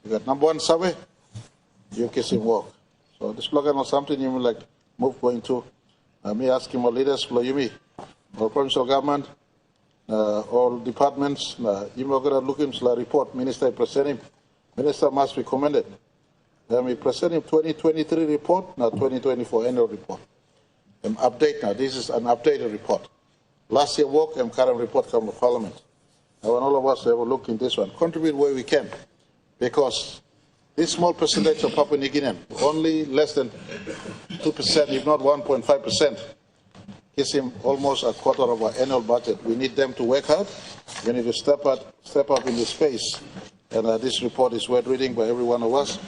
You got number one survey, you kiss him work. So this slogan or something you will like move going to. Me ask him our leaders, Floyumi, or provincial government, all departments, you are going to look him report, Minister present him. Minister must be commended. Then we present him 2023 report, now 2024 annual report. Update now, this is an updated report. Last year work and current report come to Parliament. I want all of us to have a look in this one, contribute where we can, because this small percentage of Papua New Guinean, only less than 2%, if not 1.5%, gives him almost a quarter of our annual budget. We need them to work hard. We need to step up in this space. And this report is worth reading by every one of us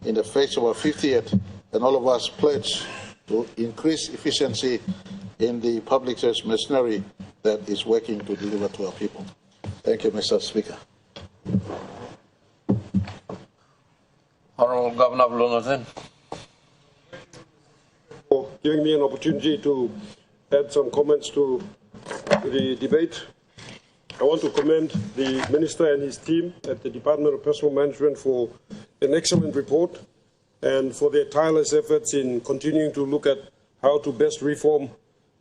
in the face of our 50th, and all of us pledge to increase efficiency in the public service machinery that is working to deliver to our people. Thank you, Mr. Speaker. Honorable Governor Blonathan. For giving me an opportunity to add some comments to the debate. I want to commend the Minister and his team at the Department of Personal Management for an excellent report and for their tireless efforts in continuing to look at how to best reform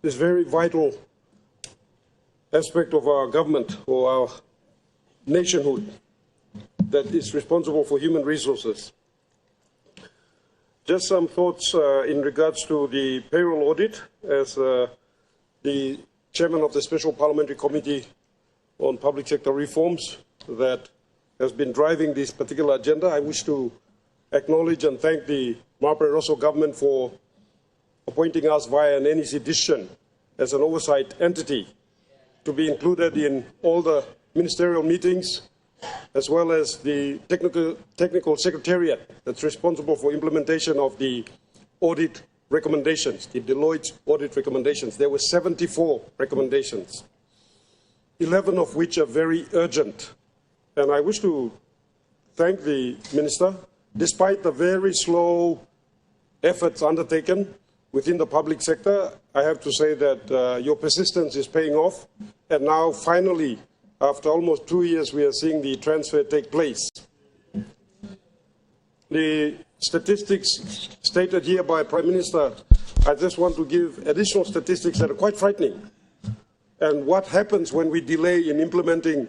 this very vital aspect of our government or our nationhood that is responsible for human resources. Just some thoughts in regards to the payroll audit. As the chairman of the Special Parliamentary Committee on Public Sector Reforms that has been driving this particular agenda, I wish to acknowledge and thank the Marpere Rosso government for appointing us via an NEC decision as an oversight entity to be included in all the ministerial meetings, as well as the technical secretariat that's responsible for implementation of the audit recommendations, the Deloitte's audit recommendations. There were 74 recommendations, 11 of which are very urgent. And I wish to thank the Minister. Despite the very slow efforts undertaken within the public sector, I have to say that your persistence is paying off. And now, finally, after almost 2 years, we are seeing the transfer take place. The statistics stated here by Prime Minister, I just want to give additional statistics that are quite frightening. And what happens when we delay in implementing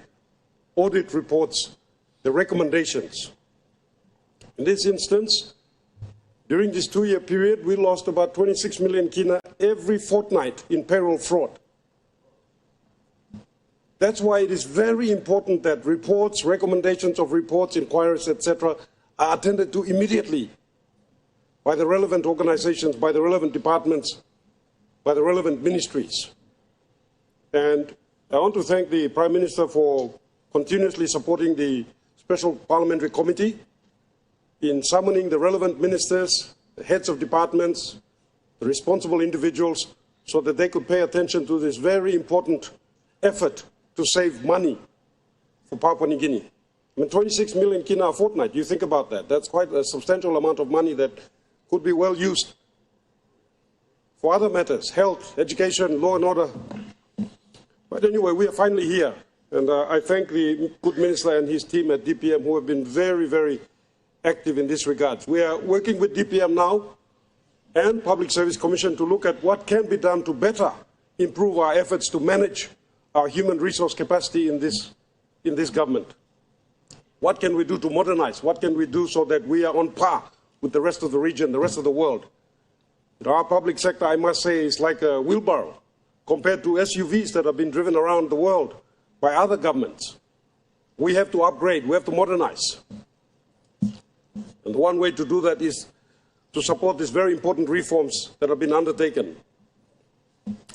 audit reports, the recommendations. In this instance, during this 2-year period, we lost about 26 million kina every fortnight in payroll fraud. That's why it is very important that reports, recommendations of reports, inquiries, etc., are attended to immediately by the relevant organizations, by the relevant departments, by the relevant ministries. And I want to thank the Prime Minister for continuously supporting the Special Parliamentary Committee in summoning the relevant ministers, the heads of departments, the responsible individuals, so that they could pay attention to this very important effort to save money for Papua New Guinea. I mean, 26 million kina a fortnight, you think about that. That's quite a substantial amount of money that could be well used for other matters, health, education, law and order. But anyway, we are finally here. And I thank the good minister and his team at DPM who have been very, very active in this regard. We are working with DPM now and Public Service Commission to look at what can be done to better improve our efforts to manage our human resource capacity in this government. What can we do to modernize? What can we do so that we are on par with the rest of the region, the rest of the world? Our public sector, I must say, is like a wheelbarrow compared to SUVs that have been driven around the world by other governments. We have to upgrade, we have to modernize. And the one way to do that is to support these very important reforms that have been undertaken.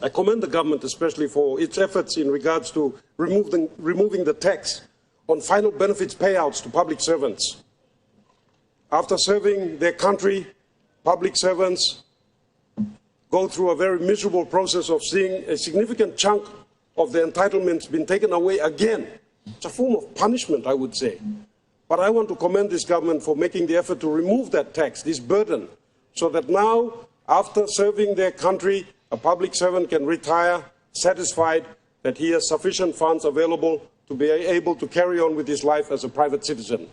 I commend the government especially for its efforts in regards to removing the tax on final benefits payouts to public servants. After serving their country, public servants go through a very miserable process of seeing a significant chunk of their entitlements being taken away again. It's a form of punishment, I would say. But I want to commend this government for making the effort to remove that tax, this burden, so that now, after serving their country, a public servant can retire satisfied that he has sufficient funds available to be able to carry on with his life as a private citizen.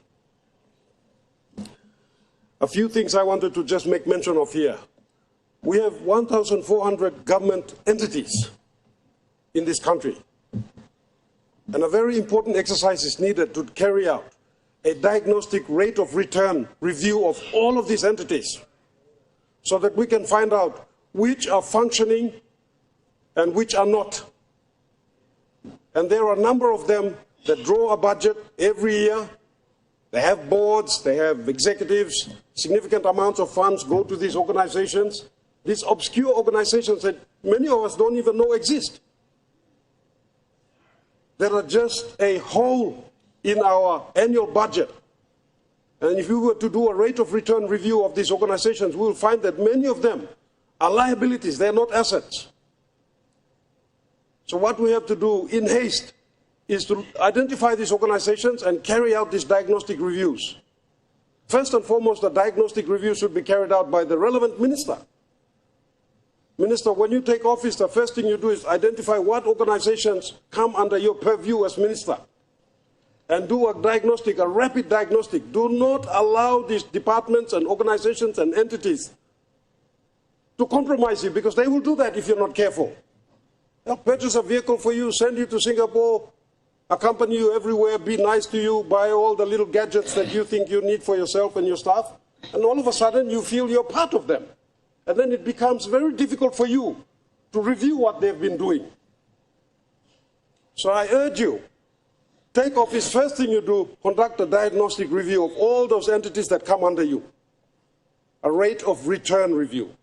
A few things I wanted to just make mention of here. We have 1,400 government entities in this country. And a very important exercise is needed to carry out a diagnostic rate of return review of all of these entities so that we can find out which are functioning and which are not. And there are a number of them that draw a budget every year. They have boards, they have executives, significant amounts of funds go to these organizations, these obscure organizations that many of us don't even know exist. There are just a hole in our annual budget. And if we were to do a rate of return review of these organizations, we will find that many of them are liabilities, they're not assets. So what we have to do in haste is to identify these organizations and carry out these diagnostic reviews. First and foremost, the diagnostic review should be carried out by the relevant minister. Minister, when you take office, the first thing you do is identify what organizations come under your purview as minister. And do a diagnostic, a rapid diagnostic. Do not allow these departments and organizations and entities to compromise you, because they will do that if you're not careful. They'll purchase a vehicle for you, send you to Singapore, accompany you everywhere, be nice to you, buy all the little gadgets that you think you need for yourself and your staff, and all of a sudden you feel you're part of them. And then it becomes very difficult for you to review what they've been doing. So I urge you, take office, first thing you do, conduct a diagnostic review of all those entities that come under you. A rate of return review.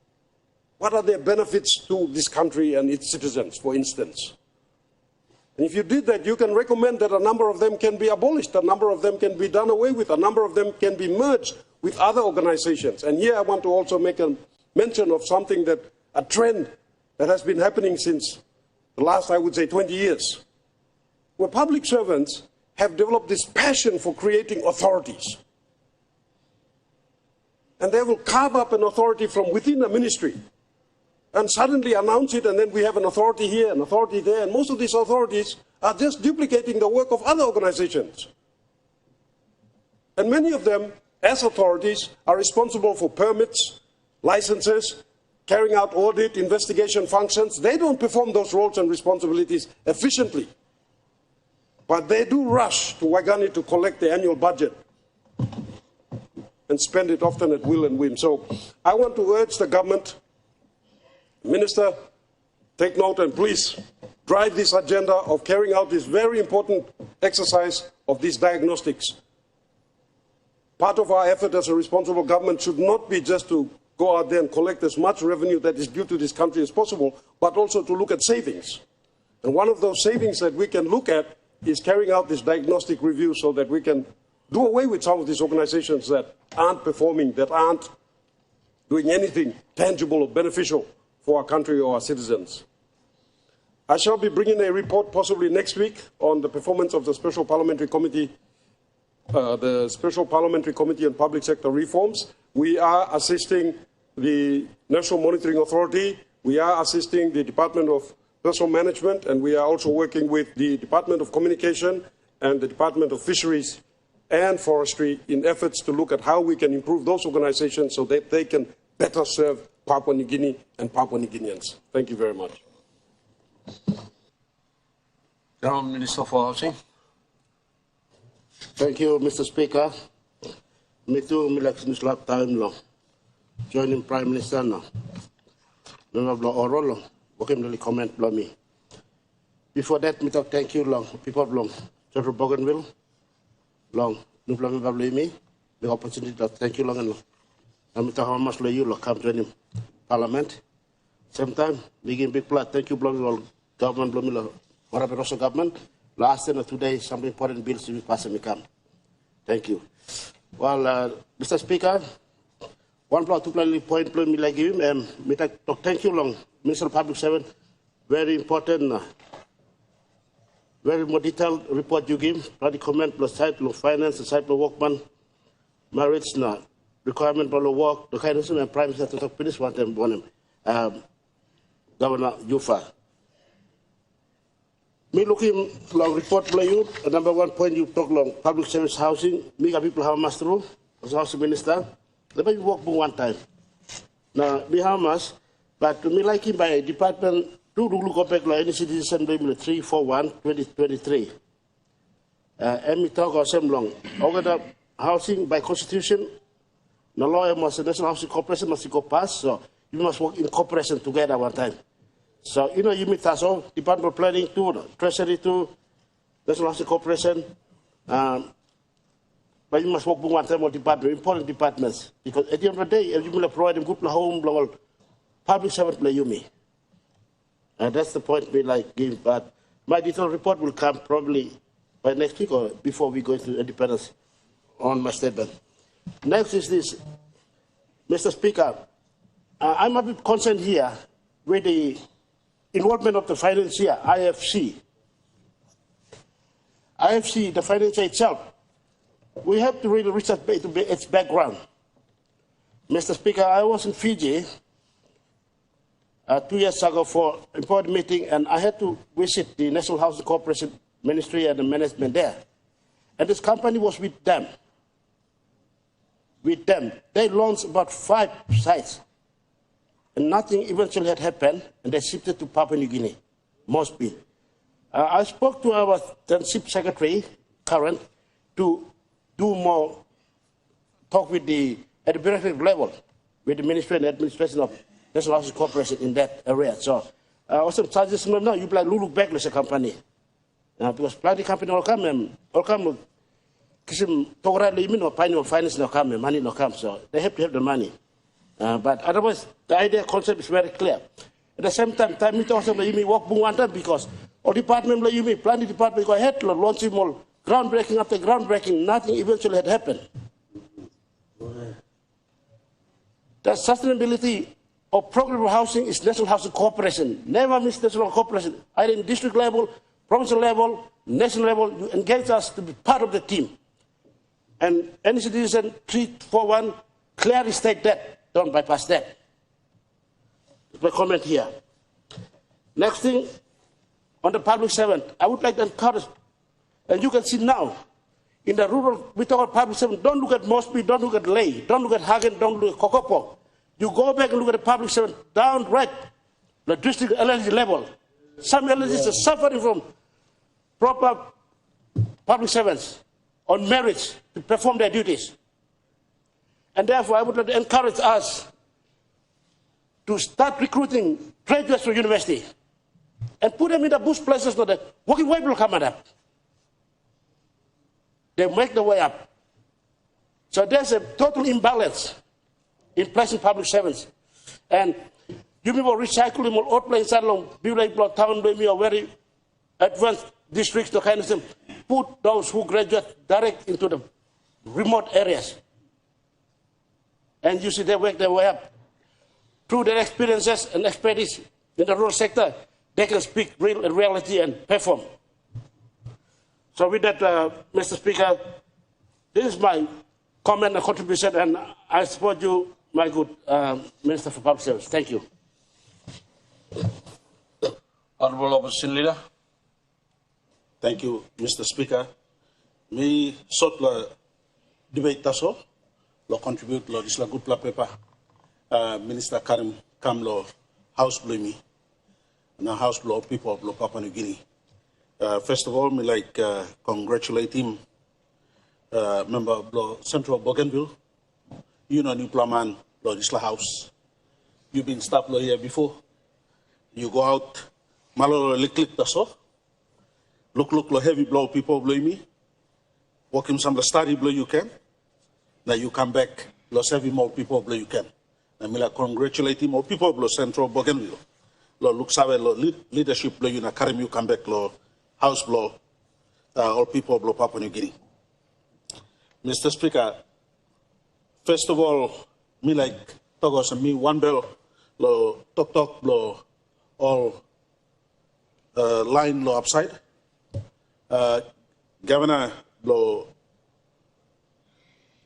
What are their benefits to this country and its citizens, for instance? And if you did that, you can recommend that a number of them can be abolished, a number of them can be done away with, a number of them can be merged with other organizations. And here I want to also make a mention of something that, a trend that has been happening since the last, I would say, 20 years, where public servants have developed this passion for creating authorities. And they will carve up an authority from within a ministry and suddenly announce it, and then we have an authority here, an authority there, and most of these authorities are just duplicating the work of other organizations. And many of them, as authorities, are responsible for permits, licenses, carrying out audit, investigation functions. They don't perform those roles and responsibilities efficiently. But they do rush to Waigani to collect the annual budget and spend it often at will and whim. So I want to urge the government, Minister, take note and please drive this agenda of carrying out this very important exercise of these diagnostics. Part of our effort as a responsible government should not be just to go out there and collect as much revenue that is due to this country as possible, but also to look at savings. And one of those savings that we can look at is carrying out this diagnostic review so that we can do away with some of these organizations that aren't performing, that aren't doing anything tangible or beneficial for our country or our citizens. I shall be bringing a report possibly next week on the performance of the Special Parliamentary Committee, on Public Sector Reforms. We are assisting the National Monitoring Authority, we are assisting the Department of Personal Management, and we are also working with the Department of Communication and the Department of Fisheries and Forestry in efforts to look at how we can improve those organizations so that they can better serve Papua New Guinea and Papua New Guineans. Thank you very much. Honourable Minister for Housing. Thank you, Mr. Speaker. Me too, me like since last time long. Joining Prime Minister now. Member Blo Orolo, okay, really comment below me. Before that, me talk thank you long, people long. Central Bougainville, long. No problem about me. The opportunity to thank you long and long. And me talk how much you long come join him. Parliament. Same time, begin big plot. Thank you, Blo government, Blo whatever also government. Last and today, some important bills to be passed and come. Thank you. Well, Mr. Speaker, one block, 2 point, me like him, me talk thank you long, Minister of Public Service, very important, very more detailed report you give, bloody comment, plus side of finance, the side of workman, marriage, requirement for the work, the kind of and Prime Minister to talk finish one time, Governor Yufa. Me looking long report for you, number 1 point you talk long, public service housing, me got people have master rule, as housing minister, let me work one time. Now, me how much, but me like him by department, do look up back like any citizen, 341-2023. And me talk about some long. Over housing by constitution, the lawyer must, the National Housing Corporation must go past, so you must work in cooperation together one time. So, you know, you meet us all, Department of Planning too, Treasury too, National Housing Corporation, but you must work with one time on department, important departments, because at the end of the day, if you will provide them good home, public servant play you me. And that's the point we like give, but my detailed report will come probably by next week or before we go into independence on my statement. Next is this, Mr. Speaker, I'm a bit concerned here with the involvement of the financier, IFC. IFC, the financier itself, we have to really research its background. Mr. Speaker, I was in Fiji 2 years ago for an important meeting, and I had to visit the National Housing Corporation Ministry and the management there. And this company was with them. With them. They launched about 5 sites. And nothing eventually had happened, and they shifted to Papua New Guinea, Mosby. I spoke to our Chief Secretary, current, to do more talk with at the bureaucratic level, with the Ministry and Administration of National Housing Corporation in that area. So, also charges now, you play look back as a company. Because plenty company will come, kisim togora limin or finance no come, money no come, so they have to have the money. But otherwise, the idea concept is very clear. At the same time, me also you may work one time because all department like you may planning department go ahead, launching all groundbreaking after groundbreaking, nothing eventually had happened. The sustainability of programmable housing is National Housing Corporation. Never miss National Corporation. Either in district level, provincial level, national level, you engage us to be part of the team. And any citizen 341 clearly state that. Don't bypass that. My comment here. Next thing, on the public servant, I would like to encourage, and you can see now, in the rural, we talk about public servant, don't look at Mosby, don't look at Lay, don't look at Hagen, don't look at Kokopo. You go back and look at the public servant down right, the district LNG level. Some LNGs are suffering from proper public servants on marriage to perform their duties. And therefore, I would like to encourage us to start recruiting graduates from university and put them in the bush places so that working way will come up. They make the way up. So there's a total imbalance in placing public servants. And you will recycle them all places along, like town, maybe or very advanced districts, the kind of thing. Put those who graduate direct into the remote areas. And you see they work their way up. Through their experiences and expertise in the rural sector, they can speak real reality and perform. So with that, Mr. Speaker, this is my comment and contribution, and I support you, my good Minister for Public Service. Thank you. Honourable Opposition Leader. Thank you, Mr. Speaker. Me sort la debate taso, lo contribute lo disla good pla paper. Minister Karim Kamlo House Blumi, and the House Blow people of Papua New Guinea. First of all, me like congratulate him, member of the Central Bougainville, you know, new plan Lord Isla House. You've been staff law here before. You go out, malo lick the so. Look, lo heavy blow people blow me. Walk him some study blow you can. Now you come back, lo heavy more people blow you can. I mean, like congratulate him or people blow Central Bougainville. Lo look save lo leadership blow you na carry you come back lo house blow all people blow Papua New Guinea. Mr. Speaker, first of all, me like Togos and me one bell lo talk blow all line lo upside. Governor blow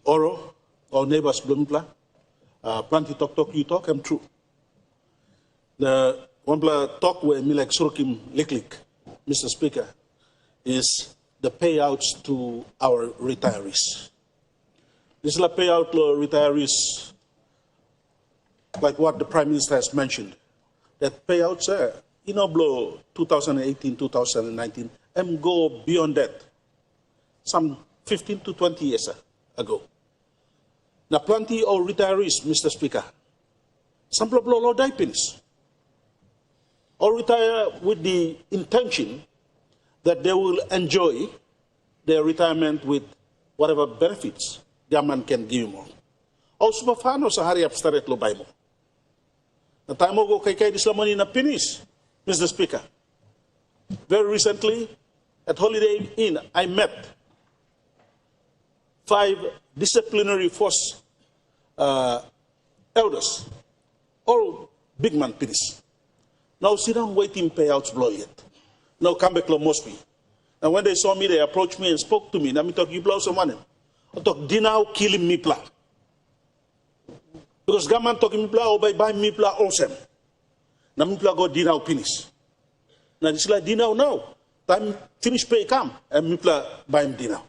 Oro, all neighbors blow me plenty talk, you talk, I'm true. The one talk where me like Surukim Liklik, Mr. Speaker, is the payouts to our retirees. This is a payout to retirees, like what the Prime Minister has mentioned. That payouts are, you know, blow 2018, 2019, and go beyond that, some 15 to 20 years ago. Now, plenty of retirees, Mr. Speaker, some blow low diapins, or retire with the intention that they will enjoy their retirement with whatever benefits government can give more. O sumafano sa hari abstract lo bay mo. Na tayo mo go kay this lamani na finish, Mr. Speaker. Very recently, at Holiday Inn, I met 5 disciplinary force elders, all big man finish. Now sit down waiting payouts blow yet. Now come back lo Mosby. And when they saw me, they approached me and spoke to me. Now me talk, you blow someone. I talk, dinau killing me pla. Because government talking me pla, or by me pla awesome. Now me pla go dinau finish. Now this like dinau now. Time finish pay come, and me pla buy him dinau.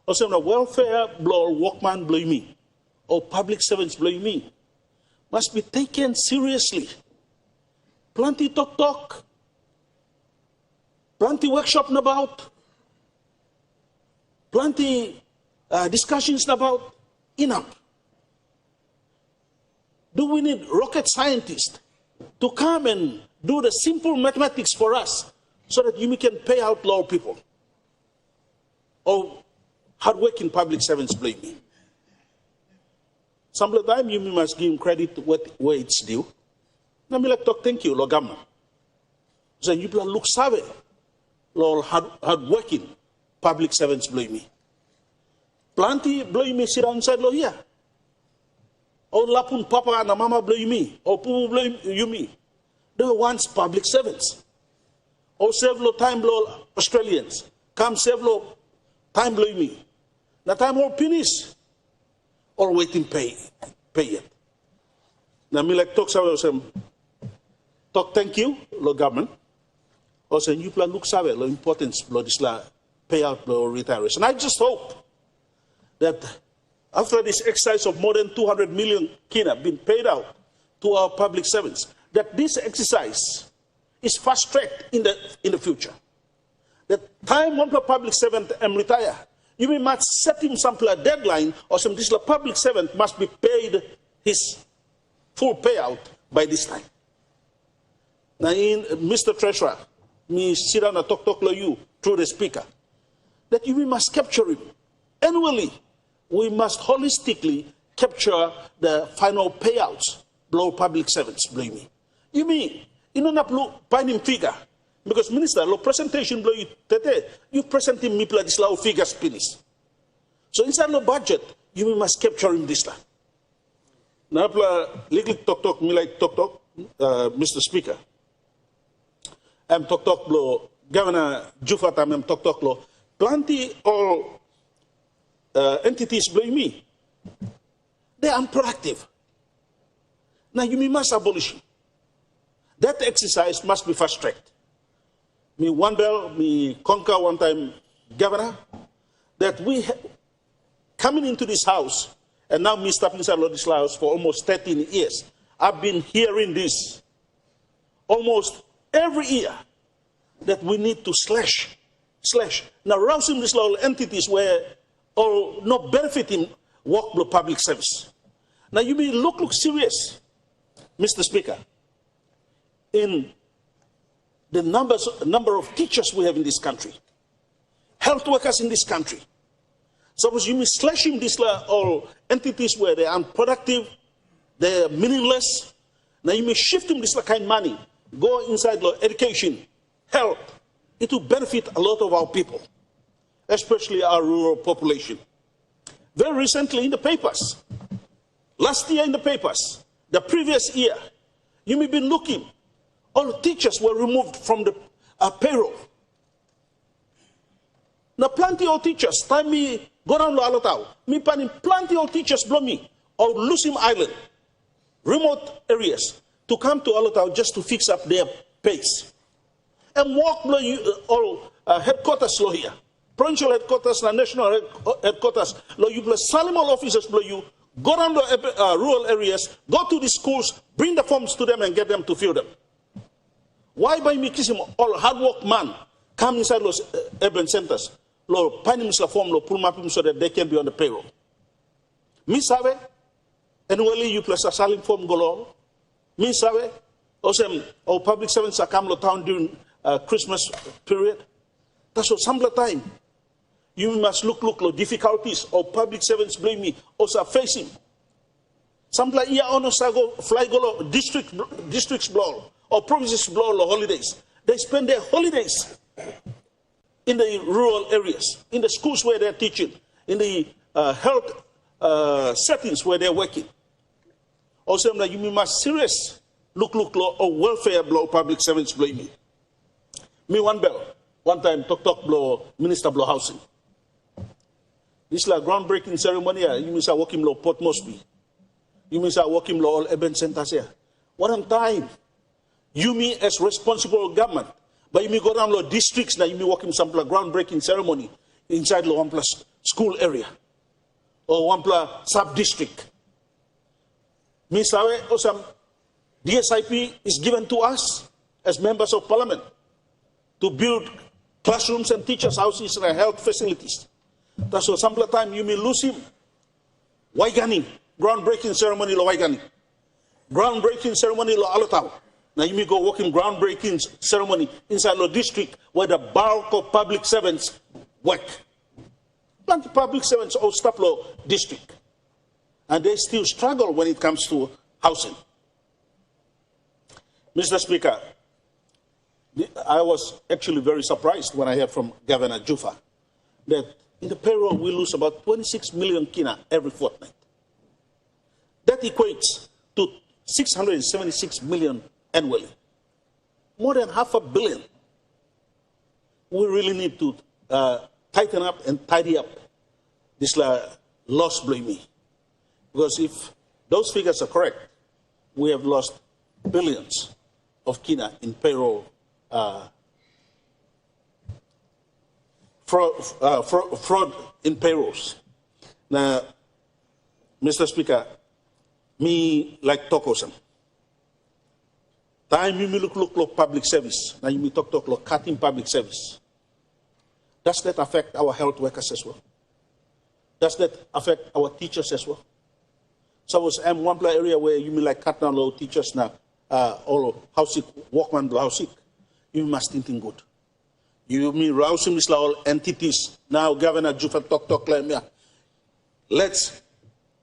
Also, the welfare blow, workman blow me, or public servants blow me, must be taken seriously. Plenty talk. Plenty workshop about, plenty discussions about, enough. Do we need rocket scientists to come and do the simple mathematics for us so that you can pay out low people? Or hardworking public servants blame me? Some of the time you must give him credit where it's due. Now me like talk thank you, lo government. So you look savvy. Lord, hard-working public servants blame me. Plenty blame me sit outside lo here. Or lapun papa and mama blame me. Or pupu blame you me. They want public servants. Or save lo time blow Australians. Come save lo time blame me. Na time all finish. Or waiting pay it. Now me like talk some talk thank you, lo government. Also, you plan look sabe the importance of this payout or retirees. And I just hope that after this exercise of more than 200 million kina being paid out to our public servants, that this exercise is fast-tracked in the future. The time one public servant retire, you must set him some deadline or some this public servant must be paid his full payout by this time. Now, in Mr. Treasurer, me sit down and talk to you through the speaker, that we must capture him. Annually, we must holistically capture the final payouts below public servants, believe me. You mean, you know not find him figure, because minister, lo presentation below you tete, you present him me this low figures finish. So inside the budget, you must capture him this time. Now, legal talk, me like talk, Mr. Speaker. I'm talk blow Governor Jufat, I'm talk blow plenty all entities blame me. They are unproductive. Now you must abolish. That exercise must be fast tracked. Me one bell, me conquer one time governor, that we coming into this house and now me stepping inside this house for almost 13 years. I've been hearing this almost every year that we need to slash. Now, rousing these little entities where or not benefiting work the public service. Now, you may look serious, Mr. Speaker, in the number of teachers we have in this country, health workers in this country. Suppose you may slashing these all entities where they are unproductive, they are meaningless. Now you may shift them this kind of money, go inside education, health. It will benefit a lot of our people, especially our rural population. Very recently in the papers, last year in the papers, the previous year, you may be looking, all the teachers were removed from the payroll. Now plenty of teachers, time me go down to Alatau, me planning plenty of teachers blow me, or Lusim Island, remote areas, to come to Alatau just to fix up their pace. And walk blow you, all headquarters blow here, provincial headquarters and national headquarters, blow you, Salimal officers blow you, go down to rural areas, go to the schools, bring the forms to them and get them to fill them. Why by me kissing all hard work man come inside those urban centers, lo finding the form lo pull map so that they can be on the payroll. Me sabe, annually you plus a selling form go. Me sabe, also our public servants are come to town during Christmas period. That's what some time. You must look the difficulties of public servants blame me also facing. Some like yeah on go fly go districts blow or provinces blow the holidays. They spend their holidays in the rural areas, in the schools where they're teaching, in the health settings where they're working. Also, you must serious look or welfare blow public servants blame me. Me one time talk blow minister blow housing. This is like groundbreaking ceremony. You mean working law Port Moresby. You mean working law all urban centers here. One time, you mean as responsible government, but you may go down to districts now. You may working some groundbreaking ceremony inside the one plus school area or one plus sub district. Me sabe or some DSIP is given to us as members of parliament to build classrooms and teachers' houses and health facilities. That's what some time you may lose him. Waigani, groundbreaking ceremony lo Waigani. Groundbreaking ceremony lo Alatau. Now you may go working groundbreaking ceremony inside the district where the bulk of public servants work. Plenty public servants all stop law district. And they still struggle when it comes to housing. Mr. Speaker, I was actually very surprised when I heard from Governor Jufa that in the payroll we lose about 26 million kina every fortnight. That equates to 676 million annually. More than $500 million. We really need to tighten up and tidy up this loss blaming. Because if those figures are correct, we have lost billions of kina in payroll fraud in payrolls. Now, Mr. Speaker, me like Tokosam. Time you look public service. Now you may talk cutting public service. Does that affect our health workers as well? Does that affect our teachers as well? Suppose I'm one area where you may like cut down low teachers now, all house sick, workman house sick. You must think good. You mean rousing these all entities. Now Governor Jufa talk like me.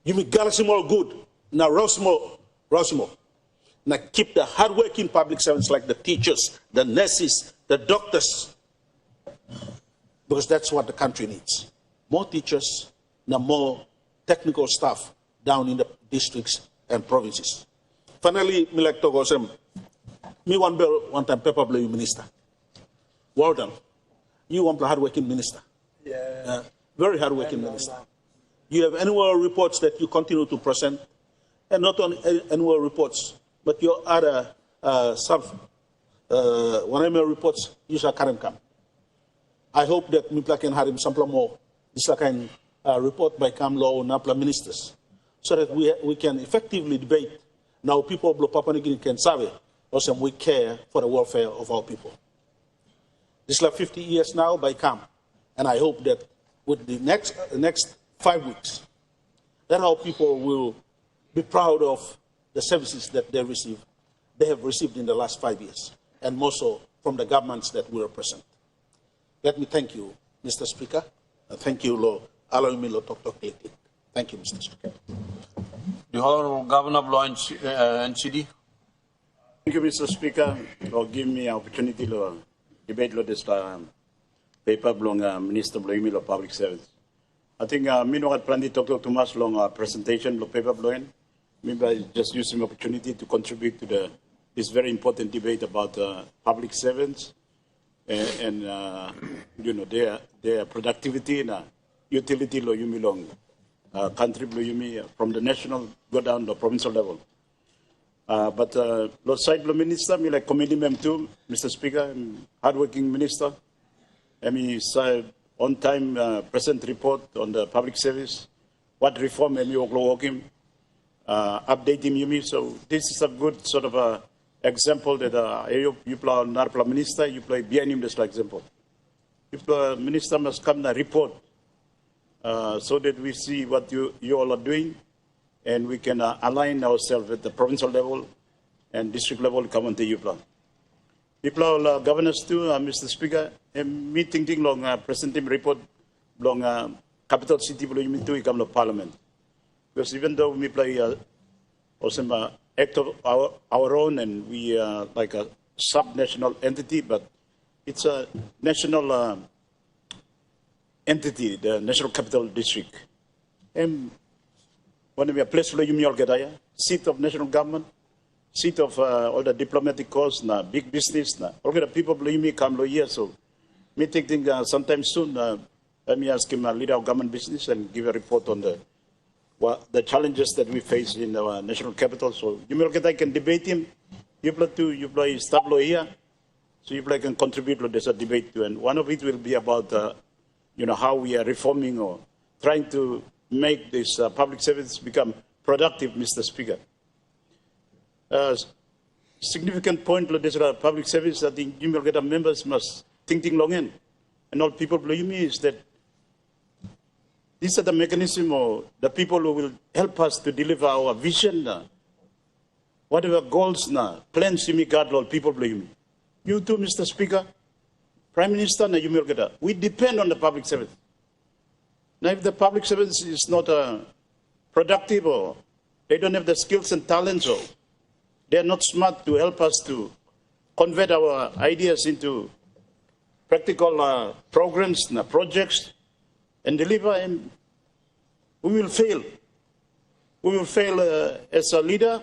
You mean galaxy more good. Now rouse more. Now keep the hardworking public servants like the teachers, the nurses, the doctors. Because that's what the country needs. More teachers, now more technical staff down in the districts and provinces. Finally, me like to go some. Me one time paper blow you minister. Well done. You want a hardworking minister. Yeah. Very hardworking minister. You have annual reports that you continue to present, and not only annual reports, but your other annual reports, you shall current come. I hope that Mipla can have him some more. This kind report by Kamlo or Napla ministers, so that we can effectively debate. Now people of Papua New Guinea can serve also we care for the welfare of our people. This is like 50 years now by camp, and I hope that with the next 5 weeks, that our people will be proud of the services that they have received in the last 5 years, and more so from the governments that we represent. Let me thank you, Mr. Speaker. Thank you, Lord, allowing me to talk quickly. Thank you, Mr. Speaker. The Honorable Governor of Law and NCD. Thank you, Mr. Speaker, for giving me an opportunity to debate this paper belong Minister Bloimi of Public Service. I think me no plan to talk too much long presentation of paper blowing. Maybe I just use the opportunity to contribute to this very important debate about public servants and you know their productivity and utility lo yumi long country lo yumi from the national go down to the provincial level. But Lord Side Minister, me like committee member too, Mr. Speaker, hardworking minister. I mean, on time present report on the public service, what reform and you working, updating you. So this is a good sort of example that you play not minister, you play behind him this example. If the minister must come and report so that we see what you all are doing, and we can align ourselves at the provincial level and district level come on the U-Plan. People, governors too, Mr. Speaker, meeting long presenting report long capital city belum itu come to Parliament. Because even though we play also act of our own and we are like a sub-national entity, but it's a national entity, the National Capital District. And when we are placed in seat of national government, seat of all the diplomatic corps, big business, all the people believe come here. So, me thinking sometime soon, let me ask him lead our government business and give a report on the challenges that we face in our national capital. So, I can debate him. You play stablo here, so you can contribute to this debate too. And one of it will be about how we are reforming or trying to make this public service become productive, Mr. Speaker. Significant point of this public service, I think you get members must think long in. And all people believe me is that these are the mechanism or the people who will help us to deliver our vision, whatever goals, plans you guard all people believe me. You too, Mr. Speaker, Prime Minister, we depend on the public service. Now, if the public service is not productive or they don't have the skills and talents or they are not smart to help us to convert our ideas into practical programs, projects, and deliver, and we will fail. We will fail as a leader.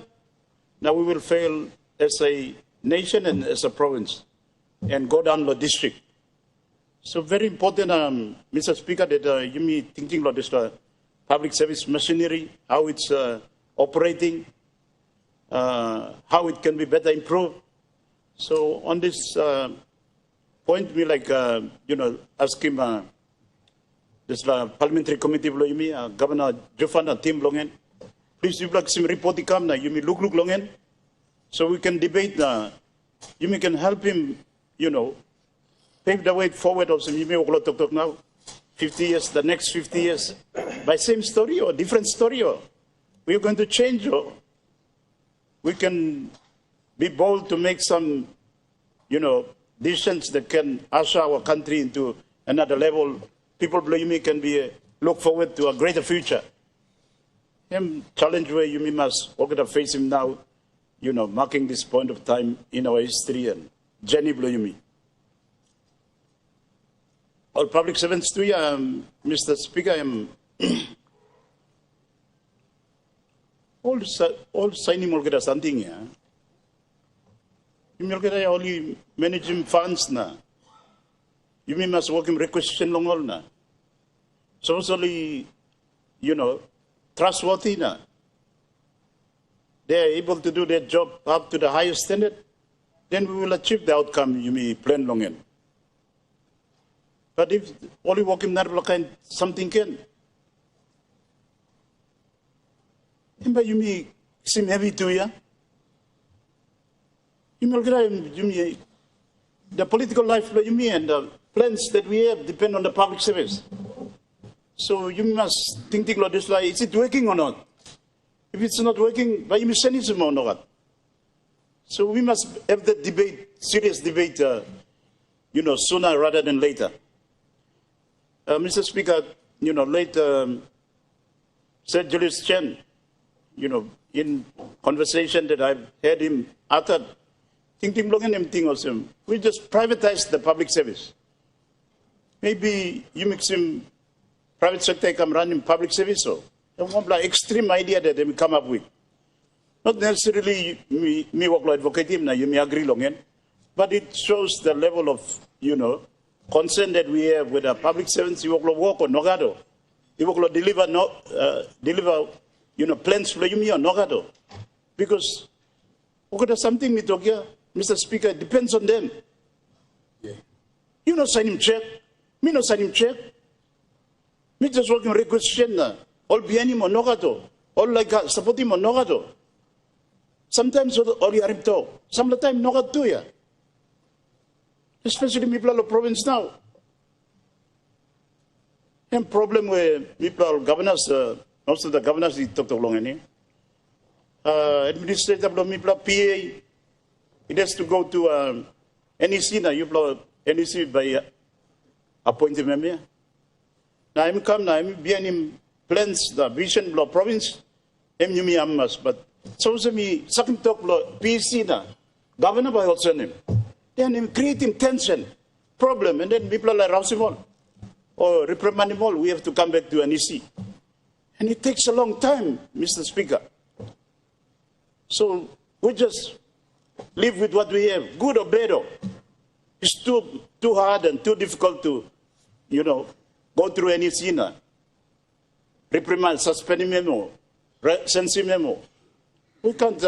Now we will fail as a nation and as a province and go down the district. So very important, Mr. Speaker, that you me thinking about this public service machinery, how it's operating, how it can be better improved. So on this point, we like ask him this parliamentary committee below you me, Governor Jufana team longen. Please you like some report come now. You me look longen, so we can debate. You me can help him, pave the way forward also. You may talk now, 50 years, the next 50 years, by same story or different story, or we are going to change, or we can be bold to make some, decisions that can usher our country into another level. People, believe me, can be look forward to a greater future. Challenge where you must face him now, marking this point of time in our history and journey, believe me. All public servants too, Mr. Speaker, all signing will get something here. You will get only managing funds na. You must work in requisition long all na. Socially, trustworthy na. They are able to do their job up to the highest standard, then we will achieve the outcome you may plan long in. But if only working that kind something can. Imba yumi sim heavy to ya. Yumi the political life yumi and the plans that we have depend on the public service. So you must think like this, like, is it working or not? If it's not working, why you send it or not? So we must have the debate, serious debate, sooner rather than later. Mr. Speaker, late Sir Julius Chen, in conversation that I've had him uttered, thinking long and thing also, we just privatize the public service. Maybe you make some private sector come run in public service, so one extreme idea that they come up with. Not necessarily me work like advocating, you may agree long, but it shows the level of, concern that we have with the public servants. You work or nogado. You work deliver plans for you or nogado. Because something we talk here, Mr. Speaker, it depends on them. Yeah. You not sign him check, me not sign him check. Me just working requisition na. All behind him or nogado. All like support him or nogado. Sometimes all you are to. Sometimes nogado too, yeah. Especially people of the province now. And problem with people, governors, most of the governors, they talk long any. Administrative people, PA, it has to go to NEC now. You blow NEC by appointed member. Now I'm come now. I'm behind him plans the vision blow province. I'm you me amas, but so me second talk blow PC na governor by also name. Then creating tension, problem, and then people are like rousing all or reprimanding all. We have to come back to NEC, and it takes a long time, Mr. Speaker. So we just live with what we have, good or bad. It's too hard and too difficult to, go through NEC now. Reprimand, suspending memo, sensing memo. We can't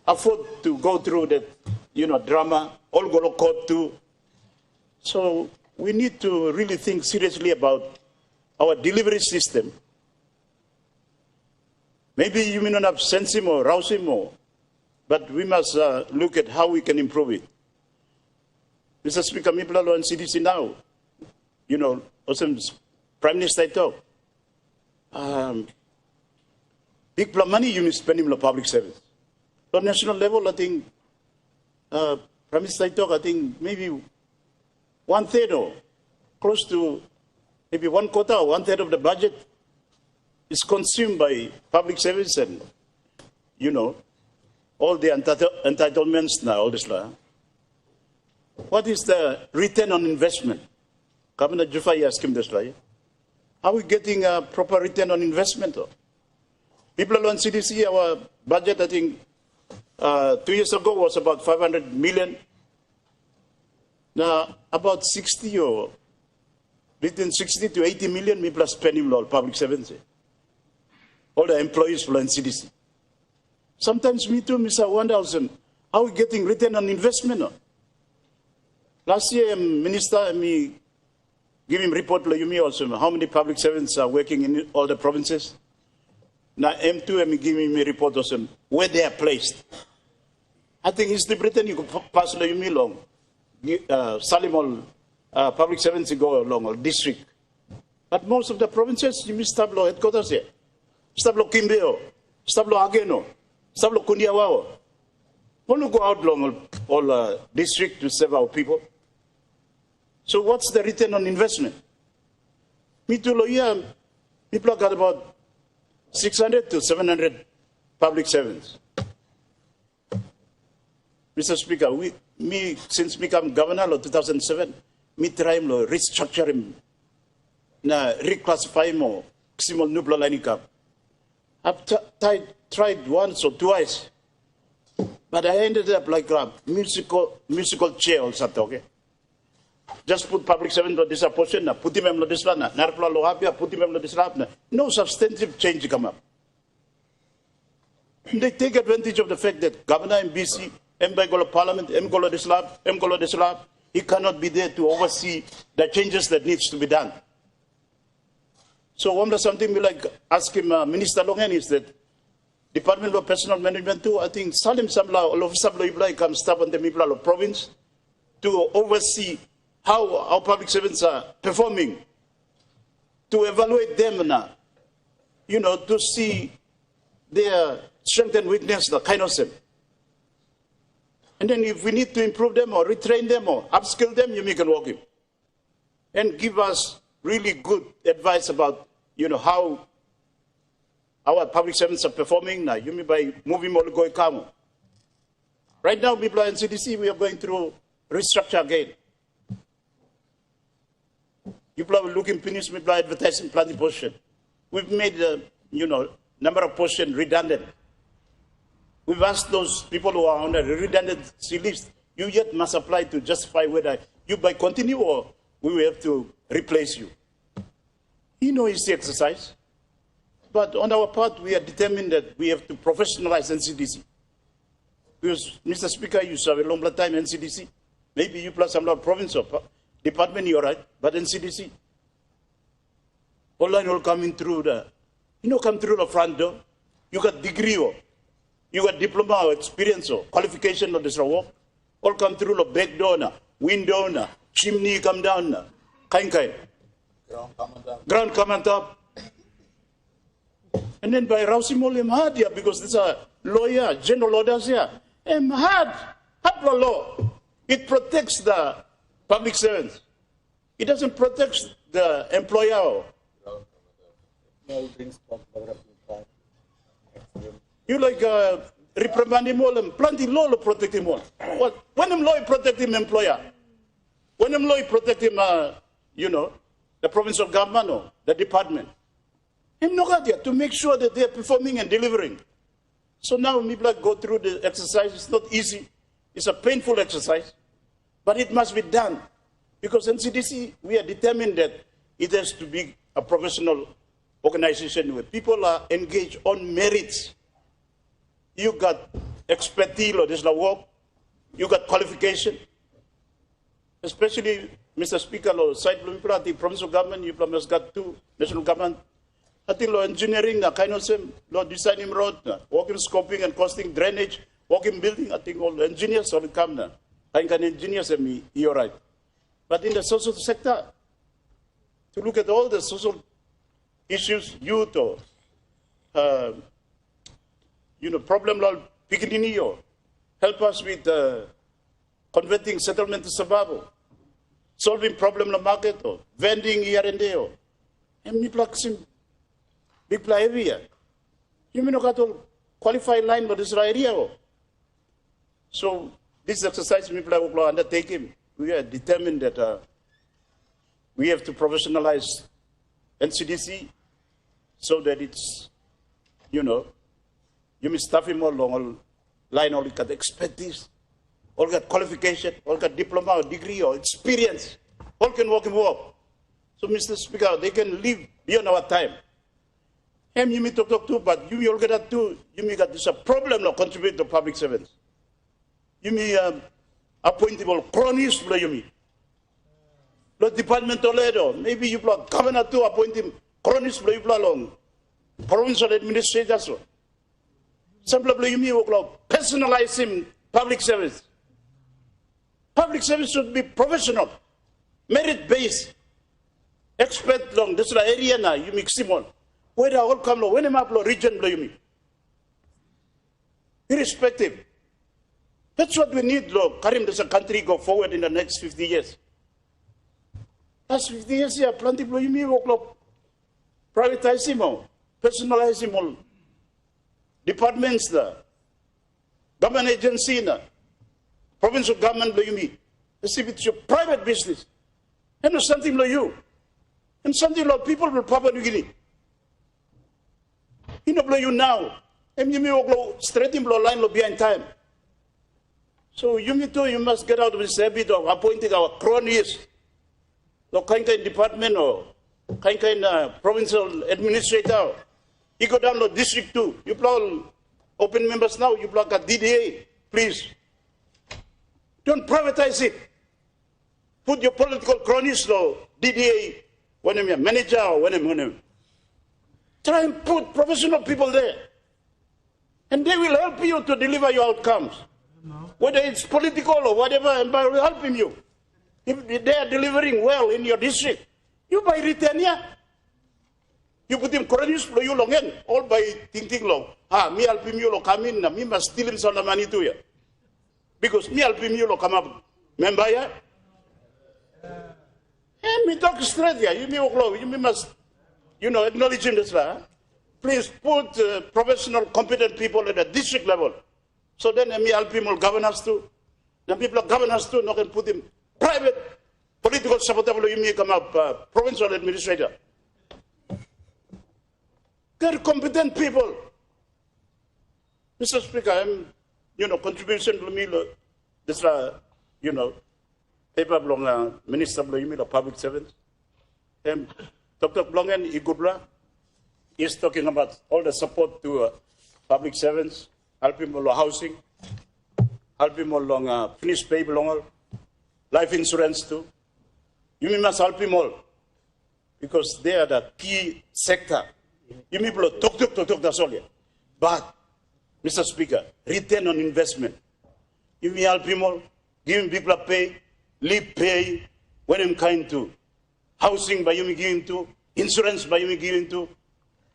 afford to go through that, drama. All go to court too. So we need to really think seriously about our delivery system. Maybe you may not have sense him or rouse him more, but we must look at how we can improve it. Mr. Speaker, people are on CDC now. Also Prime Minister talk. Big money you spend in the public service. On national level, I think Prime Minister talk, I think maybe 1/3 or close to maybe 1/4 or 1/3 of the budget is consumed by public service and, all the entitlements now, all this. What is the return on investment? Governor Jufai asked him this. Are we getting a proper return on investment? People on CDC, our budget, I think, 2 years ago was about 500 million. Now, about 60 or between 60 to 80 million people are spending on public servants. All the employees for CDC. Sometimes me too, Mr. Wandalson, how are we getting return on investment? Last year, Minister, me give him report to you also, how many public servants are working in all the provinces. Now, M2, I'm giving me report also, where they are placed. I think it's the Britain, you could pass you along. Salimol public servants go along, or district. But most of the provinces, you miss Stablo headquarters here. Stablo Kimbeo, Stablo Ageno, Stablo Kundiawao. Want to go out long all district to serve our people. So what's the return on investment? Me too, people got about 600 to 700 public servants. Mr. Speaker, since become governor in 2007, me try to restructure him, reclassify him, or simul nubla lining. I've tried once or twice, but I ended up like a musical chair or something, okay? Just put public servant on this portion, put him on this one, Narpla Lohapia, put him on this one. No substantive change come up. They take advantage of the fact that Governor MBC, Mbagolo Parliament, Mgolo this lab, he cannot be there to oversee the changes that needs to be done. So one of something we like ask him, Minister Longen, is that Department of Personal Management too. I think Salim Samla, all of Sabla comes staff on the Mipla province to oversee how our public servants are performing, to evaluate them now, you know, to see their strength and weakness, the kind of them. And then if we need to improve them or retrain them or upskill them, you can work him. And give us really good advice about, you know, how our public servants are performing now. You mean by moving Molgoi Kamo. Right now, people in CDC, we are going through restructure again. People are looking finish people are advertising planting position. We've made you know, number of positions redundant. We've asked those people who are on the redundancy list, you yet must apply to justify whether you by continue or we will have to replace you. You know, it's the exercise. But on our part, we are determined that we have to professionalize NCDC. Because, Mr. Speaker, you serve a long time NCDC. Maybe you plus some province or department, you're right, but NCDC. Online will come in through the, you know, come through the front door. You got degree or you got diploma or experience or qualification or this work. All come through the back door, window, chimney come down, kind. Ground come on top. And then by Rausim Olim Hadia, because this is a lawyer, general orders here. Hard law. It protects the public servants. It doesn't protect the employer. You like reprimand him all and plenty law to protect him all. What? When him law protect him employer, when him law protect him, you know, the provincial government or the department, him no got there to make sure that they are performing and delivering. So now people go through the exercise. It's not easy. It's a painful exercise, but it must be done because NCDC we are determined that it has to be a professional organization where people are engaged on merits. You got expertise or this work, you got qualification, especially Mr. Speaker, side the provincial government, you must got two national government. I think law engineering, kind of same, law designing road, working scoping and costing drainage, working building. I think all the engineers will come now. I think engineers and me, you're right. But in the social sector, to look at all the social issues, youth or you know, problem law, Pikinini or help us with converting settlement to Sababu, solving problem law market or vending here and there. And me plucking big play every year. You may not got all qualified line for this area. So this exercise we play will undertaking. We are determined that we have to professionalize NCDC so that it's, you know, you may staff him all along line, all got expertise, all got qualification, all got diploma or degree or experience, all can work and work. So, Mr. Speaker, they can live beyond our time. And you may talk to, but you may all get that too. You may got this a problem to contribute to public servants. You may appointable cronies, you may. The department Toledo, maybe you block governor to appoint him cronies, you block along. Provincial administrators. Some people you may personalize him public service. Public service should be professional, merit-based, expert long. This is the area now, you mix him on. Where they all come, when I'm up, region, you mean. Irrespective. That's what we need, Lord. Karim, does a country go forward in the next 50 years? Last 50 years, yeah, plenty of you mean, privatize him, personalize him all. Departments, government agency, provincial government, you mean. As if it's your private business. And there's something like you. And something like people will Papua New Guinea. You know, you now. And you may go straight in line behind time. So you must get out of this habit of appointing our cronies, the kind department or kind provincial administrator. You go down to district 2. You block open members now. You block a DDA, please. Don't privatize it. Put your political cronies, DDA, when I'm a manager or when I'm. Try and put professional people there. And they will help you to deliver your outcomes. Whether it's political or whatever, and by helping you. If they are delivering well in your district, you by return here. You put him courageous for you long end, all by thinking long. Me helping you lo come in, me must steal him some money to you. Because me helping you lo come up. Remember ya? And me talk straight here. You must, acknowledge him this way. Please put professional, competent people at the district level. So then me help him will govern us too. Then people govern us too, not can put him private political supportable you may come up provincial administrator. They're competent people. Mr. Speaker, I'm, contribution to me, this, paper belong Minister of Public Servants. Dr. Blongen Igubla is talking about all the support to public servants, help him along housing, help him along finished pay belong, life insurance too. You must help him all because they are the key sector. You people talk, that's all. But, Mr. Speaker, return on investment. You may help him all, give him people pay, leave pay, when I'm kind to. Housing by you may give him to, insurance by you may give him to,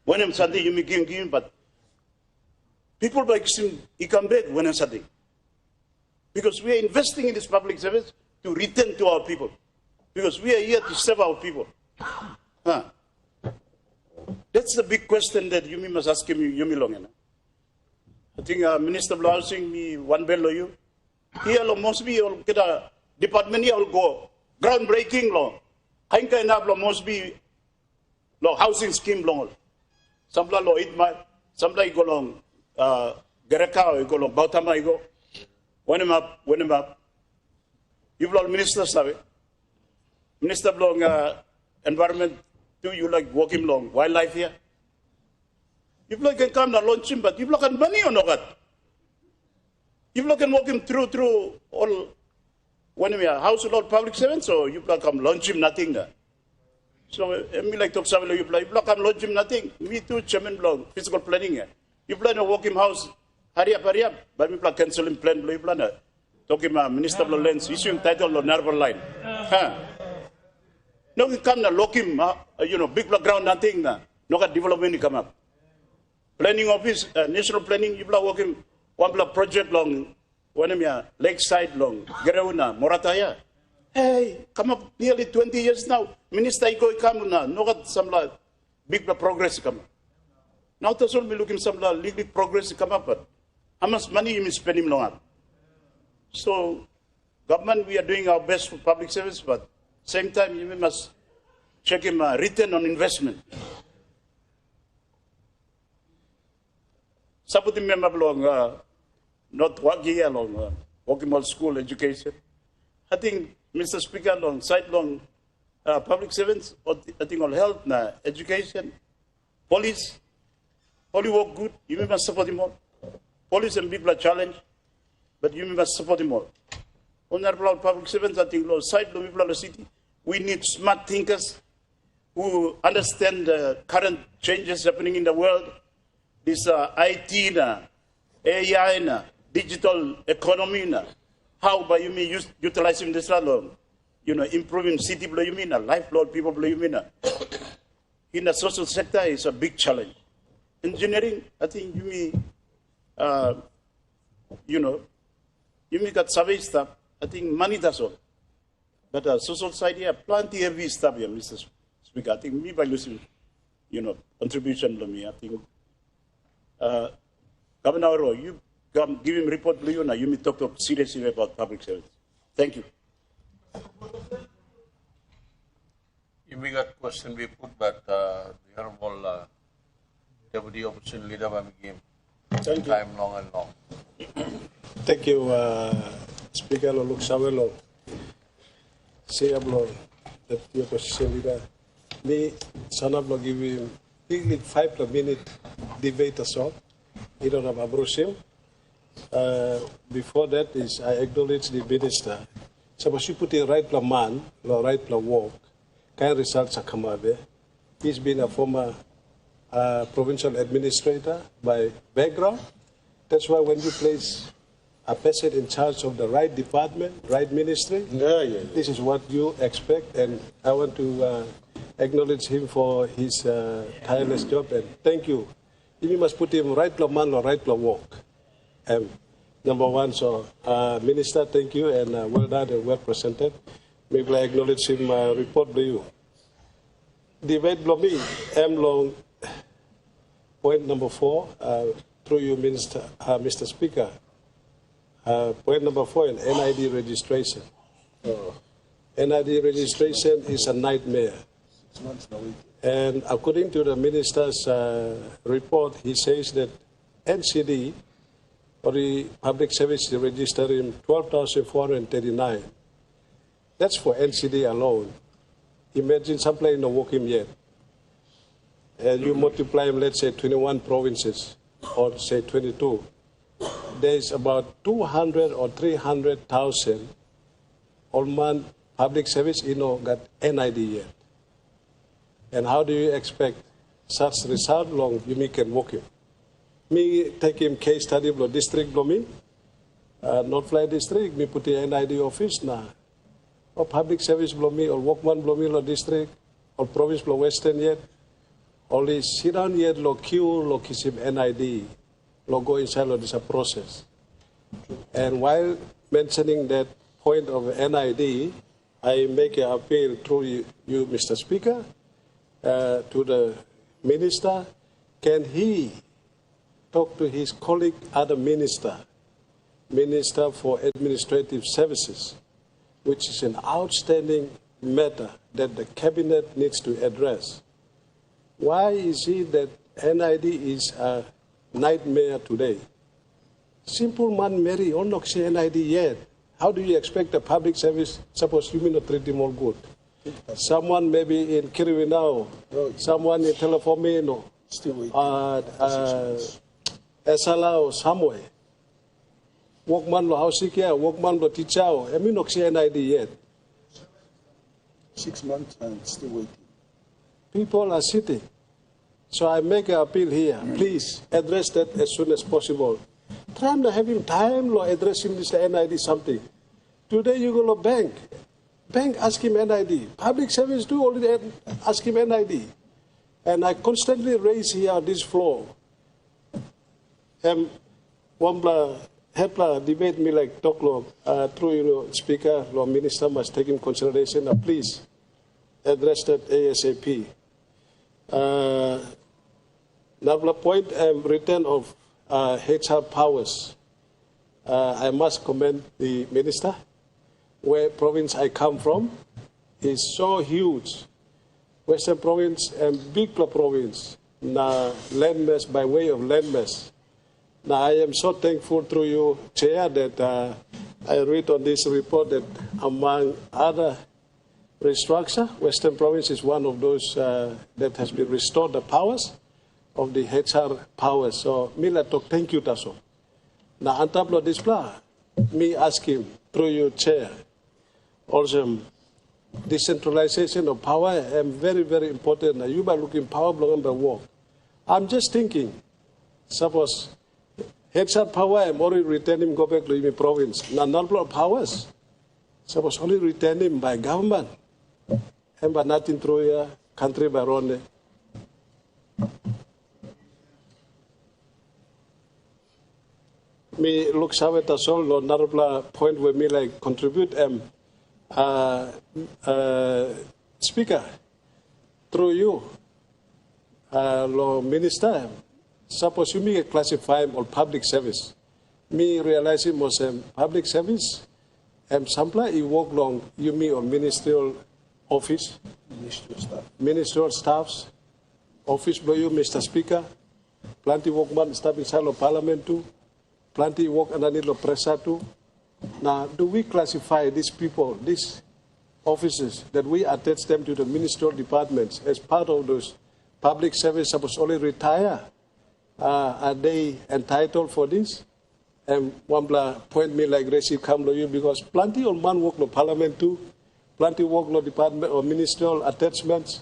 when I'm Sunday you may give him, but people by him, he come back when I'm Sunday. Because we are investing in this public service to return to our people. Because we are here to serve our people. That's the big question that you must ask him, Yumi Longen. I think Minister of Housing, me one bell you. Here, must be get a department here will go groundbreaking law. Heinka enable must be law housing scheme long. Some law itma, some like go long Gereka, go long Bautama go. When him up. You've lost minister sabe. Minister long environment. Do you like walking long wildlife here? You can come and launch him, but you can money or not. You can walk him through all when we are household public servants, so you can come launch him nothing. So me like talk you can launch him nothing. Me too, chairman blog, physical planning. You plan to walk him house, hurry up, but me plan cancel him plan, you plan talking Minister of Lands, issuing title of Narval Line. No, we come and lock him, big ground, nothing. No development come up. Planning office, national planning, you block him, one block project long, one lakeside long, Gereuna, Morataya. Hey, come up nearly 20 years now. Minister Iko come now, no got some big progress come up. Now that's all we looking some legal progress come up, but how much money you spend him long up? So, government, we are doing our best for public service, but same time, you must check him return on investment. Supporting member belong, not working along, working on school education. I think, Mr. Speaker, on side long public servants, I think on health, education, police, all work good, you must support him all. Police and people are challenged, but you must support him all. Honorable public servants, I think, side long people of the city, we need smart thinkers who understand the current changes happening in the world. This IT, AI, digital economy, how by you mean utilizing this improving city life load people in the social sector is a big challenge. Engineering, I think you mean got survey stuff. I think money does all. But social side here, plenty heavy stuff here, Mr. Speaker. I think me by losing, contribution to me, I think. Governor, you give him report, you may talk seriously about public service. Thank you. Immediate question we put, but the Honorable Deputy Opposition Leader by game. Time long and long. Thank you, Speaker Loluk Savelo. Saya belum Deputy Opposition Leader. Me, sana belum give him 5 minute debate as well. You don't have a brochure. Before that is I acknowledge the minister. Suppose you put the right plan man, the right plan work, kind results are come out there. He's been a former provincial administrator by background, That's why when you place a person in charge of the right department, right ministry, this is what you expect. And I want to acknowledge him for his tireless job. And thank you. You must put him right to man or right to walk. Number one, so Minister, thank you, and well done and well presented. Maybe I acknowledge him report to you. Debate below me, long point number 4, through you, Minister, Mr. Speaker. Point number 4, an NID registration. NID registration is a nightmare. And according to the minister's report, he says that NCD, or the public service, registered in 12,439. That's for NCD alone. Imagine some place not working yet. And you multiply them, let's say 21 provinces, or say 22. There's about 200 or 300,000 old man public service, got NID yet. And how do you expect such result long you can work him? Me take him case study of the district below me, North Fly district, me put the NID office na, or public service below me, or workman below me lo district, or province below western yet, only sit down yet lo queue lo kisim NID, lo go inside lo this a process. And while mentioning that point of NID, I make an appeal through you Mr. Speaker, to the minister. Can he talk to his colleague, other minister for administrative services, which is an outstanding matter that the cabinet needs to address? Why is it that NID is a nightmare today? Simple man marry, or not say NID yet. How do you expect the public service, suppose you may not treat them all good? Someone maybe in Kiriwinao, someone in Telefomino, Esalao, somewhere. Workman lo house care, workman lo teachao. I mean, not say NID yet. 6 months and still waiting. People are sitting. So I make an appeal here. Please address that as soon as possible. Try to have him time to address him this NID something. Today you go to bank. Bank ask him NID. Public service do already ask him NID. And I constantly raise here this floor. Wambla help debate me like talk law through speaker, law minister must take in consideration. Please address that ASAP. Another point, return of HR powers. I must commend the minister. Where province I come from is so huge. Western province and big province, na landmass by way of landmass. Now I am so thankful through you, Chair, that I read on this report that among other restructure, Western province is one of those that has been restored the powers of the HR powers. So, Mila talk thank you, Taso. Now, on top of this plan, me ask him through you, Chair. Also, decentralization of power is very, very important. Now, you are looking power blocking the work. I'm just thinking, suppose HR power, I'm already returning go back to the province. Now, not of powers. Suppose only returning by government. And by nothing through your country by Ronde. Me look sabe ta sol lo narabla point where me like contribute speaker through you lo minister suppose you me classify or public service me realize it was public service sampla you work long you me or ministerial office ministerial staffs office below you Mr. Speaker plenty workman staff inside of parliament too. Plenty work and lo pressa too. Now, do we classify these people, these officers, that we attach them to the ministerial departments as part of those public service supposed only retire? Are they entitled for this? And one point me like Resi come to you because plenty of man work no parliament too, plenty work no department or ministerial attachments,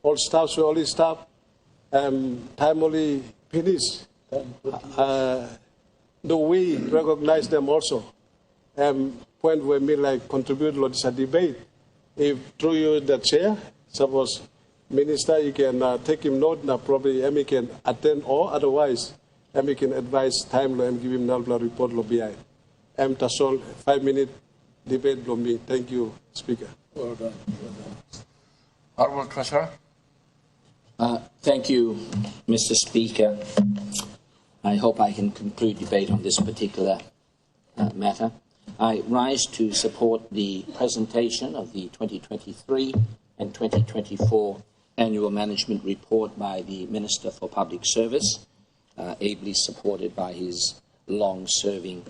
all staff so only staff, time only finish. do we recognize them also? Point where me like contribute to this debate. If through you the chair, suppose minister, you can take him note now probably he can attend or otherwise he can advise time and give him the report lo behind. Tasol 5-minute debate lo me. Thank you, Speaker. Well done. Honourable Treasurer. Thank you, Mr. Speaker. I hope I can conclude debate on this particular matter. I rise to support the presentation of the 2023 and 2024 Annual Management Report by the Minister for Public Service, ably supported by his long-serving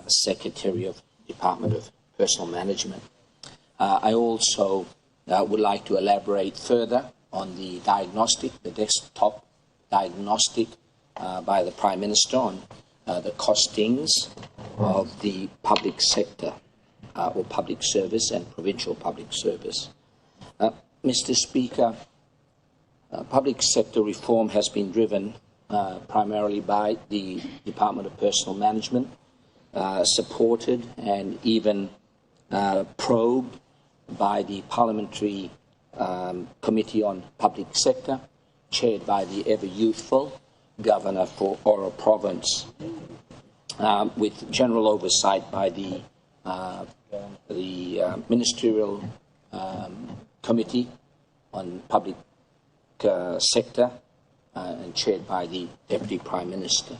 Secretary of Department of Personal Management. I also would like to elaborate further on the desktop diagnostic by the Prime Minister on the costings of the public sector or public service and provincial public service. Mr. Speaker, public sector reform has been driven primarily by the Department of Personal Management, supported and even probed by the Parliamentary Committee on Public Sector, chaired by the ever-youthful Governor for Oro Province, with general oversight by the Ministerial Committee on Public Sector and chaired by the Deputy Prime Minister.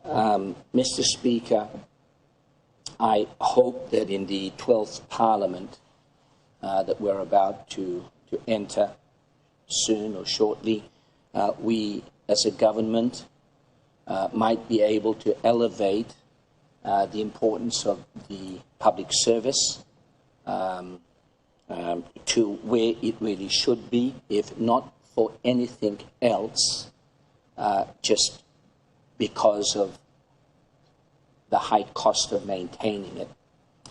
Mr. Speaker, I hope that in the 12th Parliament that we're about to enter soon or shortly, we as a government might be able to elevate the importance of the public service to where it really should be, if not for anything else, just because of the high cost of maintaining it.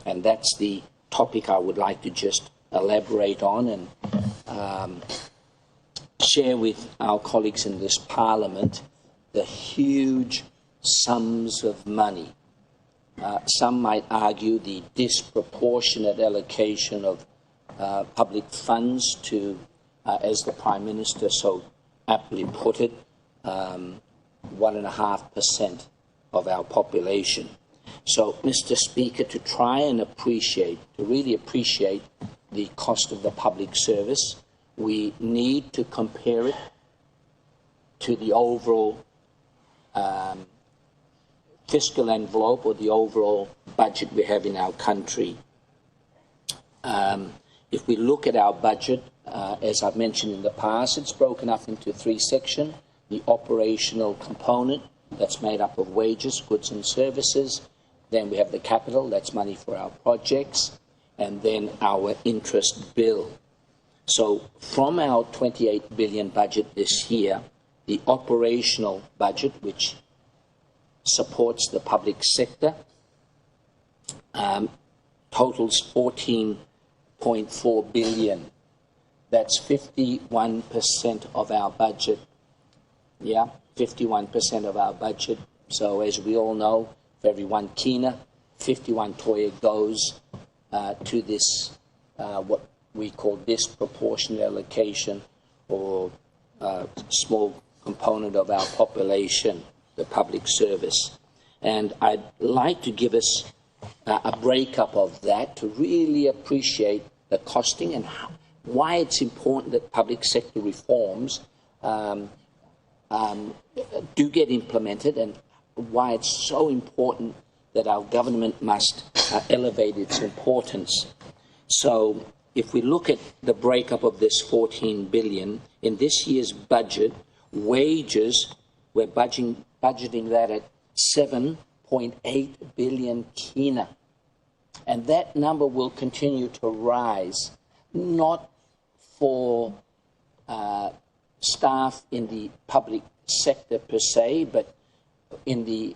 And that's the topic I would like to just elaborate on and share with our colleagues in this Parliament the huge sums of money. Some might argue the disproportionate allocation of public funds to, as the Prime Minister so aptly put it, 1.5% of our population. So, Mr. Speaker, to try and appreciate, to really appreciate the cost of the public service, we need to compare it to the overall fiscal envelope or the overall budget we have in our country. If we look at our budget, as I've mentioned in the past, it's broken up into 3 sections. The operational component, that's made up of wages, goods and services. Then we have the capital, that's money for our projects. And then our interest bill. So from our 28 billion budget this year, the operational budget, which supports the public sector, totals 14.4 billion. That's 51% of our budget. Yeah, 51% of our budget. So as we all know, for every 1 kina, 51 toya goes to this, what we call disproportionate allocation, or small component of our population, the public service. And I'd like to give us a breakup of that to really appreciate the costing and why it's important that public sector reforms do get implemented, and why it's so important that our government must elevate its importance. So if we look at the breakup of this 14 billion, in this year's budget, wages, we're budgeting that at 7.8 billion kina. And that number will continue to rise, not for staff in the public sector per se, but in the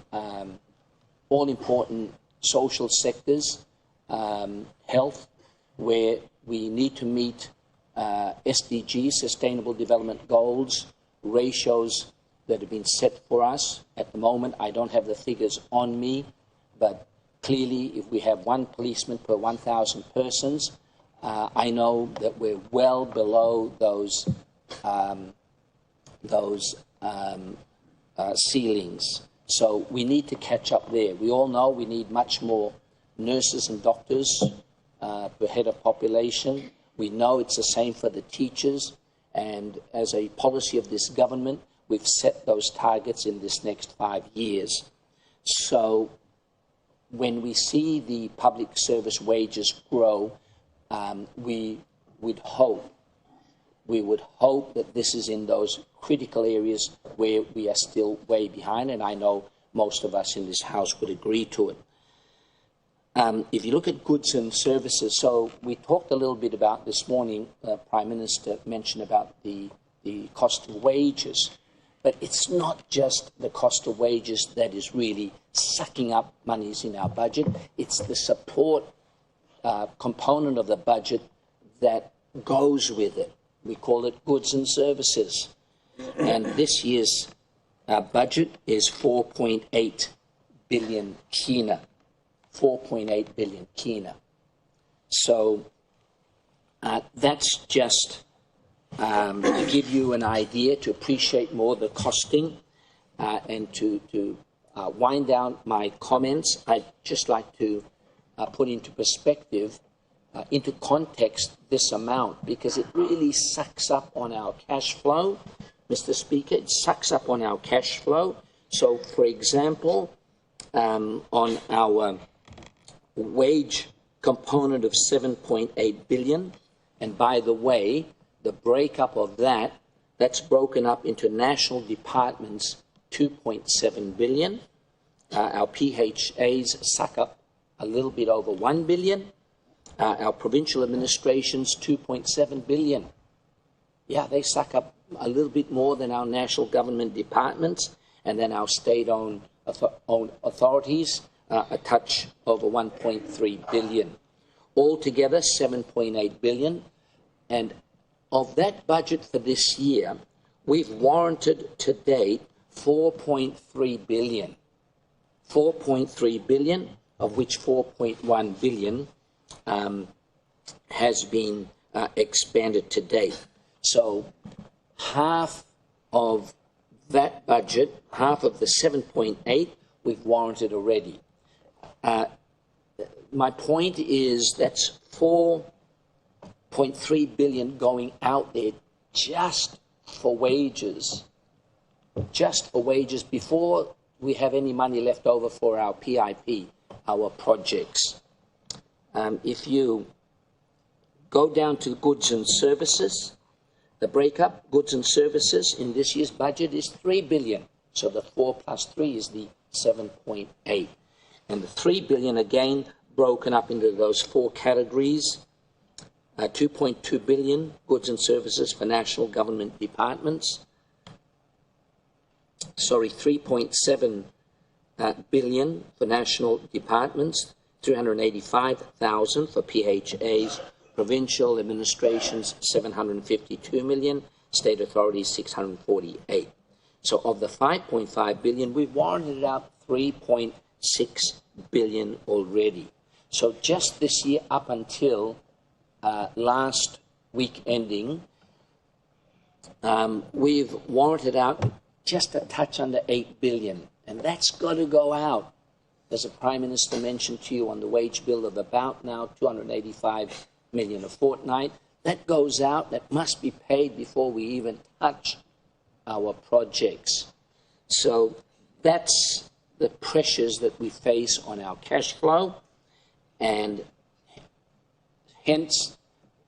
all-important social sectors, health, where we need to meet SDGs, Sustainable Development Goals, ratios that have been set for us. At the moment, I don't have the figures on me, but clearly, if we have 1 policeman per 1,000 persons, I know that we're well below those ceilings. So we need to catch up there. We all know we need much more nurses and doctors per head of population. We know it's the same for the teachers. And as a policy of this government, we've set those targets in this next 5 years. So when we see the public service wages grow, we would hope that this is in those critical areas where we are still way behind, and I know most of us in this House would agree to it. If you look at goods and services, so we talked a little bit about this morning, Prime Minister mentioned about the cost of wages, but it's not just the cost of wages that is really sucking up monies in our budget, it's the support component of the budget that goes with it. We call it goods and services. And this year's budget is 4.8 billion kina. 4.8 billion kina. So that's just to give you an idea, to appreciate more the costing, and to wind down my comments. I'd just like to put into perspective, into context, this amount, because it really sucks up on our cash flow. Mr. Speaker, it sucks up on our cash flow. So, for example, on our wage component of 7.8 billion, and by the way, the breakup of that's broken up into national departments, 2.7 billion. Our PHAs suck up a little bit over 1 billion. Our provincial administrations, 2.7 billion. Yeah, they suck up a little bit more than our national government departments, and then our state-owned authorities, a touch over 1.3 billion. Altogether, 7.8 billion. And of that budget for this year, we've warranted to date 4.3 billion. 4.3 billion, of which 4.1 billion has been expanded to date. So half of that budget, half of the 7.8, we've warranted already. My point is that's 4.3 billion going out there just for wages. Just for wages, before we have any money left over for our PIP, our projects. If you go down to goods and services, the breakup, goods and services in this year's budget is 3 billion. So the 4 plus 3 is the 7.8. And the 3 billion, again, broken up into those 4 categories. 2.2 billion goods and services for national government departments. 3.7 billion for national departments. 385,000 for PHAs. Provincial administrations, 752 million. State authorities, 648. So of the 5.5 billion, we've warranted out 3.6 billion already. So just this year, up until last week ending, we've warranted out just a touch under 8 billion. And that's got to go out. As the Prime Minister mentioned to you on the wage bill of about now 285 million a fortnight, that goes out, that must be paid before we even touch our projects. So that's the pressures that we face on our cash flow, and hence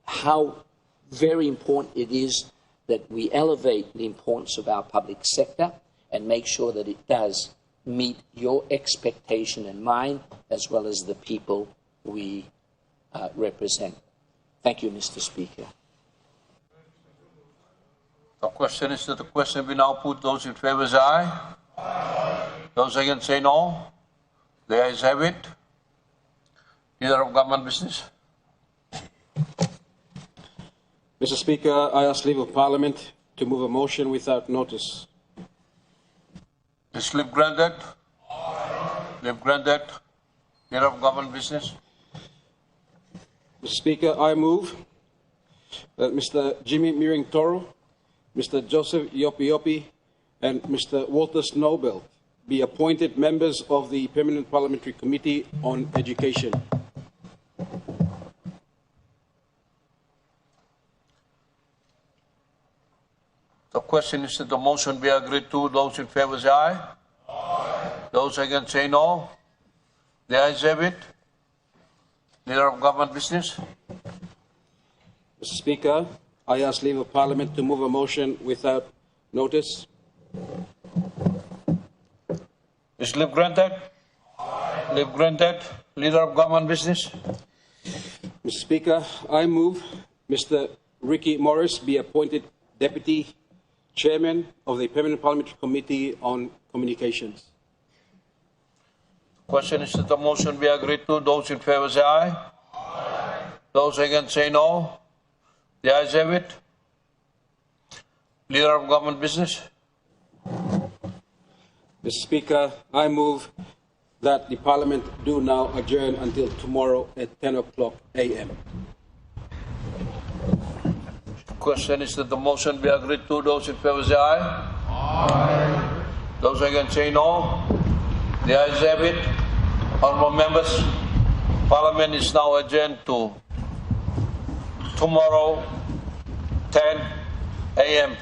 how very important it is that we elevate the importance of our public sector and make sure that it does meet your expectation and mine, as well as the people we represent. Thank you, Mr. Speaker. The question is that the question we now put. Those in favour say aye. Those against say no. The ayes have it. Leader of Government Business. Mr. Speaker, I ask leave of Parliament to move a motion without notice. Is leave granted? Leave granted. Leader of Government Business. Mr. Speaker, I move that Mr. Jimmy Miring Toro, Mr. Joseph Yopi, and Mr. Walter Snowbelt be appointed members of the Permanent Parliamentary Committee on Education. The question is that the motion be agreed to. Those in favor say aye. Aye. Those against say no. The ayes have it. Leader of Government Business. Mr. Speaker, I ask leave of Parliament to move a motion without notice. Is leave granted? Aye. Leave granted. Leader of Government Business. Mr. Speaker, I move Mr. Ricky Morris be appointed Deputy Chairman of the Permanent Parliamentary Committee on Communications. Question is that the motion be agreed to. Those in favor say aye. Aye. Those against say no. The ayes have it. Leader of Government Business. Mr. Speaker, I move that the Parliament do now adjourn until tomorrow at 10 o'clock a.m. Question is that the motion be agreed to. Those in favor say aye. Aye. Those against say no. The ayes have it. Honourable members, Parliament is now adjourned to tomorrow 10 a.m.